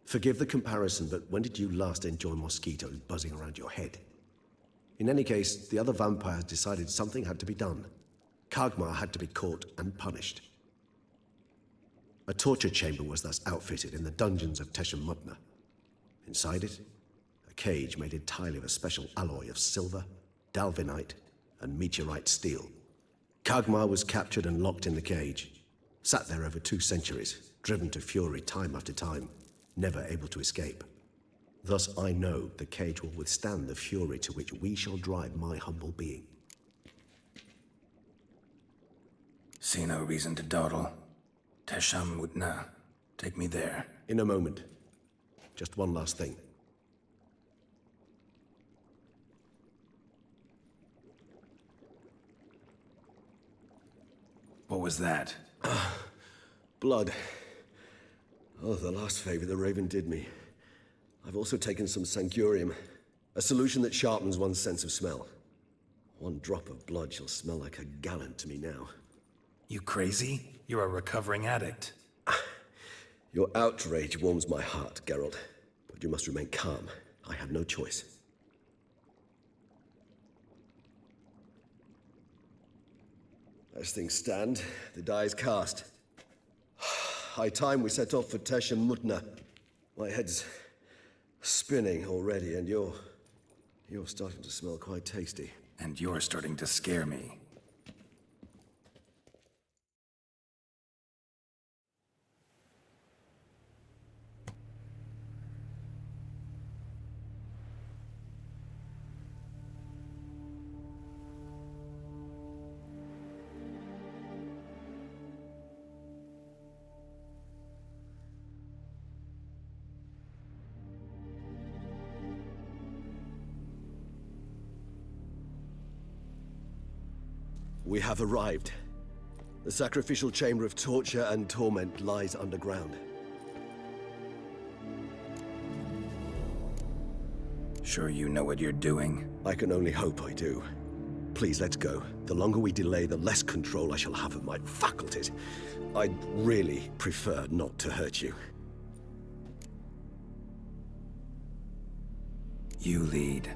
Forgive the comparison, but when did you last enjoy mosquitoes buzzing around your head? In any case, the other vampires decided something had to be done. Kagmar had to be caught and punished. A torture chamber was thus outfitted in the dungeons of Teshem Mutna. Inside it, a cage made entirely of a special alloy of silver, dalvinite, and meteorite steel. Kagmar was captured and locked in the cage. Sat there over 2 centuries, driven to fury time after time, never able to escape. Thus I know the cage will withstand the fury to which we shall drive my humble being. See no reason to dawdle. Teshem Mutna. Take me there. In a moment. Just one last thing. What was that? Blood. Oh, the last favor the Raven did me. I've also taken some Sancurium, a solution that sharpens one's sense of smell. 1 drop of blood shall smell like a gallon to me now. You crazy? You're a recovering addict. Your outrage warms my heart, Geralt. But you must remain calm. I have no choice. As things stand, the die is cast. High time we set off for Teshem Mutna. My head's spinning already, and you're starting to smell quite tasty. And you're starting to scare me. We have arrived. The sacrificial chamber of torture and torment lies underground. Sure you know what you're doing? I can only hope I do. Please, let's go. The longer we delay, the less control I shall have of my faculties. I'd really prefer not to hurt you. You lead.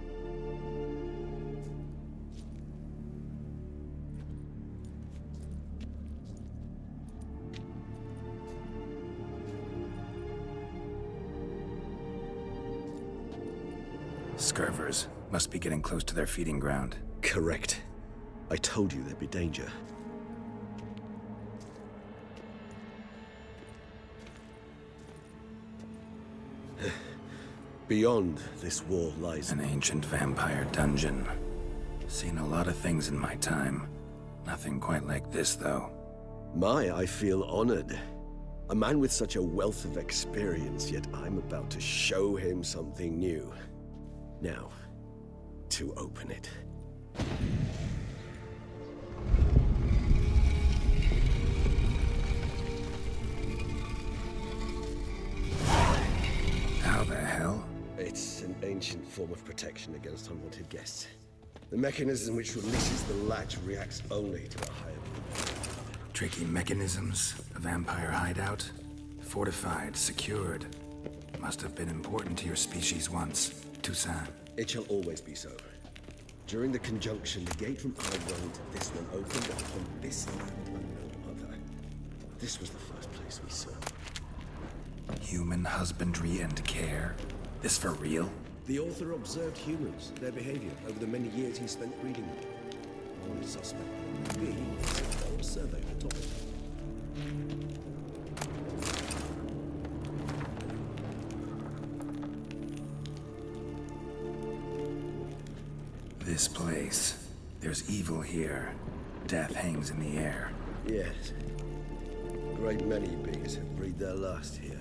Scurvers must be getting close to their feeding ground. Correct. I told you there'd be danger. Beyond this wall lies an ancient vampire dungeon. Seen a lot of things in my time. Nothing quite like this, though. I feel honored. A man with such a wealth of experience, yet I'm about to show him something new. Now, to open it. How the hell? It's an ancient form of protection against unwanted guests. The mechanism which releases the latch reacts only to a higher... Tricky mechanisms, a vampire hideout. Fortified, secured. Must have been important to your species once. Toussaint. It shall always be so. During the conjunction, the gate from our world to this one opened upon this land and no other. This was the first place we saw. Human husbandry and care. This for real? The author observed humans, their behavior, over the many years he spent reading them. Only suspect that we will survey the topic. This place. There's evil here. Death hangs in the air. Yes. A great many beings have breathed their last here.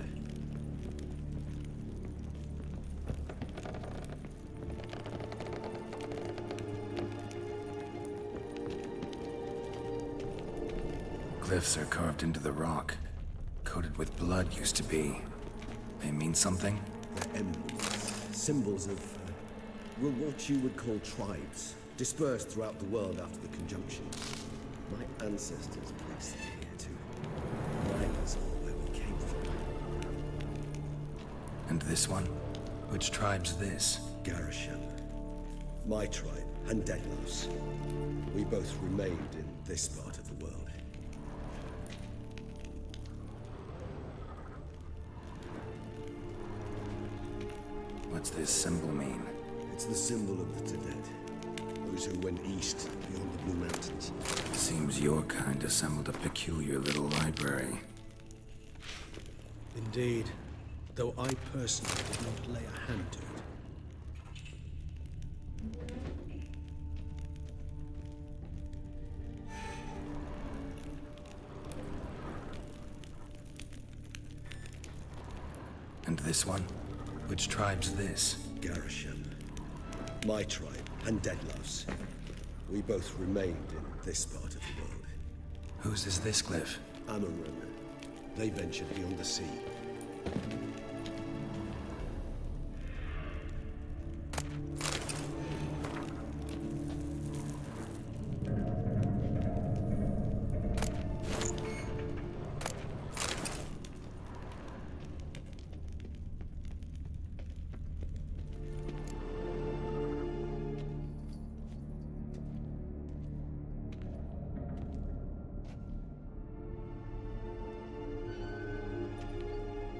Glyphs are carved into the rock. Coated with blood used to be. They mean something? They're emblems, symbols of, well, what you would call tribes, dispersed throughout the world after the conjunction. My ancestors placed them here too. Mine is all where we came from. And this one? Which tribe's this? Garisham. My tribe, and Dedlos. We both remained in this part of the world. What's this symbol mean? It's the symbol of the Tedet. Those who went east beyond the Blue Mountains. Seems your kind assembled a peculiar little library. Indeed. Though I personally did not lay a hand to it. And this one? Which tribe's this? Garisham. My tribe, and Dedlos. We both remained in this part of the world. Whose is this cliff? Amarun. They ventured beyond the sea.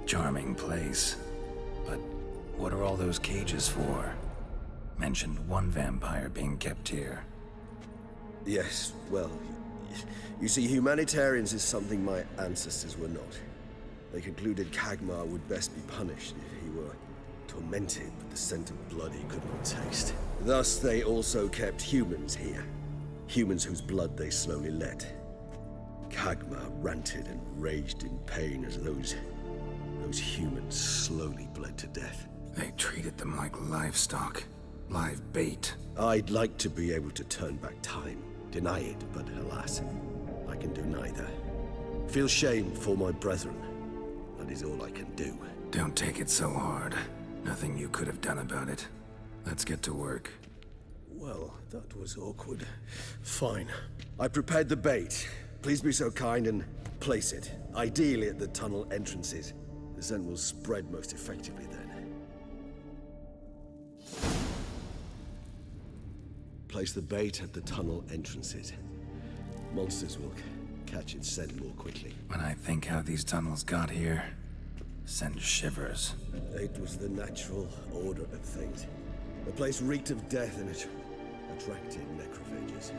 Charming place. But what are all those cages for? Mentioned one vampire being kept here. Yes, well, you see, humanitarians is something my ancestors were not. They concluded Kagmar would best be punished if he were tormented with the scent of blood he could not taste. Thus, they also kept humans here. Humans whose blood they slowly let. Kagmar ranted and raged in pain as those humans slowly bled to death. They treated them like livestock. Live bait. I'd like to be able to turn back time. Deny it, but alas, I can do neither. Feel shame for my brethren. That is all I can do. Don't take it so hard. Nothing you could have done about it. Let's get to work. Well, that was awkward. Fine. I prepared the bait. Please be so kind and place it. Ideally at the tunnel entrances. The scent will spread most effectively then. Place the bait at the tunnel entrances. Monsters will catch its scent more quickly. When I think how these tunnels got here, send shivers. It was the natural order of things. The place reeked of death and it attracted necrophages.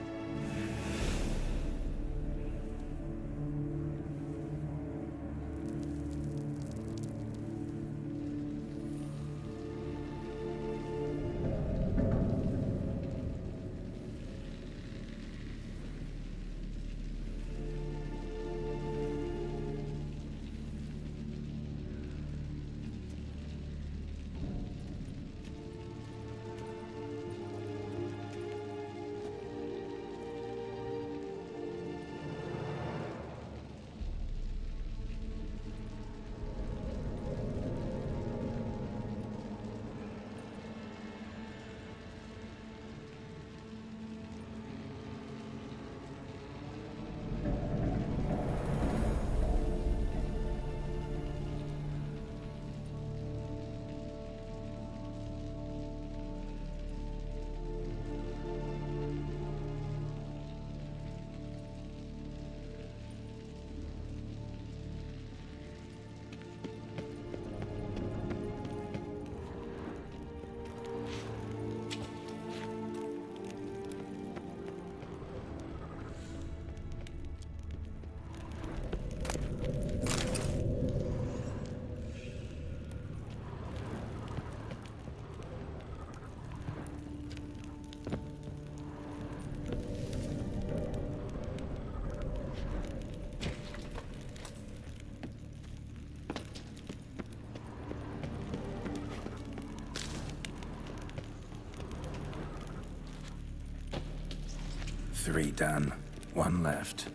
Three done. One left.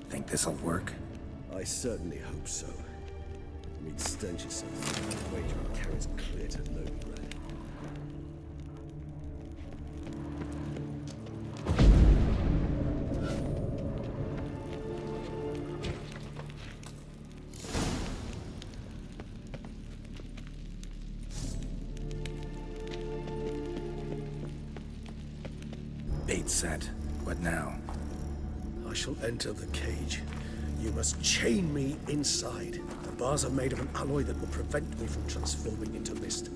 Think this'll work? I certainly hope so. I mean, stench is something. Wager it carries clear to Novigrad. It's set. What now? I shall enter the cage. You must chain me inside. The bars are made of an alloy that will prevent me from transforming into mist.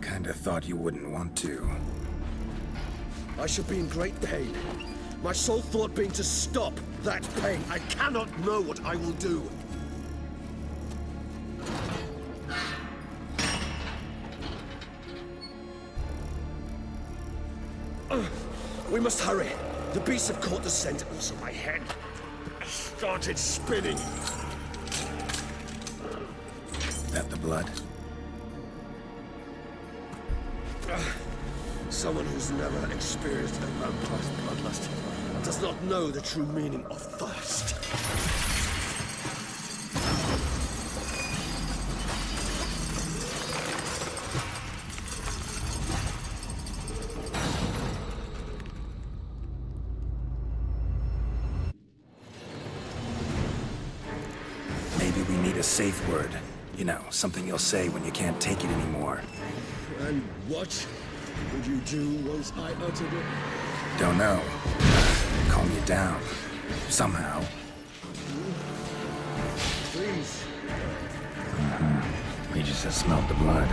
Kinda thought you wouldn't want to. I shall be in great pain. My sole thought being to stop that pain. I cannot know what I will do. We must hurry. The beasts have caught the scent. Also, my head started spinning. That the blood? Someone who's never experienced a vampire's bloodlust does not know the true meaning of thirst. Maybe we need a safe word. You know, something you'll say when you can't take it anymore. And what would you do once I uttered it? Don't know. Calm you down. Somehow. Please. We just have smelled the blood.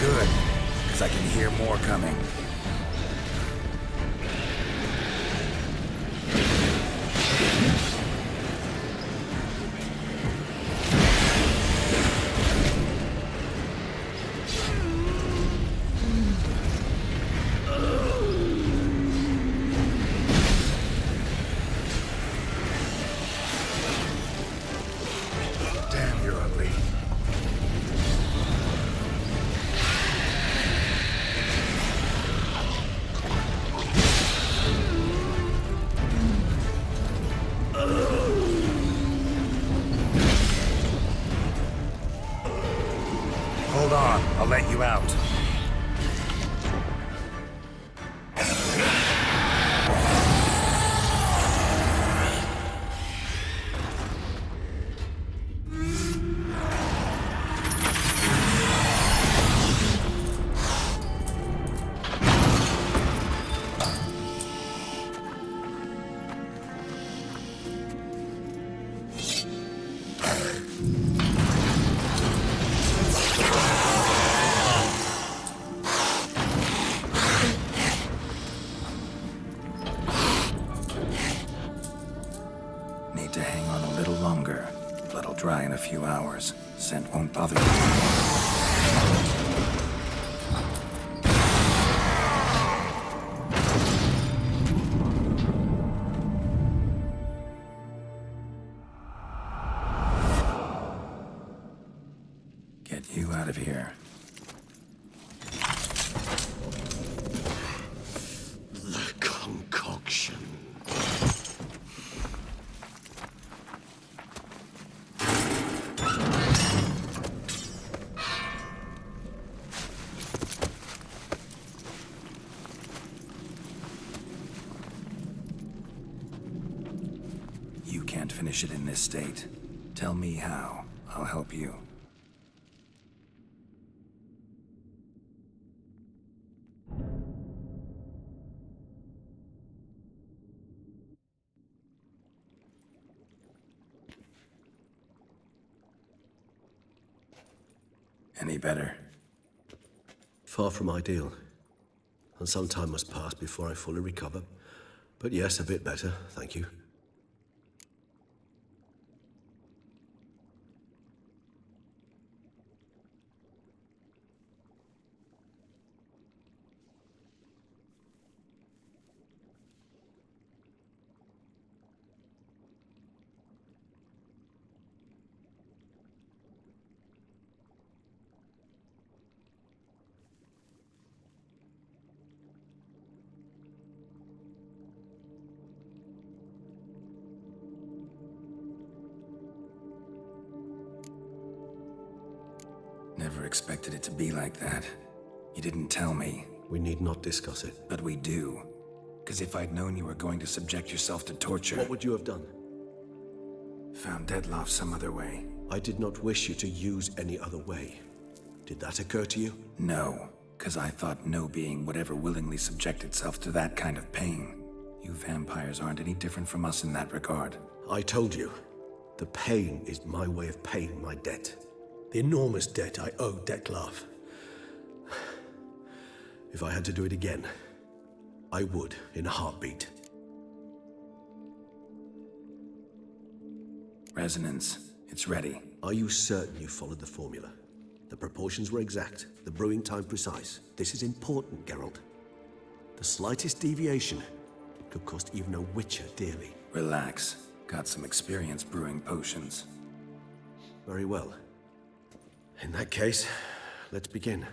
Good, because I can hear more coming. Damn, you're ugly. Hold on, I'll let you out. Need to hang on a little longer. Blood'll dry in a few hours. Scent won't bother you. Get you out of here. The concoction. You can't finish it in this state. Tell me how. I'll help you. Any better? Far from ideal. And some time must pass before I fully recover. But yes, a bit better, thank you. never expected it to be like that. You didn't tell me. We need not discuss it. But we do. Because if I'd known you were going to subject yourself to torture... What would you have done? Found Dettlaff some other way. I did not wish you to use any other way. Did that occur to you? No, because I thought no being would ever willingly subject itself to that kind of pain. You vampires aren't any different from us in that regard. I told you, the pain is my way of paying my debt. The enormous debt I owe Dettlaff. If I had to do it again, I would in a heartbeat. Resonance. It's ready. Are you certain you followed the formula? The proportions were exact, the brewing time precise. This is important, Geralt. The slightest deviation could cost even a Witcher dearly. Relax. Got some experience brewing potions. Very well. In that case, let's begin.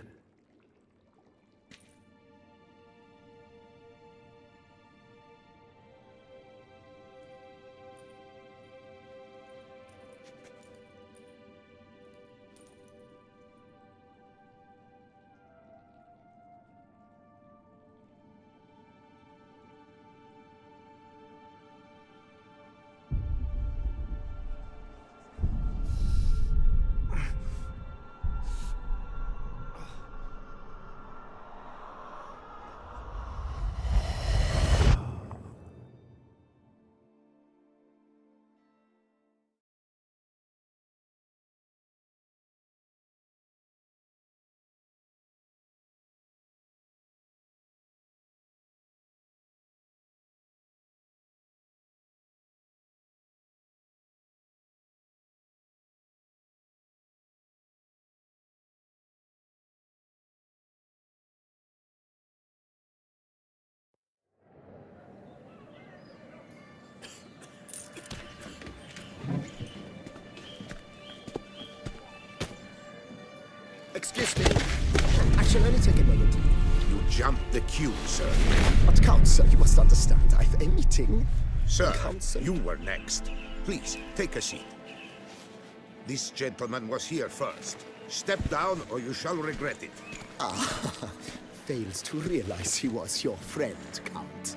Excuse me. I shall only take a moment. You jumped the queue, sir. But Council, you must understand, I've a meeting. Sir, Council. you were next. Please, take a seat. This gentleman was here first. Step down or you shall regret it. Ah, fails to realize he was your friend, Count.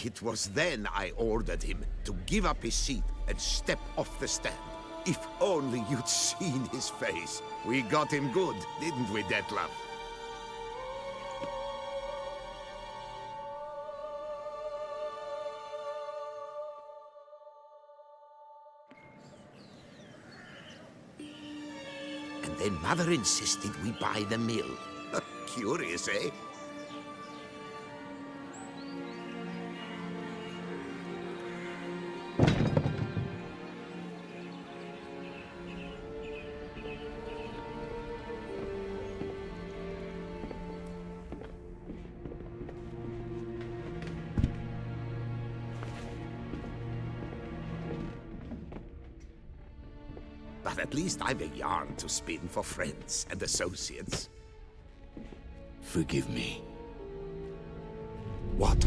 It was then I ordered him to give up his seat and step off the stand. If only you'd seen his face. We got him good, didn't we, Dettlaff? And then Mother insisted we buy the mill. Curious, eh? But at least I've a yarn to spin for friends and associates. Forgive me. What?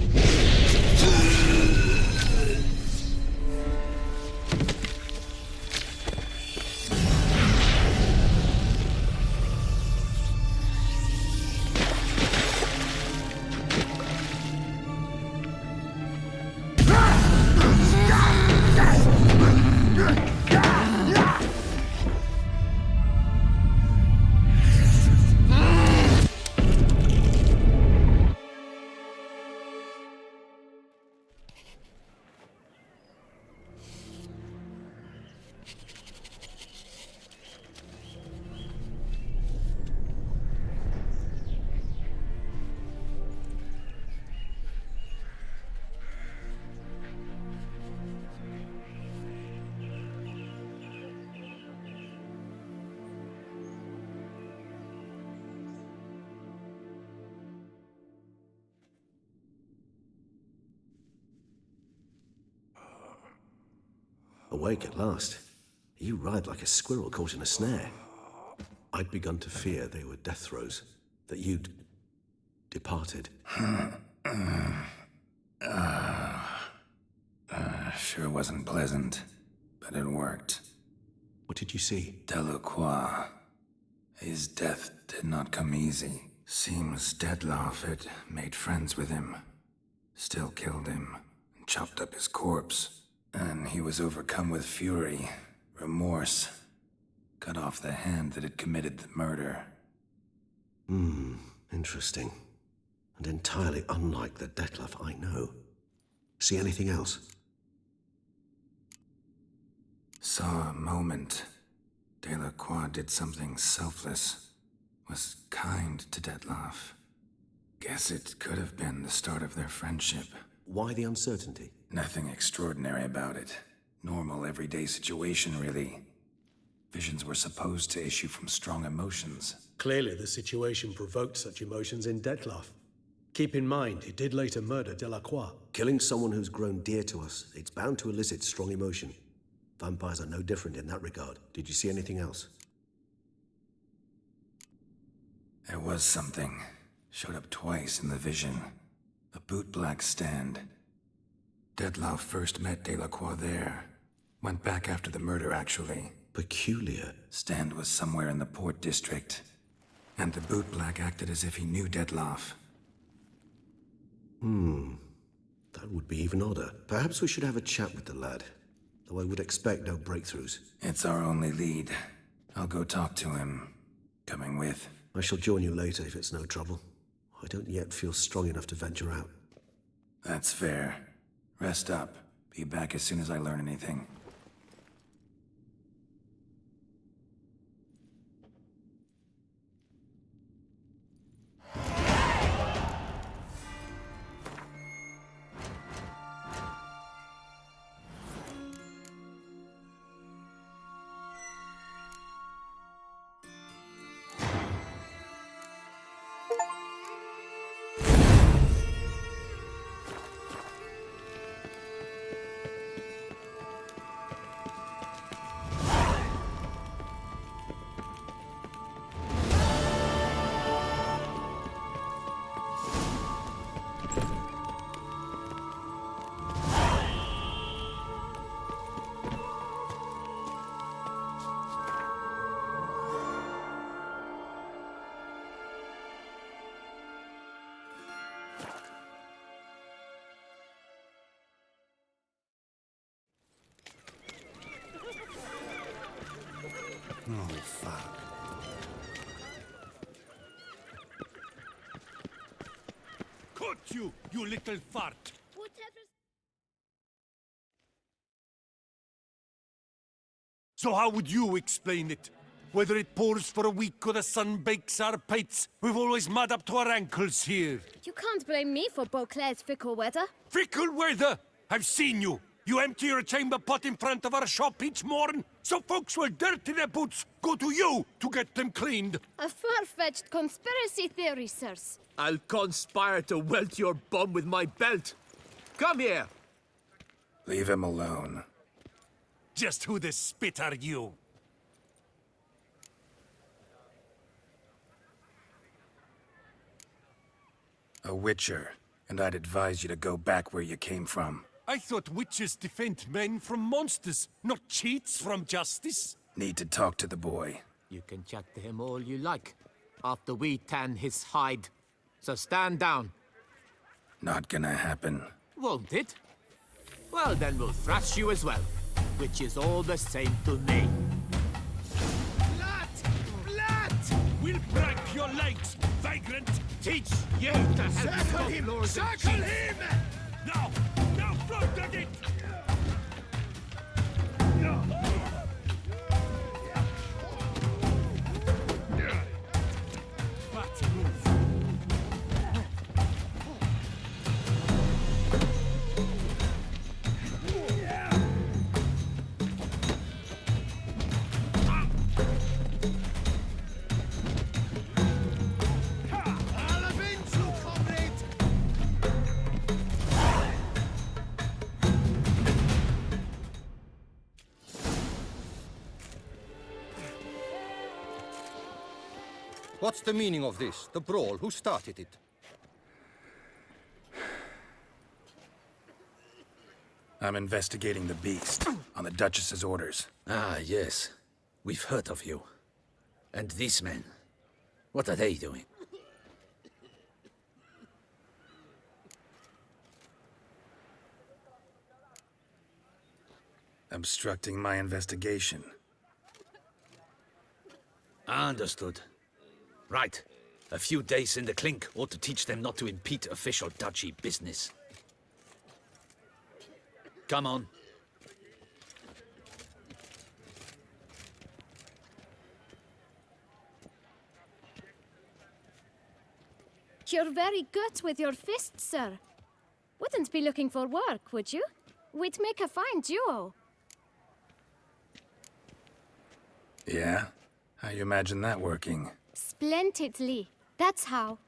Awake at last. You writhed like a squirrel caught in a snare. I'd begun to fear they were death throes, that you'd departed. Sure wasn't pleasant, but it worked. What did you see? Delacroix. His death did not come easy. Seems Dettlaff had made friends with him. Still killed him, and chopped up his corpse. And he was overcome with fury, remorse. Cut off the hand that had committed the murder. Interesting. And entirely unlike the Dettlaff I know. See anything else? Saw a moment. Delacroix did something selfless. Was kind to Dettlaff. Guess it could have been the start of their friendship. Why the uncertainty? Nothing extraordinary about it. Normal, everyday situation, really. Visions were supposed to issue from strong emotions. Clearly, the situation provoked such emotions in Dettlaff. Keep in mind, he did later murder Delacroix. Killing someone who's grown dear to us, it's bound to elicit strong emotion. Vampires are no different in that regard. Did you see anything else? There was something. Showed up twice in the vision. A bootblack stand. Dettlaff first met Delacroix there. Went back after the murder, actually. Peculiar. Stand was somewhere in the Port District. And the bootblack acted as if he knew Dettlaff. That would be even odder. Perhaps we should have a chat with the lad. Though I would expect no breakthroughs. It's our only lead. I'll go talk to him. Coming with? I shall join you later if it's no trouble. I don't yet feel strong enough to venture out. That's fair. Rest up. Be back as soon as I learn anything. Oh, fuck. Caught you, you little fart! So how would you explain it? Whether it pours for a week or the sun bakes our pates, we've always mud up to our ankles here. You can't blame me for Beauclair's fickle weather. Fickle weather? I've seen you. You empty your chamber pot in front of our shop each morn, so folks will dirty their boots, go to you to get them cleaned. A far-fetched conspiracy theory, sirs. I'll conspire to welt your bum with my belt. Come here. Leave him alone. Just who the spit are you? A witcher, and I'd advise you to go back where you came from. I thought witches defend men from monsters, not cheats from justice. Need to talk to the boy. You can chat to him all you like, after we tan his hide. So stand down. Not gonna happen. Won't it? Well, then we'll thrash you as well, which is all the same to me. Blood! Blood! We'll break your legs, vagrant! Teach you to help Circle him! Circle him! Now! Now, front it! What's the meaning of this? The brawl? Who started it? I'm investigating the beast, on the Duchess's orders. Ah, yes. We've heard of you. And these men, what are they doing? Obstructing my investigation. Understood. Right. A few days in the clink ought to teach them not to impede official duchy business. Come on. You're very good with your fists, sir. Wouldn't be looking for work, would you? We'd make a fine duo. Yeah? How you imagine that working? Splendidly. That's how.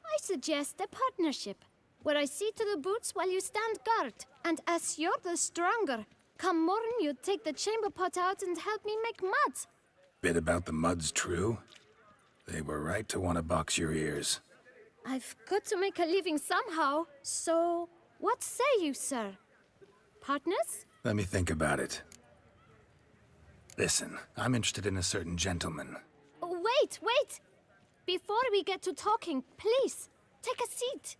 I suggest a partnership, where I see to the boots while you stand guard. And as you're the stronger, come morn you take the chamber pot out and help me make mud. Bit about the mud's true? They were right to want to box your ears. I've got to make a living somehow, so what say you, sir? Partners? Let me think about it. Listen, I'm interested in a certain gentleman. Wait, wait! Before we get to talking, please, take a seat.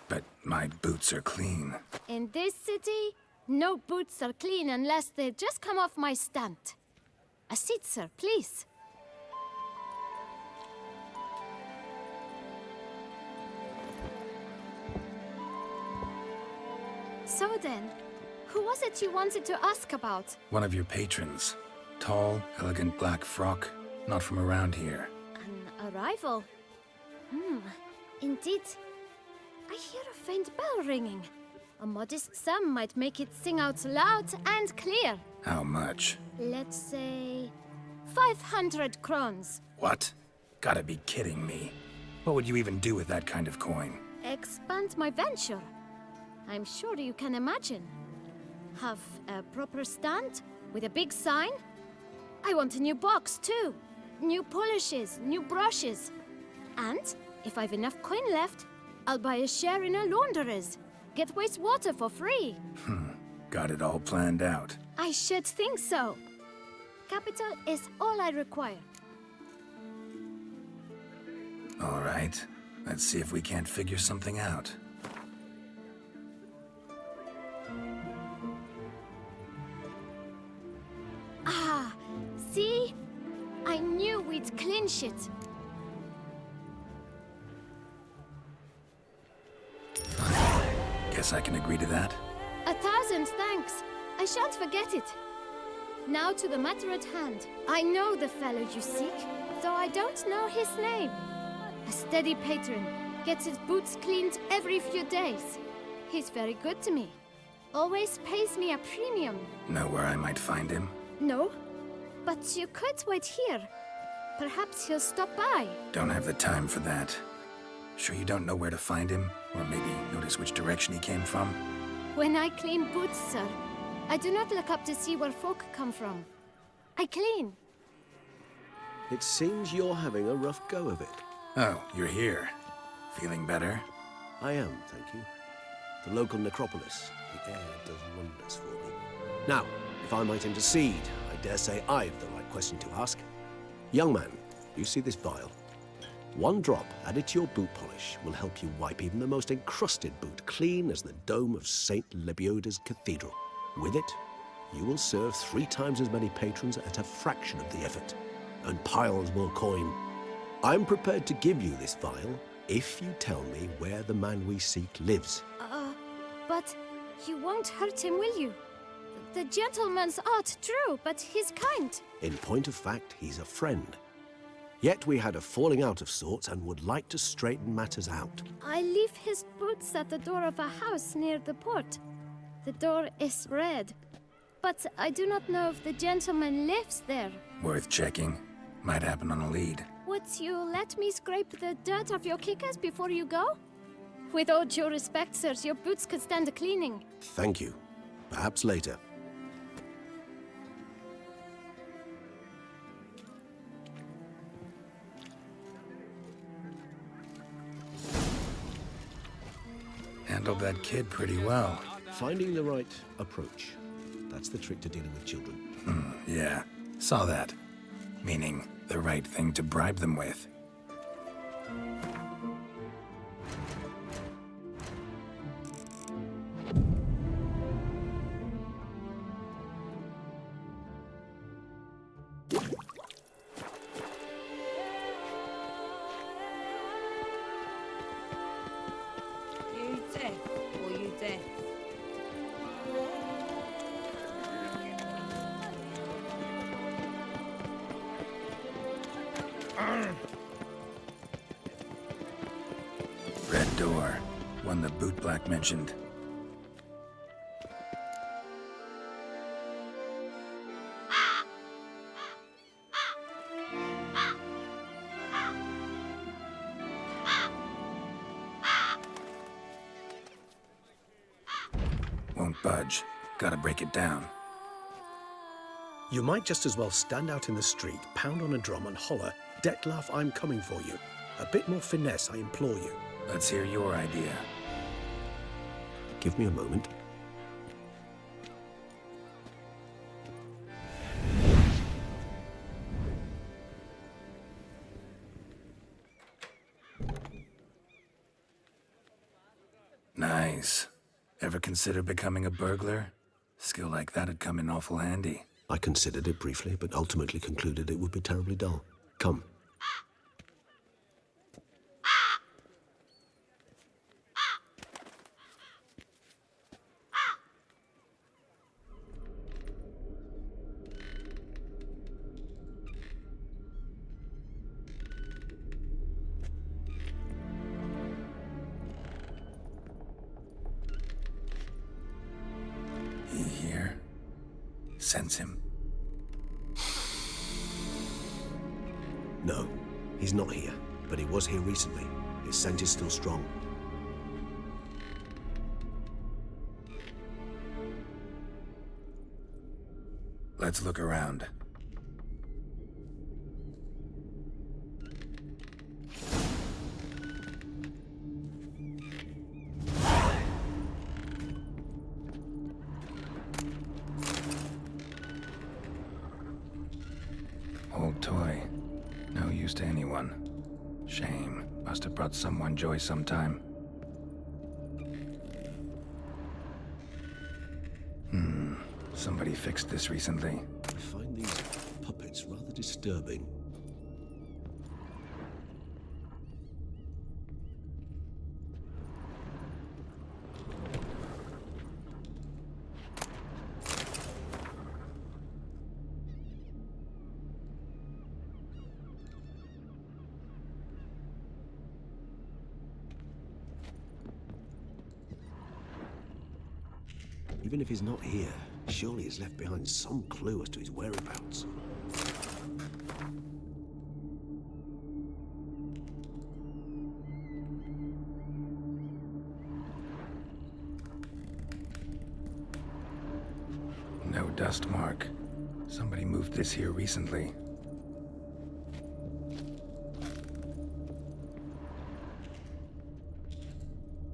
But my boots are clean. In this city, no boots are clean unless they just come off my stand. A seat, sir, please. So then, who was it you wanted to ask about? One of your patrons. Tall, elegant black frock. Not from around here. An arrival? Indeed. I hear a faint bell ringing. A modest sum might make it sing out loud and clear. How much? Let's say 500 crowns. What? Gotta be kidding me. What would you even do with that kind of coin? Expand my venture. I'm sure you can imagine. Have a proper stand with a big sign. I want a new box too. New polishes, new brushes. And if I've enough coin left, I'll buy a share in a launderer's. Get wastewater for free. Got it all planned out. I should think so. Capital is all I require. All right. Let's see if we can't figure something out. Ah, see? I knew we'd clinch it. Guess I can agree to that. 1,000 thanks. I shan't forget it. Now to the matter at hand. I know the fellow you seek, though I don't know his name. A steady patron, gets his boots cleaned every few days. He's very good to me. Always pays me a premium. Know where I might find him? No, but you could wait here. Perhaps he'll stop by. Don't have the time for that. Sure you don't know where to find him? Or maybe notice which direction he came from? When I clean boots, sir, I do not look up to see where folk come from. I clean. It seems you're having a rough go of it. Oh, you're here. Feeling better? I am, thank you. The local necropolis. The air does wonders for me. Now, if I might intercede, I dare say I've the right question to ask. Young man, you see this vial? One drop added to your boot polish will help you wipe even the most encrusted boot clean as the dome of St. Lebioda's Cathedral. With it, you will serve 3 times as many patrons at a fraction of the effort, and piles more coin. I'm prepared to give you this vial if you tell me where the man we seek lives. But you won't hurt him, will you? The gentleman's art, true, but he's kind. In point of fact, he's a friend. Yet we had a falling out of sorts and would like to straighten matters out. I leave his boots at the door of a house near the port. The door is red, but I do not know if the gentleman lives there. Worth checking. Might happen on a lead. Would you let me scrape the dirt off your kickers before you go? With all due respect, sirs, your boots could stand a cleaning. Thank you. Perhaps later. handled that kid pretty well. Finding the right approach. That's the trick to dealing with children. Yeah, saw that. Meaning, the right thing to bribe them with. Red door. One the bootblack mentioned. Won't budge. Gotta break it down. You might just as well stand out in the street, pound on a drum and holler, "Dettlaff, I'm coming for you." A bit more finesse, I implore you. Let's hear your idea. Give me a moment. Nice. Ever consider becoming a burglar? Skill like that'd come in awful handy. I considered it briefly, but ultimately concluded it would be terribly dull. Come. He here? Sense him. No, he's not here, but he was here recently. His scent is still strong. Let's look around. Old toy. No use to anyone. Shame. Must have brought someone joy sometime. Somebody fixed this recently. I find these puppets rather disturbing. Even if he's not here, surely he's left behind some clue as to his whereabouts. No dust mark. Somebody moved this here recently.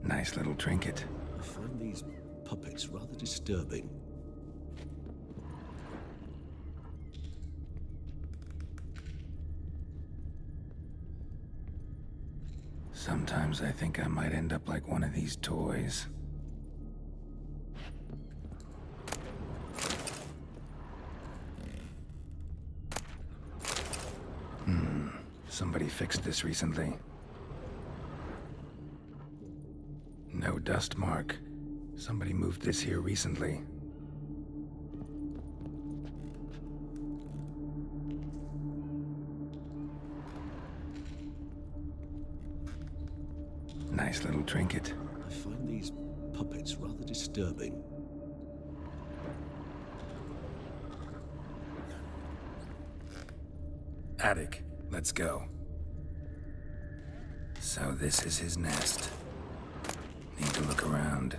Nice little trinket. I find these puppets rather disturbing. Sometimes I think I might end up like one of these toys. Somebody fixed this recently. No dust mark. Somebody moved this here recently. Nice little trinket. I find these puppets rather disturbing. Attic, let's go. So this is his nest. Need to look around.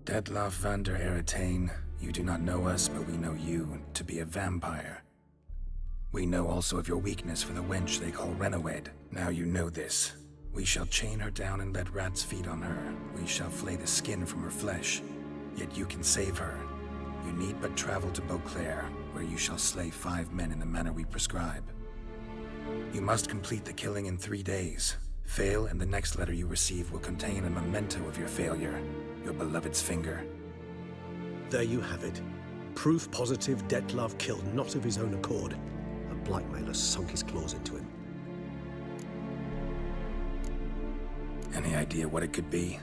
Dettlaff van der Eretain, you do not know us, but we know you to be a vampire. We know also of your weakness for the wench they call Renawed. Now you know this. We shall chain her down and let rats feed on her. We shall flay the skin from her flesh. Yet you can save her. You need but travel to Beauclair, where you shall slay 5 men in the manner we prescribe. You must complete the killing in 3 days. Fail, and the next letter you receive will contain a memento of your failure, your beloved's finger. There you have it. Proof positive Dettlaff killed not of his own accord. A blackmailer sunk his claws into him. Any idea what it could be?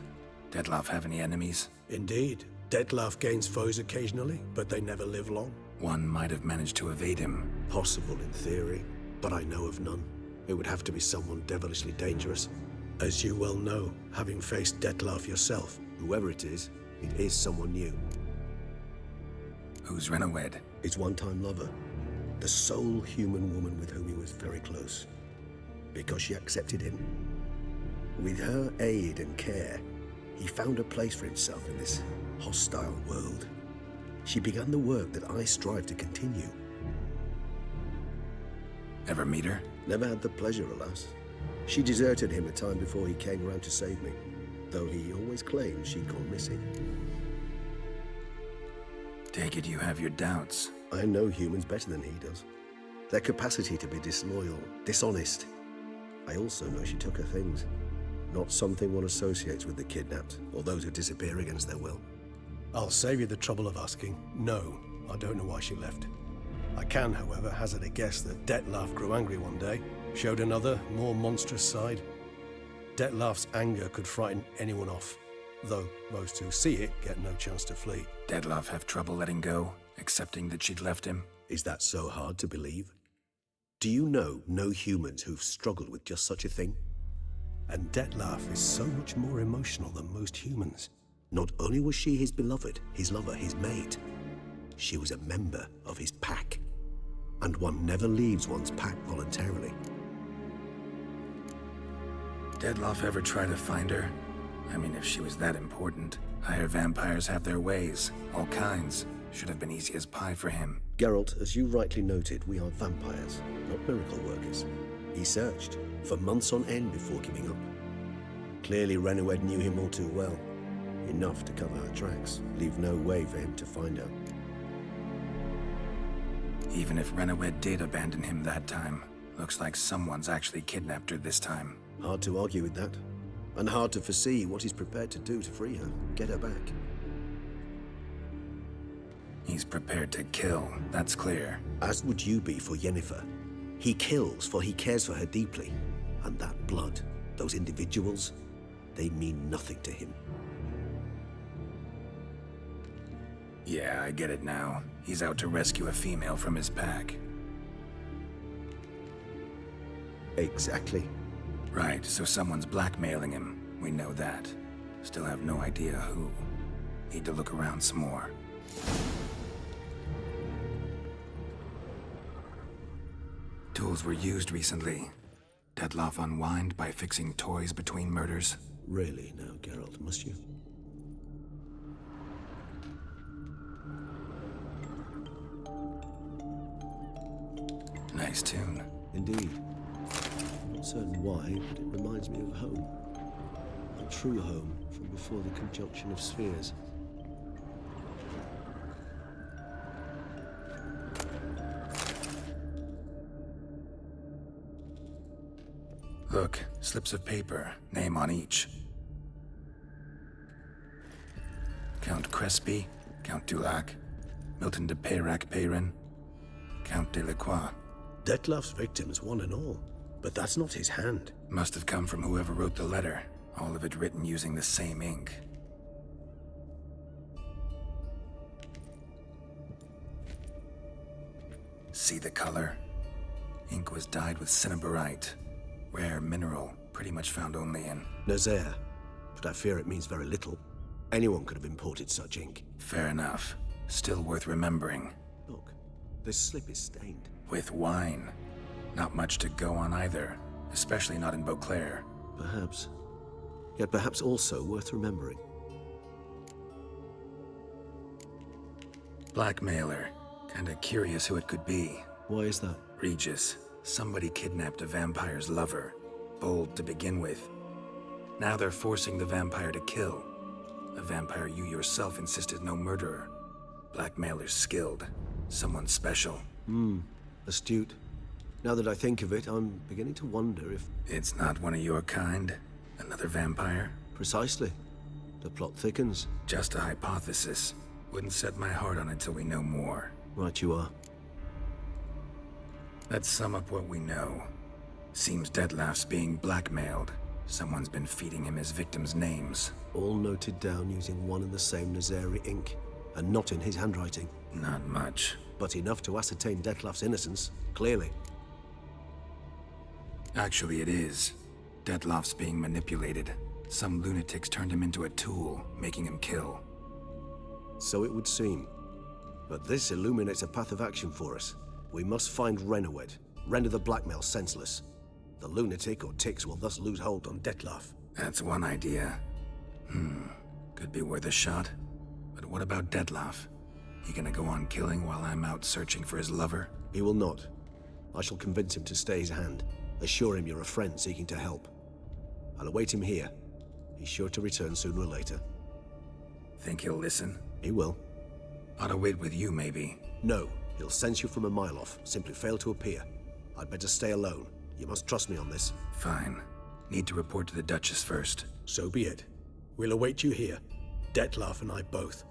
Dettlaff have any enemies? Indeed. Dettlaff gains foes occasionally, but they never live long. One might have managed to evade him. Possible in theory, but I know of none. It would have to be someone devilishly dangerous. As you well know, having faced Dettlaff yourself, whoever it is someone new. Who's Renawed? His one-time lover. The sole human woman with whom he was very close. Because she accepted him. With her aid and care, he found a place for himself in this hostile world. She began the work that I strive to continue. Ever meet her? Never had the pleasure, alas. She deserted him a time before he came round to save me, though he always claimed she'd gone missing. Take it you have your doubts. I know humans better than he does. Their capacity to be disloyal, dishonest. I also know she took her things. Not something one associates with the kidnapped, or those who disappear against their will. I'll save you the trouble of asking. No, I don't know why she left. I can, however, hazard a guess that Dettlaff grew angry one day, showed another, more monstrous side. Dettlaff's anger could frighten anyone off, though most who see it get no chance to flee. Dettlaff have trouble letting go, accepting that she'd left him? Is that so hard to believe? Do you know no humans who've struggled with just such a thing? And Dettlaff is so much more emotional than most humans. Not only was she his beloved, his lover, his mate, she was a member of his pack. And one never leaves one's pack voluntarily. Dettlaff ever try to find her? I mean, if she was that important. Higher vampires have their ways, all kinds. Should have been easy as pie for him. Geralt, as you rightly noted, we are vampires, not miracle workers. He searched for months on end before giving up. Clearly Renawed knew him all too well. Enough to cover her tracks, leave no way for him to find her. Even if Renawed did abandon him that time, looks like someone's actually kidnapped her this time. Hard to argue with that. And hard to foresee what he's prepared to do to free her, get her back. He's prepared to kill, that's clear. As would you be for Yennefer. He kills for he cares for her deeply. And that blood, those individuals, they mean nothing to him. Yeah, I get it now. He's out to rescue a female from his pack. Exactly. Right, so someone's blackmailing him. We know that. Still have no idea who. Need to look around some more. Tools were used recently. Dettlaff unwind by fixing toys between murders. Really now, Geralt, must you? Nice tune. Indeed. I'm not certain why, but it reminds me of home. A true home from before the conjunction of spheres. Look, slips of paper, name on each. Count Crespi, Count Dulac, Milton de Peyrac-Peyrin, Count Delacroix. Dettlaff's victims, one and all. But that's not his hand. Must have come from whoever wrote the letter. All of it written using the same ink. See the color? Ink was dyed with cinnabarite. Rare mineral, pretty much found only in Nazaire. But I fear it means very little. Anyone could have imported such ink. Fair enough. Still worth remembering. Look, this slip is stained. With wine. Not much to go on either, especially not in Beauclair. Perhaps. Yet perhaps also worth remembering. Blackmailer. Kinda curious who it could be. Why is that? Regis. Somebody kidnapped a vampire's lover. Bold to begin with. Now they're forcing the vampire to kill. A vampire you yourself insisted no murderer. Blackmailer's skilled. Someone special. Astute. Now that I think of it, I'm beginning to wonder if... It's not one of your kind? Another vampire? Precisely. The plot thickens. Just a hypothesis. Wouldn't set my heart on it till we know more. Right you are. Let's sum up what we know. Seems Detlef's being blackmailed. Someone's been feeding him his victims' names. All noted down using one and the same Nazari ink, and not in his handwriting. Not much. But enough to ascertain Detlef's innocence, clearly. Actually, it is. Detlef's being manipulated. Some lunatics turned him into a tool, making him kill. So it would seem. But this illuminates a path of action for us. We must find Renowed, render the blackmail senseless. The lunatic or ticks will thus lose hold on Detlef. That's one idea. Could be worth a shot. But what about Detlef? He gonna go on killing while I'm out searching for his lover? He will not. I shall convince him to stay his hand. Assure him you're a friend seeking to help. I'll await him here. He's sure to return sooner or later. Think he'll listen? He will. Ought to wait with you, maybe. No. He'll sense you from a mile off. Simply fail to appear. I'd better stay alone. You must trust me on this. Fine. Need to report to the Duchess first. So be it. We'll await you here. Detlef and I both.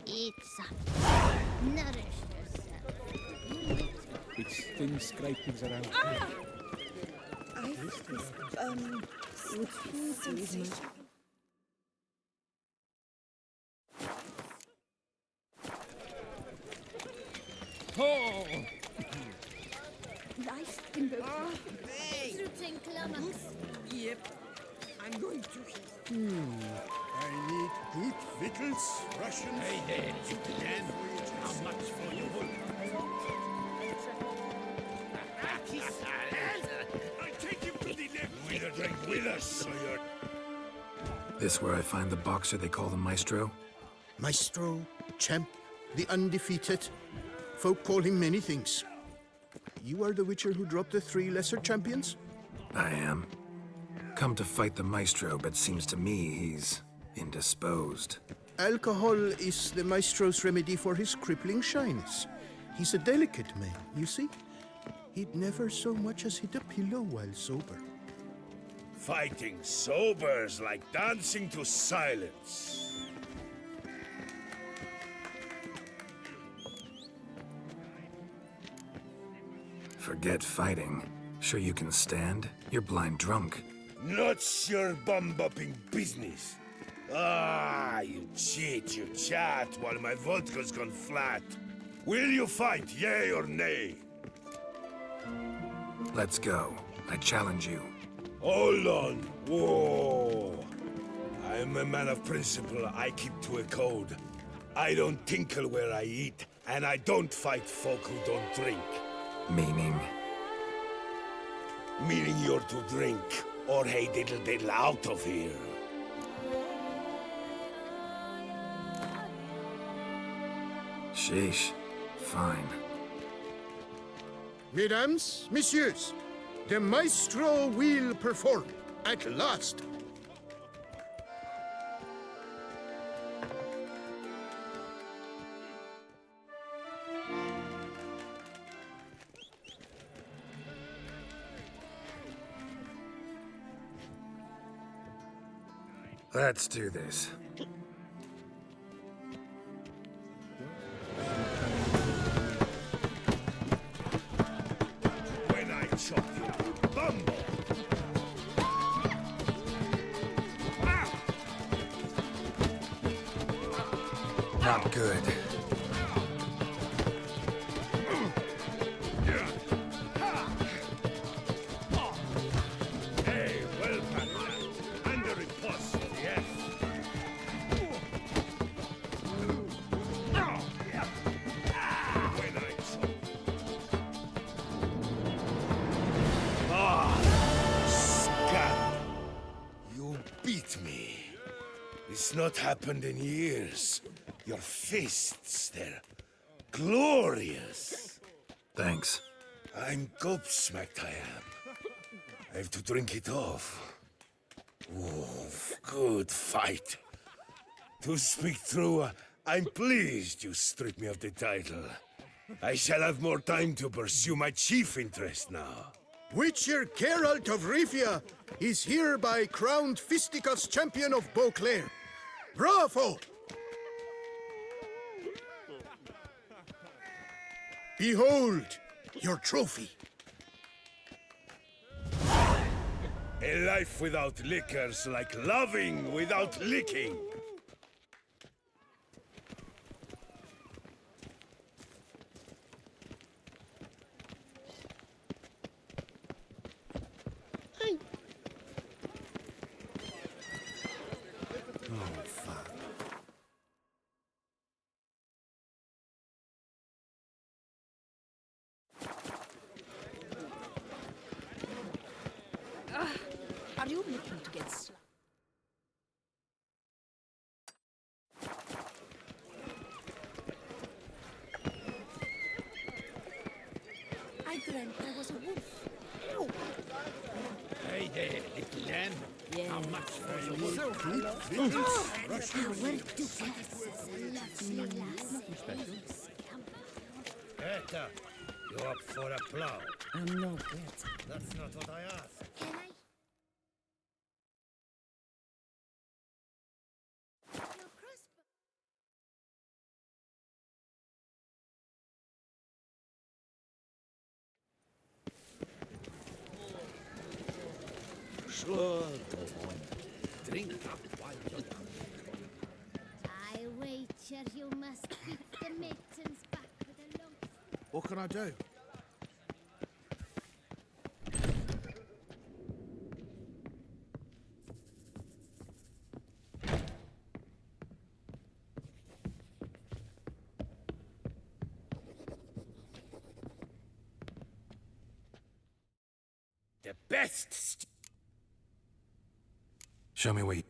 Eat some. Nourish yourself. It's thin scrapings around. Oh! Life in both. Yep. I'm going to. I need good victuals, rations. Hey there, you can. How much for your wool? I take him to the left. Will you drink with us, sire? This where I find the boxer they call the Maestro? Maestro, champ, the undefeated. Folk call him many things. You are the Witcher who dropped the 3 lesser champions? I am. Come to fight the Maestro, but seems to me he's indisposed. Alcohol is the Maestro's remedy for his crippling shyness. He's a delicate man, you see. He'd never so much as hit a pillow while sober. Fighting sober's like dancing to silence. Forget fighting. Sure you can stand? You're blind drunk. Not your bum-bopping business. Ah, you cheat, you chat, while my vodka's gone flat. Will you fight, yay or nay? Let's go. I challenge you. Hold on. Whoa. I'm a man of principle. I keep to a code. I don't tinkle where I eat, and I don't fight folk who don't drink. Meaning? Meaning you're to drink, or hey diddle diddle out of here. Sheesh. Fine. Mesdames, messieurs, the Maestro will perform at last. Let's do this. When I chop you, bumble! not happened in years. Your fists, they're glorious. Thanks. I'm gobsmacked, I am. I have to drink it off. Oof, good fight. To speak true, I'm pleased you stripped me of the title. I shall have more time to pursue my chief interest now. Witcher Geralt of Rivia is hereby crowned Fisticuffs champion of Beauclair. Bravo! Behold your trophy. A life without liquor's like loving without licking. Oh, fuck. Are you looking to get sl- I dreamt I was a wolf. Ew. Hey there, little lamb. Yeah. How much for your So wolf? hello. Our duchess is a lovely lassie. Berta, you up for a plow? I'm no better. That's not what I asked. Can I? Your crossbow. Sure, go on. Drink up while you're down. I wager you must beat the mittens back with a long. What can I do? The best. Show me where you...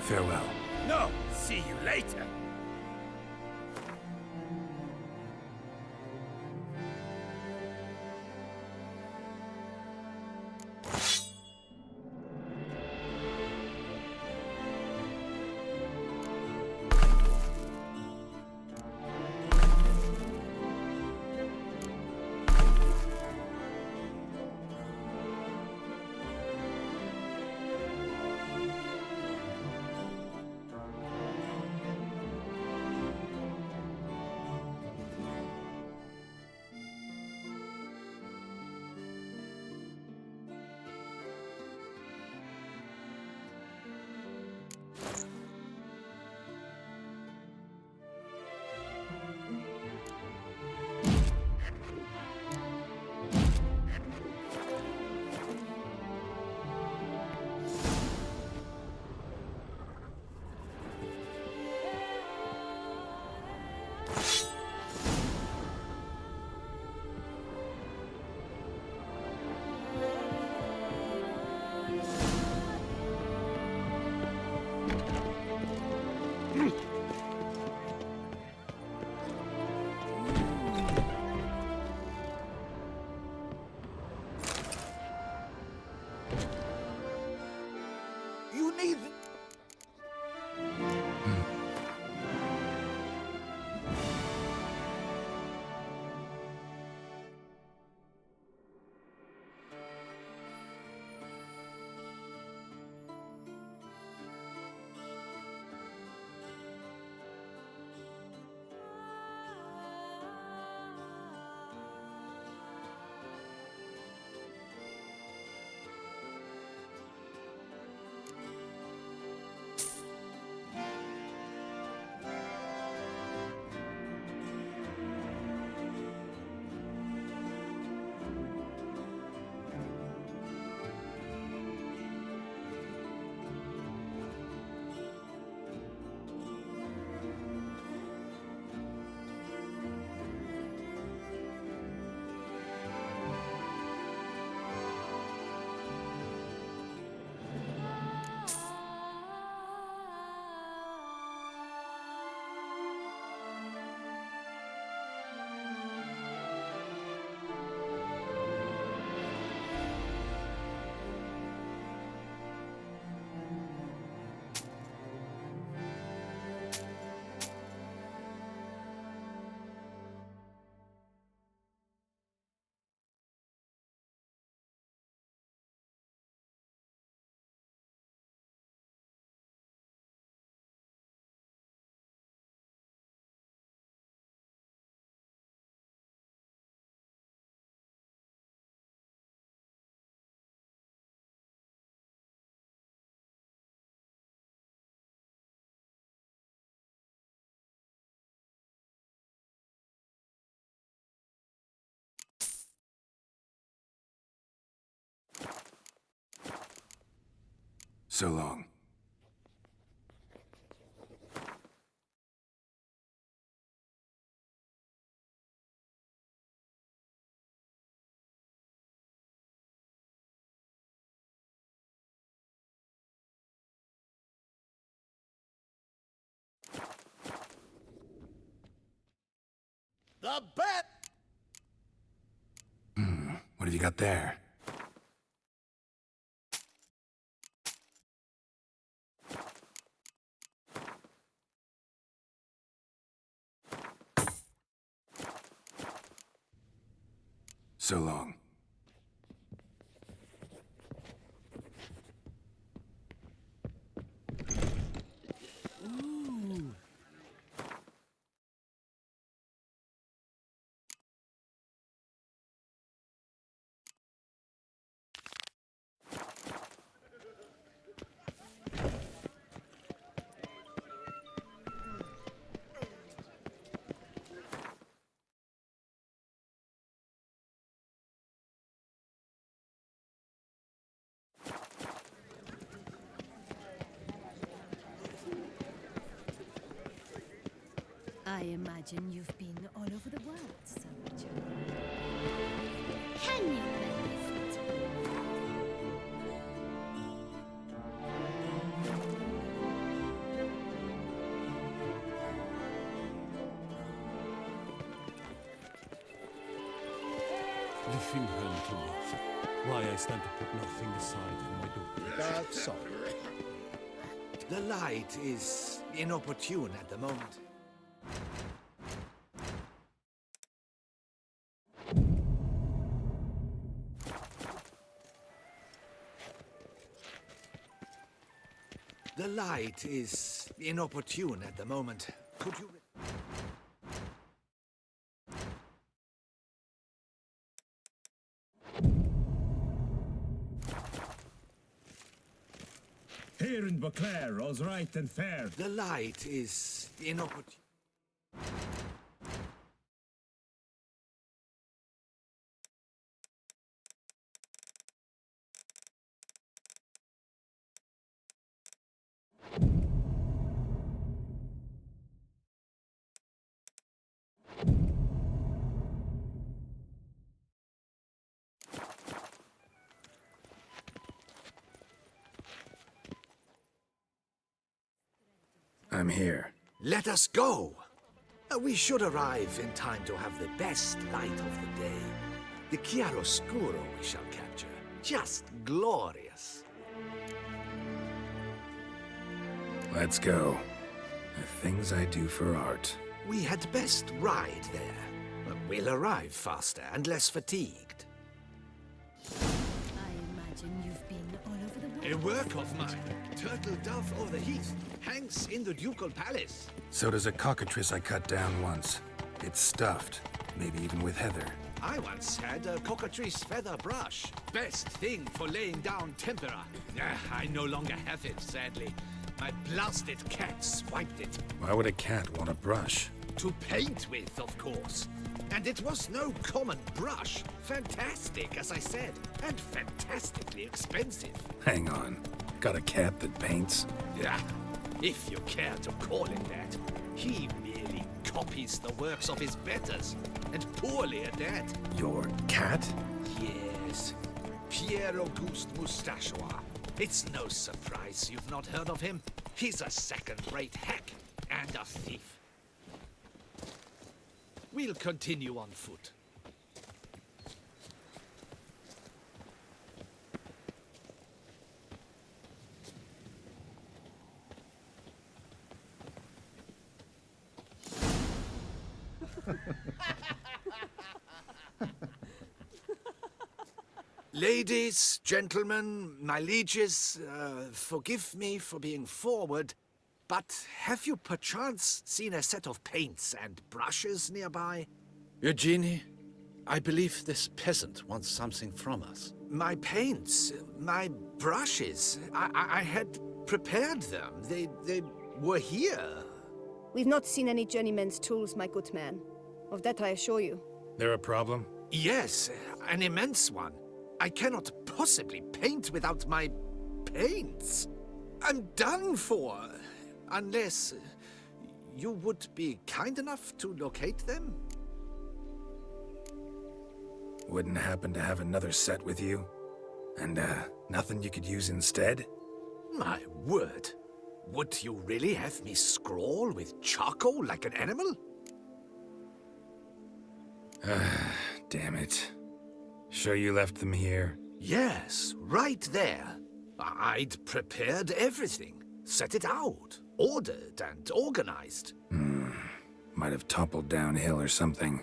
Farewell. No! See you later! You need... So long. The bet! What have you got there? So long. I imagine you've been all over the world, Sir Richard. Can you benefit? The finger to me. Why I stand to put nothing aside for my daughter. That's sorry. The light is inopportune at the moment. The light is inopportune at the moment. Could you... Here in Beauclair, all's right and fair. The light is inopportune. I'm here. Let us go! We should arrive in time to have the best light of the day. The chiaroscuro we shall capture. Just glorious. Let's go. The things I do for art. We had best ride there. We'll arrive faster and less fatigued. I imagine you've been all over the world. A work of mine, Turtle Dove of the Heath, hangs in the ducal palace. So does a cockatrice I cut down once. It's stuffed, maybe even with heather. I once had a cockatrice feather brush. Best thing for laying down tempera. I no longer have it, sadly. My blasted cat swiped it. Why would a cat want a brush? To paint with, of course. And it was no common brush. Fantastic, as I said, and fantastically expensive. Hang on. Got a cat that paints? Yeah, if you care to call it that. He merely copies the works of his betters, and poorly at that. Your cat? Yes, Pierre Auguste Moustachois. It's no surprise you've not heard of him. He's a second-rate hack and a thief. We'll continue on foot. Ladies, gentlemen, my lieges, forgive me for being forward, but have you perchance seen a set of paints and brushes nearby? Eugenie, I believe this peasant wants something from us. My paints, my brushes, I had prepared them. They were here. We've not seen any journeyman's tools, my good man. Of that I assure you. There a problem? Yes, an immense one. I cannot possibly paint without my paints. I'm done for. Unless you would be kind enough to locate them? Wouldn't happen to have another set with you? And, nothing you could use instead? My word. Would you really have me scrawl with charcoal like an animal? Damn it. Sure you left them here? Yes, right there. I'd prepared everything. Set it out. Ordered and organized. Might have toppled downhill or something.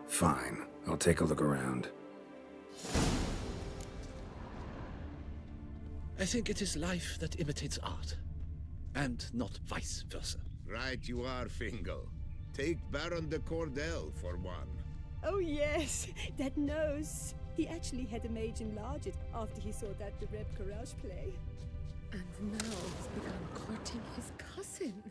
Fine. I'll take a look around. I think it is life that imitates art, and not vice versa. Right you are, Fingal. Take Baron de Cordel for one. Oh yes, that nose. He actually had a mage enlarge it after he saw that the Reb Courage play. And now he's begun courting his cousin.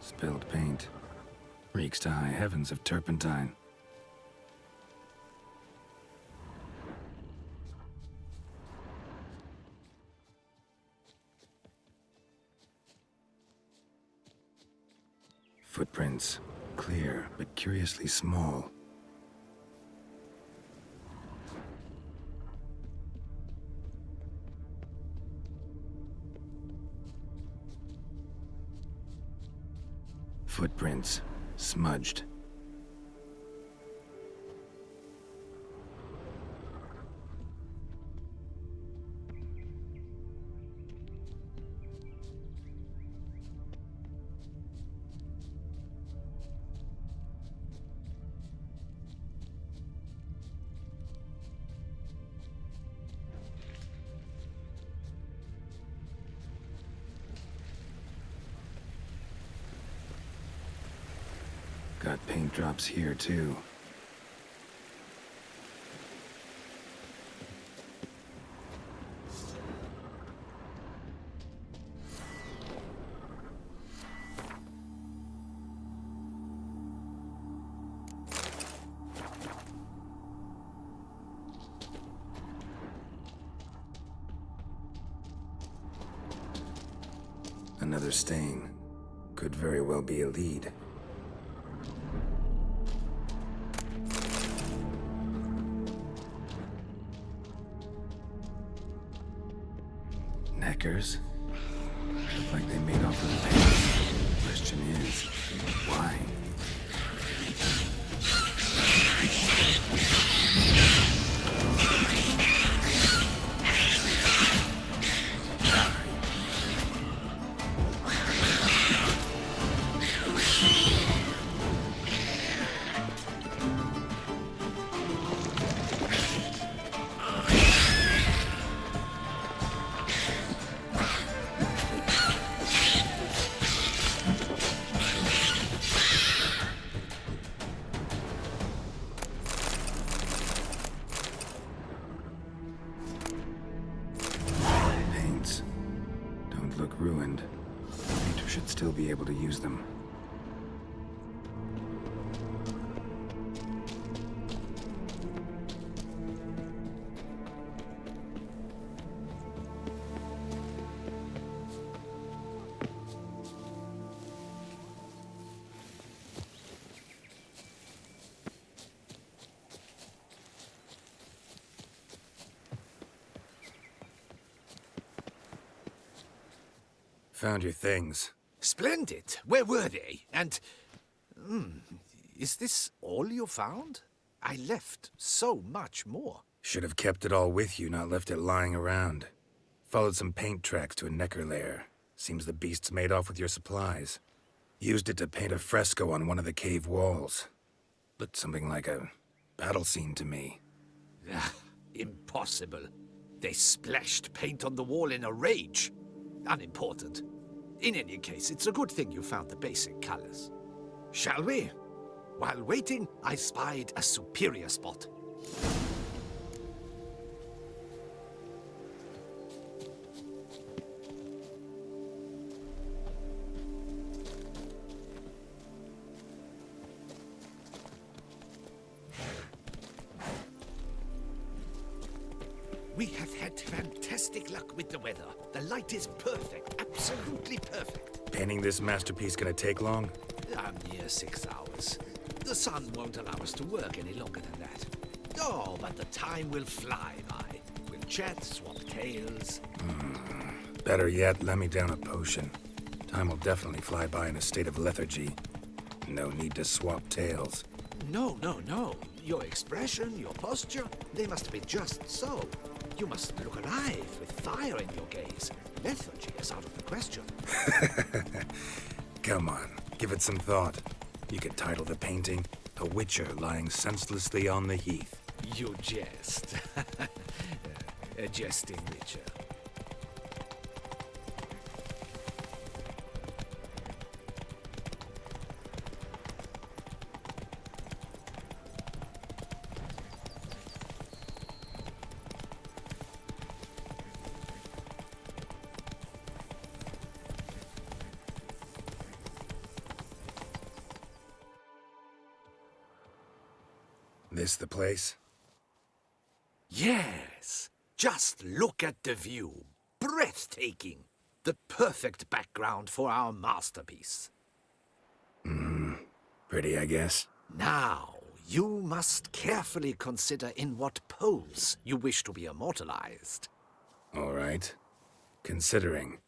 Spilled paint. Reeks to high heavens of turpentine. Footprints. Clear, but curiously small. Footprints. Smudged. Got paint drops here, too. Another stain. Could very well be a lead. Neckers? Look like they made off with the paint. Question is, why? Paints. Don't look ruined. Painter should still be able to use them. Found your things. Splendid. Where were they? And... is this all you found? I left so much more. Should have kept it all with you, not left it lying around. Followed some paint tracks to a Necker lair. Seems the beast's made off with your supplies. Used it to paint a fresco on one of the cave walls. Looked something like a battle scene to me. Impossible. They splashed paint on the wall in a rage. Unimportant. In any case, it's a good thing you found the basic colors. Shall we? While waiting, I spied a superior spot. We have had fantastic luck with the weather. The light is perfect, absolutely perfect. Painting this masterpiece gonna take long? A mere 6 hours. The sun won't allow us to work any longer than that. Oh, but the time will fly by. We'll chat, swap tales. Better yet, let me down a potion. Time will definitely fly by in a state of lethargy. No need to swap tales. No. Your expression, your posture, they must be just so. You must look alive with fire in your gaze. Lethargy is out of the question. Come on, give it some thought. You could title the painting, A Witcher Lying Senselessly on the Heath. You jest. A jesting witcher. This the place? Yes. Just look at the view. Breathtaking. The perfect background for our masterpiece. Pretty, I guess. Now, you must carefully consider in what pose you wish to be immortalized. All right. Considering.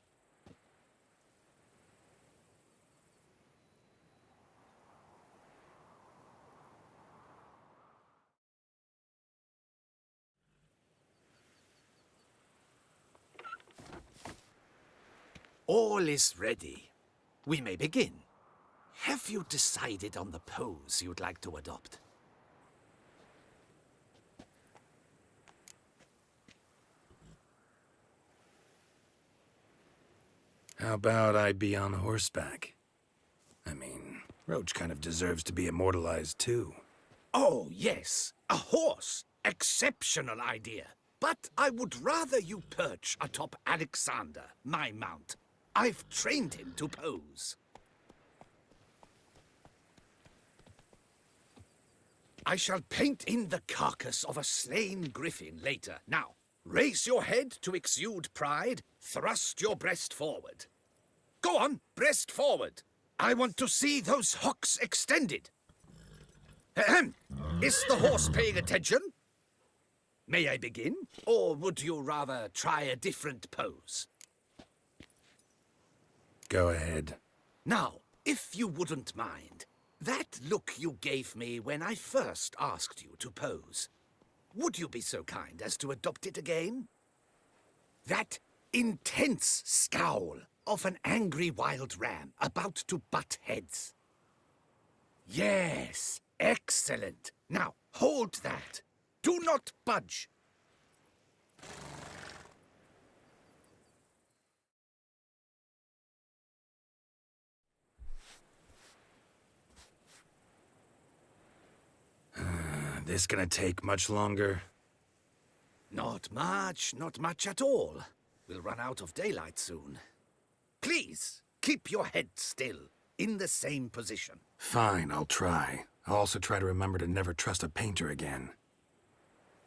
All is ready. We may begin. Have you decided on the pose you'd like to adopt? How about I be on horseback? I mean, Roach kind of deserves to be immortalized too. Oh, yes. A horse. Exceptional idea. But I would rather you perch atop Alexander, my mount. I've trained him to pose. I shall paint in the carcass of a slain griffin later. Now, raise your head to exude pride. Thrust your breast forward. Go on, breast forward. I want to see those hocks extended. Ahem. Is the horse paying attention? May I begin? Or would you rather try a different pose? Go ahead. Now, if you wouldn't mind, that look you gave me when I first asked you to pose, would you be so kind as to adopt it again? That intense scowl of an angry wild ram about to butt heads. Yes, excellent. Now, hold that. Do not budge. This gonna take much longer? Not much at all. We'll run out of daylight soon. Please, keep your head still, in the same position. Fine, I'll try. I'll also try to remember to never trust a painter again.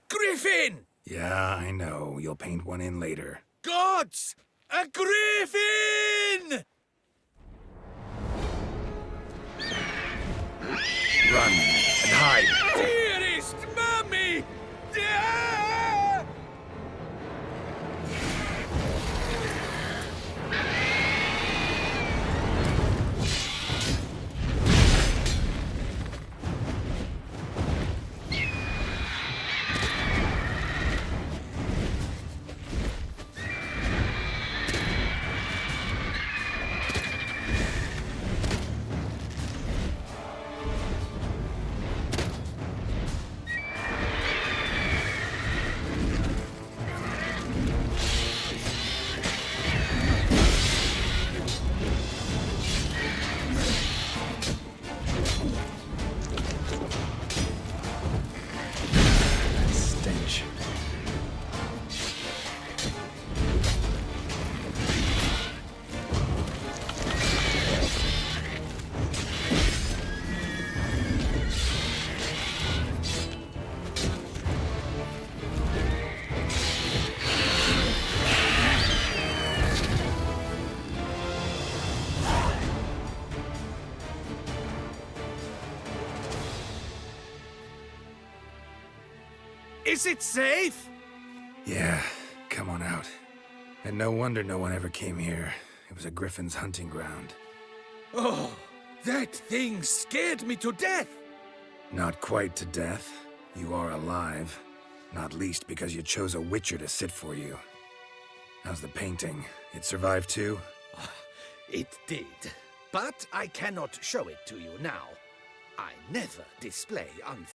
Griffin! Yeah, I know. You'll paint one in later. Gods! A griffin! Run and hide! Dearest Mummy! Stench. Is it safe? Yeah, come on out. And no wonder no one ever came here. It was a griffin's hunting ground. Oh, that thing scared me to death. Not quite to death. You are alive. Not least because you chose a witcher to sit for you. How's the painting? It survived too? It did. But I cannot show it to you now. I never display unfinished